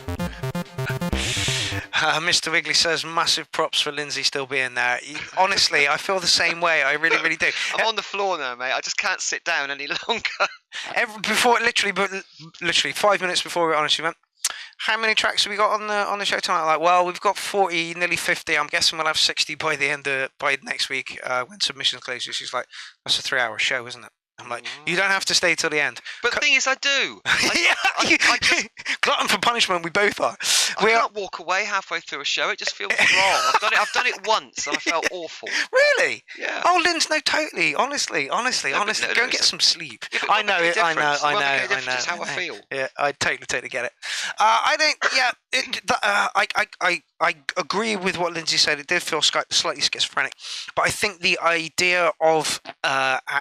Mr. Wiggly says massive props for Lindsay still being there. Honestly, I feel the same way. I really, really do. I'm on the floor now, mate. I just can't sit down any longer. Literally 5 minutes before we were on, she went, how many tracks have we got on the show tonight? Like, well, we've got 40, nearly 50. I'm guessing we'll have 60 by next week when submissions closes. She's like, that's a 3-hour show, isn't it? I'm like, you don't have to stay till the end. But the thing is, I do. I just, glutton for punishment, we both are. I can't walk away halfway through a show. It just feels wrong. I've done it once, and I felt awful. Really? Yeah. Oh, Linz, no, totally. Honestly. Go and get some sleep. Yeah, I know. It's how I feel. Yeah, I totally get it. I think, yeah, I agree with what Lindsay said. It did feel slightly schizophrenic, but I think the idea of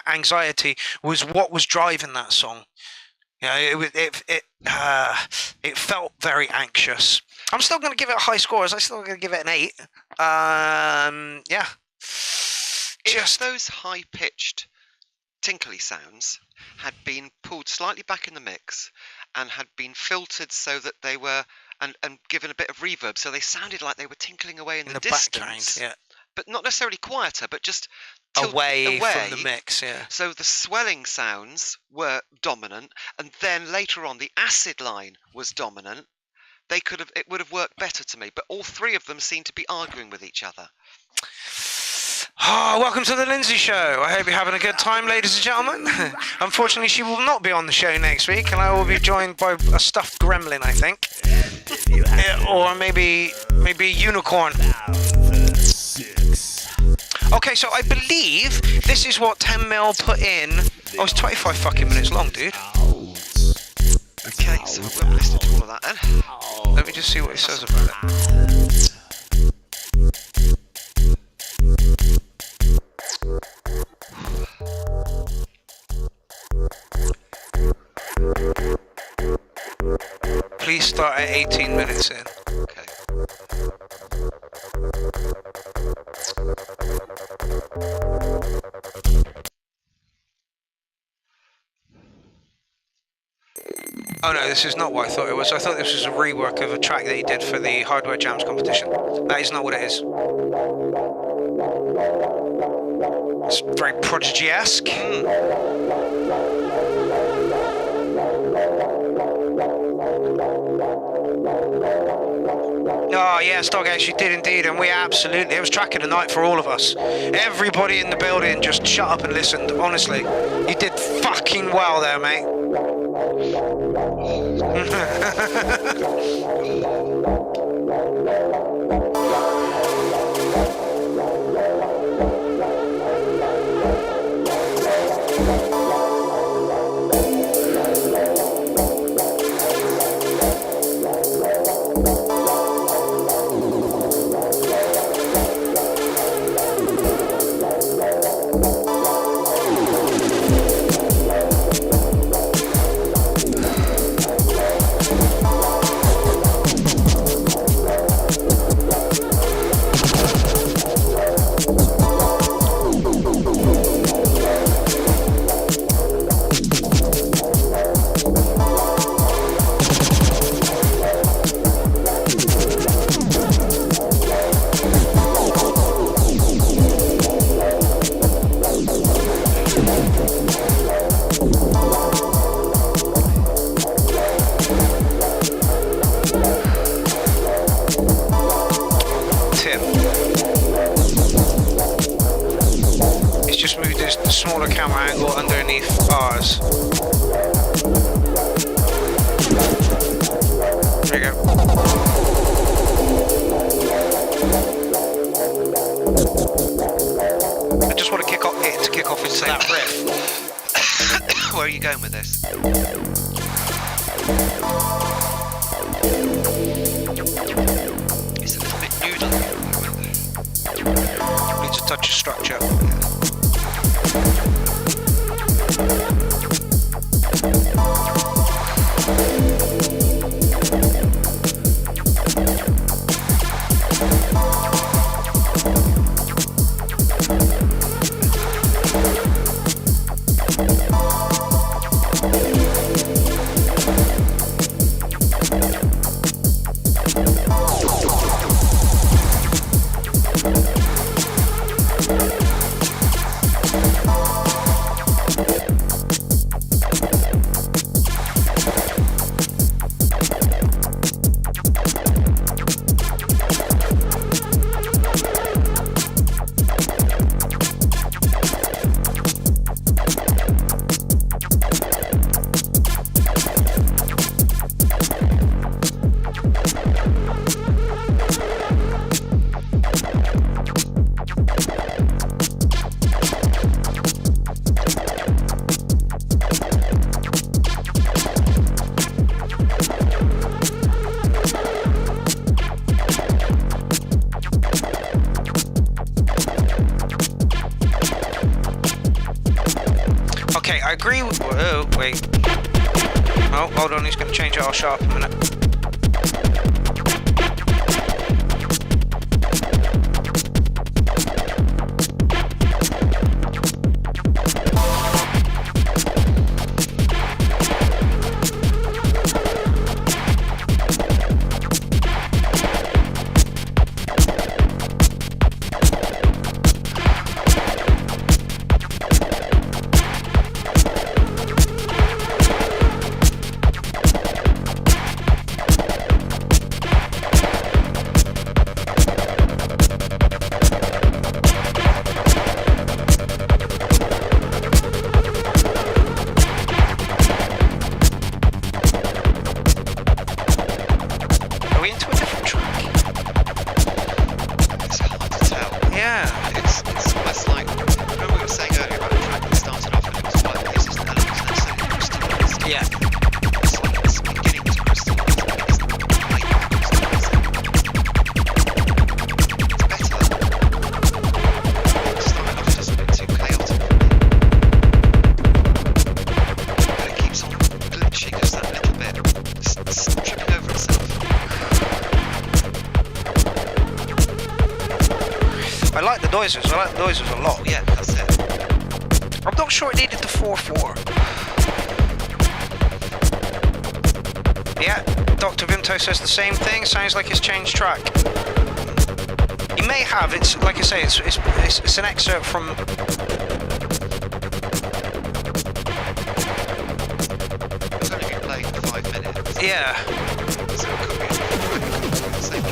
anxiety was what was driving that song. Yeah, it felt very anxious. I'm still going to give it a high score. I'm still going to give it an 8. Yeah. Just those high-pitched, tinkly sounds had been pulled slightly back in the mix and had been filtered so that they were and given a bit of reverb, so they sounded like they were tinkling away in the distance. Yeah. But not necessarily quieter, but just away from the mix, yeah. So the swelling sounds were dominant, and then later on the acid line was dominant. It would have worked better to me, but all three of them seemed to be arguing with each other. Oh, welcome to the Lindsay Show. I hope you're having a good time, ladies and gentlemen. Unfortunately, she will not be on the show next week, and I will be joined by a stuffed gremlin, I think. Or maybe a unicorn. Okay, so I believe this is what 10 mil put in. Oh, it's 25 fucking minutes long, dude. Okay, so I won't listen to all of that then. Let me just see what it says about it. Please start at 18 minutes in. Okay. Oh no, this is not what I thought it was. I thought this was a rework of a track that he did for the Hardware Jams competition. That is not what it is. It's very Prodigy-esque. Oh yes, Doghouse, you did indeed, and we absolutely, it was track of the night for all of us. Everybody in the building just shut up and listened, honestly. You did fucking well there, mate. was. There you go. I just want to kick off into that riff. Where are you going with this? It's a little bit noodly at the moment. Needs a touch of structure. I agree with... Oh, wait. Oh, hold on, he's going to change it all sharp a minute. I like the noises a lot. Yeah, that's it. I'm not sure it needed the 4/4. Yeah, Dr. Vimto says the same thing. Sounds like it's changed track. You may have. It's like I say. It's an excerpt from. It's only been playing for 5 minutes. Yeah. So it could be the same.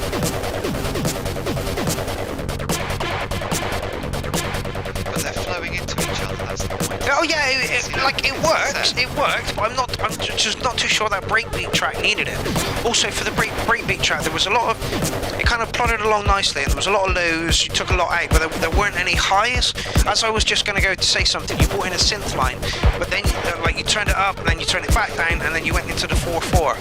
But they're flowing into each other. That's the point. Oh yeah, it worked, but I'm just not too sure that breakbeat track needed it. Also for the breakbeat track, there was a lot of, it kind of plodded along nicely, and there was a lot of lows, you took a lot out, but there weren't any highs. As I was just going to go to say something, you brought in a synth line, but then you turned it up, and then you turned it back down, and then you went into the 4/4.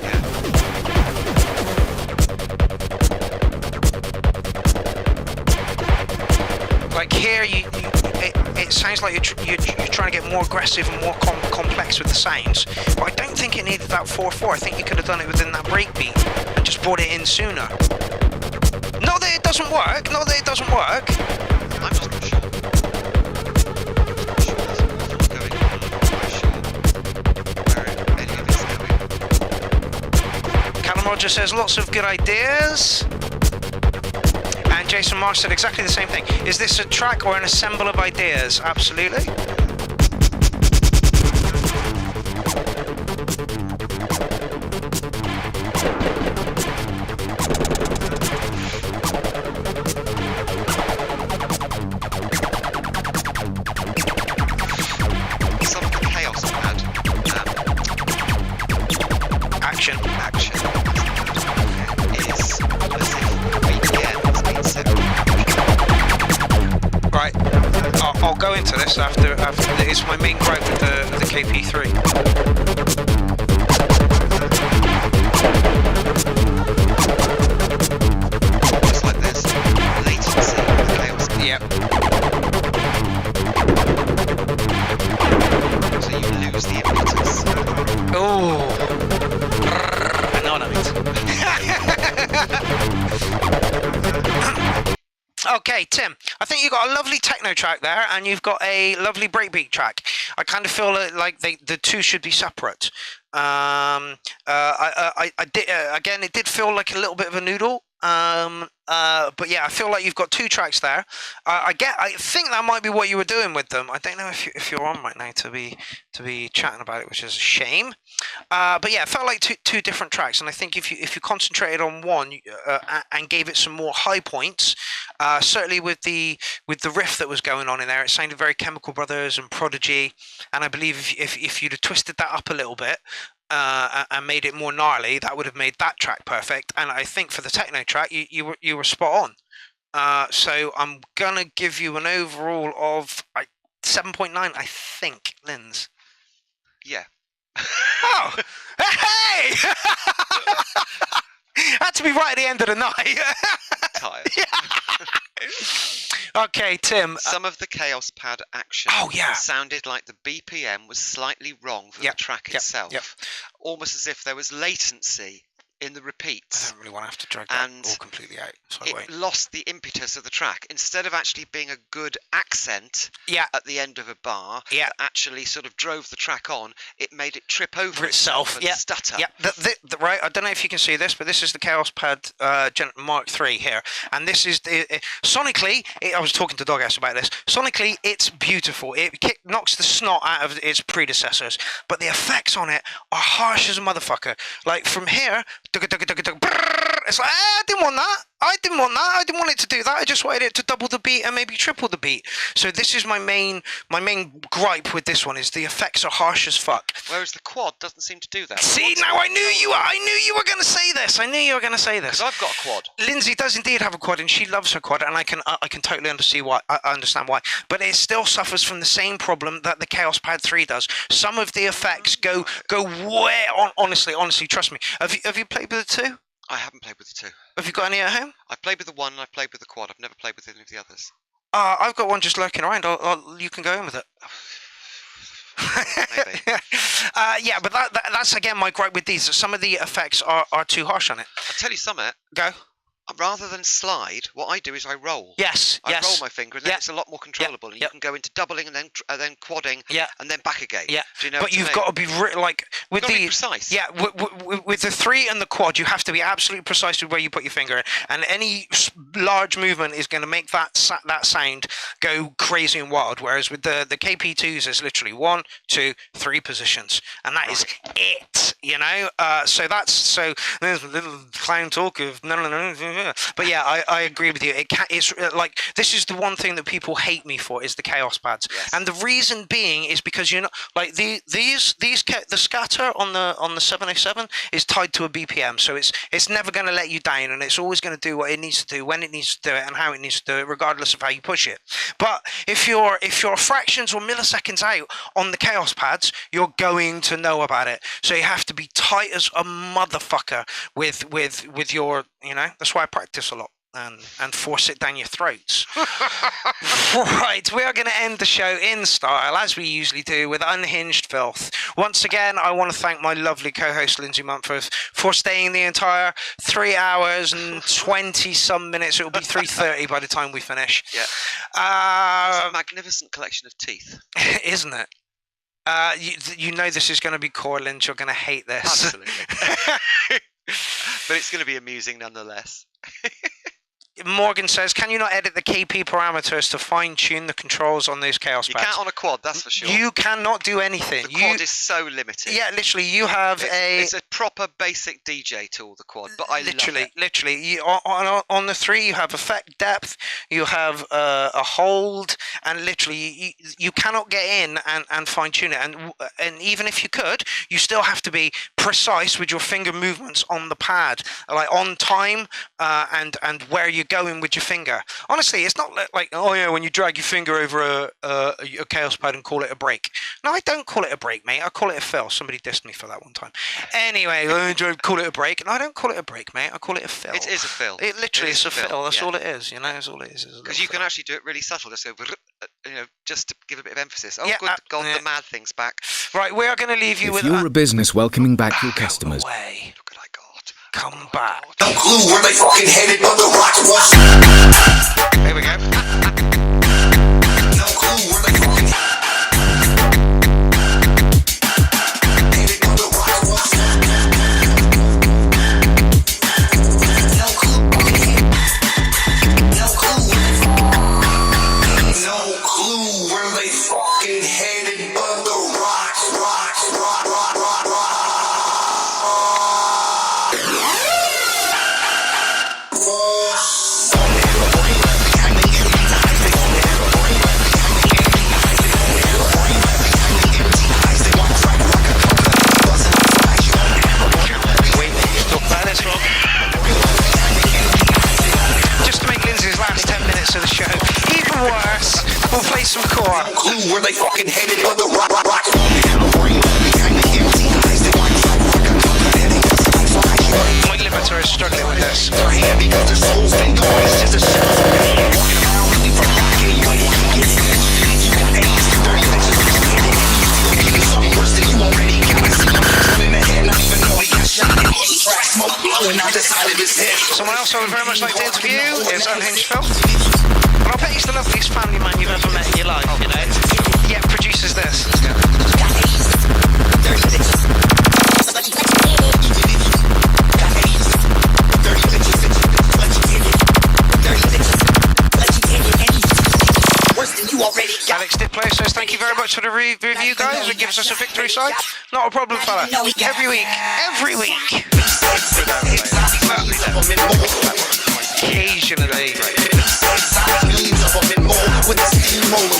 Like here, it sounds like you're trying to get more aggressive and more complex with the sounds, but I don't think it needed that 4/4. I think you could have done it within that breakbeat and just brought it in sooner. Not that it doesn't work. Not that it doesn't work. I'm just not sure. I'm not sure there's an awful lot going on. I'm not sure where any of it's going. Callum Roger says lots of good ideas. And Jason Marsh said exactly the same thing. Is this a track or an assemble of ideas? Absolutely. Some of the chaos I've had Action. Action is as if BPM has been set. Right. I'll go into this after it's my main gripe with the KP3. Just like this. Latency with chaos. Yep. So you lose the impetus. Oh. I know what I mean. Okay, Tim, I think you've got a lovely techno track there, and you've got a lovely breakbeat track. I kind of feel like the two should be separate. I did again. It did feel like a little bit of a noodle. But yeah, I feel like you've got two tracks there. I think that might be what you were doing with them. I don't know if you're on right now to be chatting about it, which is a shame. But yeah, it felt like two different tracks, and I think if you concentrated on one and gave it some more high points, certainly with the riff that was going on in there, it sounded very Chemical Brothers and Prodigy. And I believe if you'd have twisted that up a little bit and made it more gnarly, that would have made that track perfect. And I think for the techno track, you were spot on. So I'm gonna give you an overall of 7.9, I think, Linz. Yeah. Oh, hey! Had to be right at the end of the night. Tired. Okay, Tim. Some of the Chaos Pad action sounded like the BPM was slightly wrong for the track itself. Almost as if there was latency in the repeats. I don't really want to have to drag that all completely out. So it lost the impetus of the track. Instead of actually being a good accent at the end of a bar that actually sort of drove the track on, it made it trip over itself and stutter. Yeah, right. I don't know if you can see this, but this is the Chaos Pad Mark III here. And this is sonically, I was talking to Doghouse about this. Sonically, it's beautiful. It knocks the snot out of its predecessors, but the effects on it are harsh as a motherfucker. Like from here, it's like, I didn't want that. I didn't want it to do that. I just wanted it to double the beat and maybe triple the beat. So this is my main gripe with this one, is the effects are harsh as fuck. Whereas the quad doesn't seem to do that. See, now I knew you were going to say this. Because I've got a quad. Lindsay does indeed have a quad, and she loves her quad, and I can totally understand why. I understand why. But it still suffers from the same problem that the Chaos Pad 3 does. Some of the effects go way on. Honestly, trust me. Have you played with the two? I haven't played with the two. Have you got any at home? I played with the one and I played with the quad. I've never played with any of the others. I've got one just lurking around. You can go in with it. Maybe. Yeah, but that's again my gripe with these. Some of the effects are too harsh on it. I'll tell you something. Go. Rather than slide, what I do is I roll. Yes. I roll my finger, and then it's a lot more controllable. And you can go into doubling and then quadding, and then back again. Yeah. Do you know? But you've got to be with the precise. Yeah, with the 3 and the quad, you have to be absolutely precise with where you put your finger in, and any large movement is going to make that sound go crazy and wild. Whereas with the KP2s, there's literally 1, 2, 3 positions, and that is it. You know. So there's a little clown talk of no. But yeah, I agree with you. It's like, this is the one thing that people hate me for, is the Chaos Pads, and the reason being is because like the scatter on the 707 is tied to a BPM, so it's never going to let you down, and it's always going to do what it needs to do when it needs to do it and how it needs to do it, regardless of how you push it. But if you're fractions or milliseconds out on the Chaos Pads, you're going to know about it. So you have to be tight as a motherfucker with your. That's why I practice a lot and force it down your throats. Right, we are going to end the show in style, as we usually do, with unhinged filth. Once again, I want to thank my lovely co-host Lindsay Mumford for staying the entire 3 hours and 20-some minutes. It will be 3:30 by the time we finish. Yeah. It's a magnificent collection of teeth. Isn't it? You know this is going to be core, Lindsay. You're going to hate this. Absolutely. But it's going to be amusing nonetheless. Morgan says, can you not edit the KP parameters to fine-tune the controls on those Chaos You pads? can't on a quad, that's for sure. You cannot do anything. The quad is so limited. Yeah, literally, you have It's a proper basic DJ tool, the quad, but I love it. Literally, on the 3, you have effect depth, you have a hold, and literally, you cannot get in and fine-tune it. And even if you could, you still have to be precise with your finger movements on the pad, like on time and where you're going with your finger. Honestly, it's not like, oh yeah, when you drag your finger over a Chaos pad and call it a break. No, I don't call it a break, mate. I call it a fill. Somebody dissed me for that one time. Anyway, I call it a break. No, I don't call it a break, mate. I call it a fill. It is a fill. It literally is a fill. That's all it is. You know, that's all it is. Because you can actually do it really subtle. Just go, just to give a bit of emphasis. Oh, Yeah, good God, the mad thing's back. Right, we are going to leave you If with. you're a business welcoming back your customers, Away. Look at I got. Come back. No clue where they fucking headed, but the rock was. Here we go. No clue where they fucking headed, but the rock was. No clue. No clue where they fucking headed, but the rock. Just to make Lindsay's last 10 minutes of the show even worse, we'll play some core. No clue where they fucking headed, but the rock. Mike Libertor is struggling with this. Someone else I would very much like to interview is Unhinged Phil. And I'll bet he's the loveliest family man you've ever met in your life, you know? Yet produces this. Alex Diplo says thank you very much for the review, guys. It gives us a victory side. Not a problem, fella. Every week. Occasionally.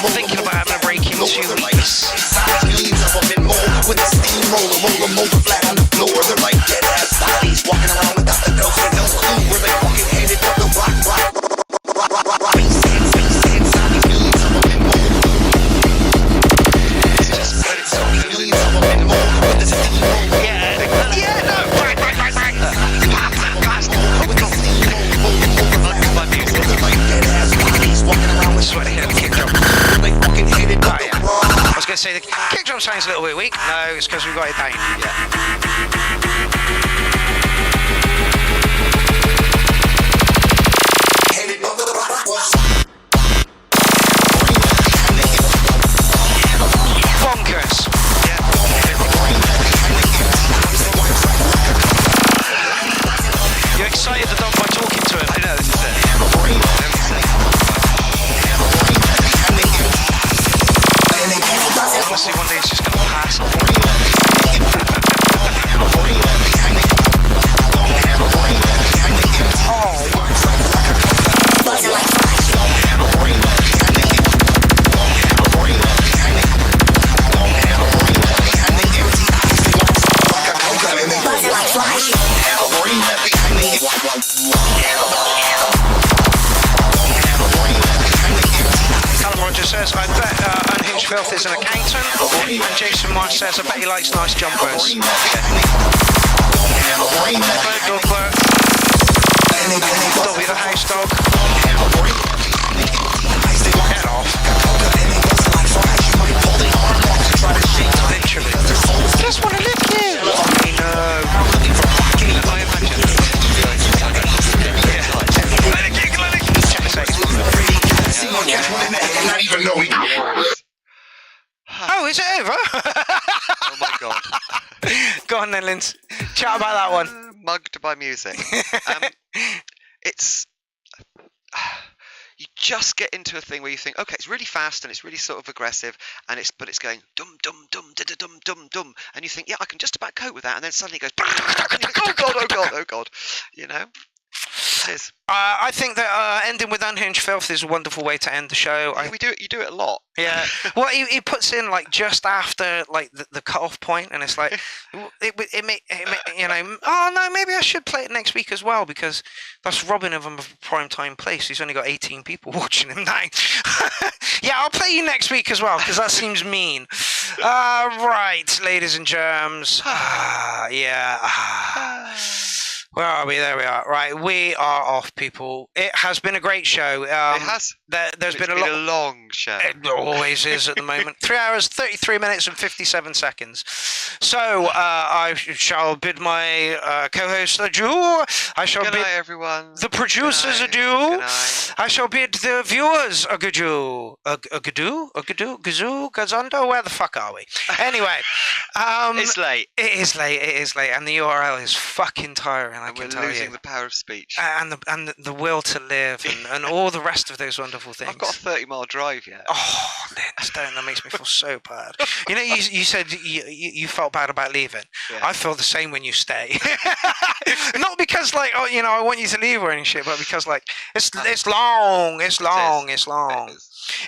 Thinking about having a break in 2 weeks. I was going to say the kick drum sounds a little bit weak. No, it's because we've got it down. Bonkers. You excited the dog by talking to him? I know, this is it. Honestly, one day it's just going to pass. Callum Rogers says, I bet Unhinged Filth is an accountant. And Jason Marsh says, I bet he likes nice jumpers. Dobby the house dog. Get off. Literally. Just want to lick you. I imagine. Oh, is it over? Oh my God. Go on then, Linz. Chat about that one. Mugged by music. It's just get into a thing where you think, okay, it's really fast and it's really sort of aggressive, and it's going dum dum dum da da dum dum dum, and you think, yeah, I can just about cope with that, and then suddenly it goes, and you think, oh god, oh god, oh god, you know. It is. I think that ending with Unhinged Filth is a wonderful way to end the show. You do it a lot. Yeah. Well, he puts in like just after like the cut-off point, and it's like it may, you know. Oh no, maybe I should play it next week as well, because that's robbing him of a prime time place. He's only got 18 people watching him now. Yeah, I'll play you next week as well, because that seems mean. Right, ladies and germs. Yeah. Where are we? There we are. Right, we are off, people. It has been a great show. It has. There's been a long show. It always is at the moment. 3 hours, 33 minutes, and 57 seconds. So I shall bid my co-host adieu. I shall Good bid night, everyone. the producers Good adieu. night. I shall bid the viewers a gazoo, gazondo. Where the fuck are we? Anyway, It's late. It is late, and the URL is fucking tiring. I And can we're tell losing you. the power of speech. And the will to live, and all the rest of those wonderful things. I've got a 30-mile drive yet. Oh, Linz, don't. That makes me feel so bad. You know, you said you felt bad about leaving. Yeah. I feel the same when you stay. Not because like, oh, you know, I want you to leave or any shit, but because like it's long.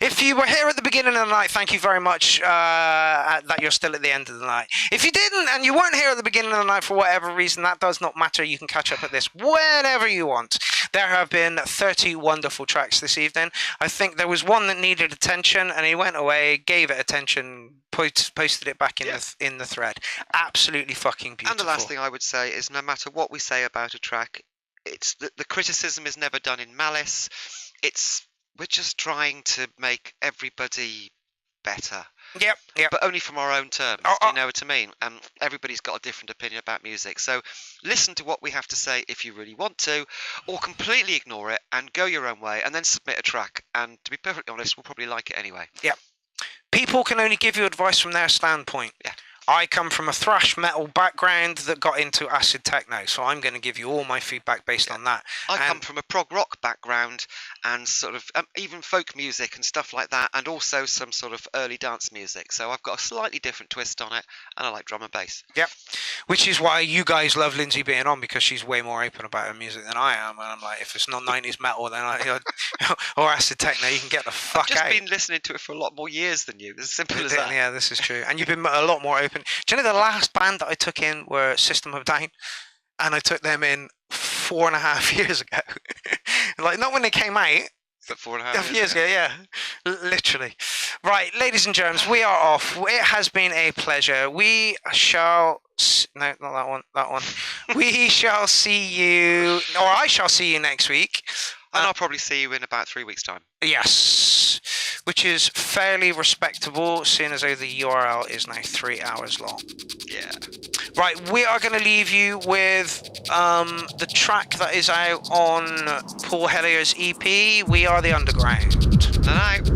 If you were here at the beginning of the night, thank you very much that you're still at the end of the night. If you didn't and you weren't here at the beginning of the night for whatever reason, that does not matter. You can catch up at this whenever you want. There have been 30 wonderful tracks this evening. I think there was one that needed attention, and he went away, gave it attention, posted it back in the thread. Absolutely fucking beautiful. And the last thing I would say is, no matter what we say about a track, it's the criticism is never done in malice. We're just trying to make everybody better. Yep. But only from our own terms. Do you know what I mean? Everybody's got a different opinion about music. So listen to what we have to say if you really want to, or completely ignore it and go your own way, and then submit a track. And to be perfectly honest, we'll probably like it anyway. Yep. People can only give you advice from their standpoint. Yeah. I come from a thrash metal background that got into acid techno, so I'm going to give you all my feedback based on that. I come from a prog rock background and sort of even folk music and stuff like that, and also some sort of early dance music. So I've got a slightly different twist on it, and I like drum and bass. Yep. Which is why you guys love Lindsay being on, because she's way more open about her music than I am. And I'm like, if it's not 90s metal, then or acid techno, you can get the fuck out. I've just been listening to it for a lot more years than you. As simple as that. Yeah, this is true. And you've been a lot more open. Do you know the last band that I took in were System of a Down, and I took them in 4.5 years ago. Like, not when they came out. 4.5 years ago, yeah. Literally. Right, ladies and germs, we are off. It has been a pleasure. We shall... No, not that one. We shall see you... Or I shall see you next week. And I'll probably see you in about 3 weeks' time. Yes. Which is fairly respectable, seeing as though the URL is now 3 hours long. Yeah. Right, we are going to leave you with the track that is out on Paul Helios' EP, We Are the Underground. Night.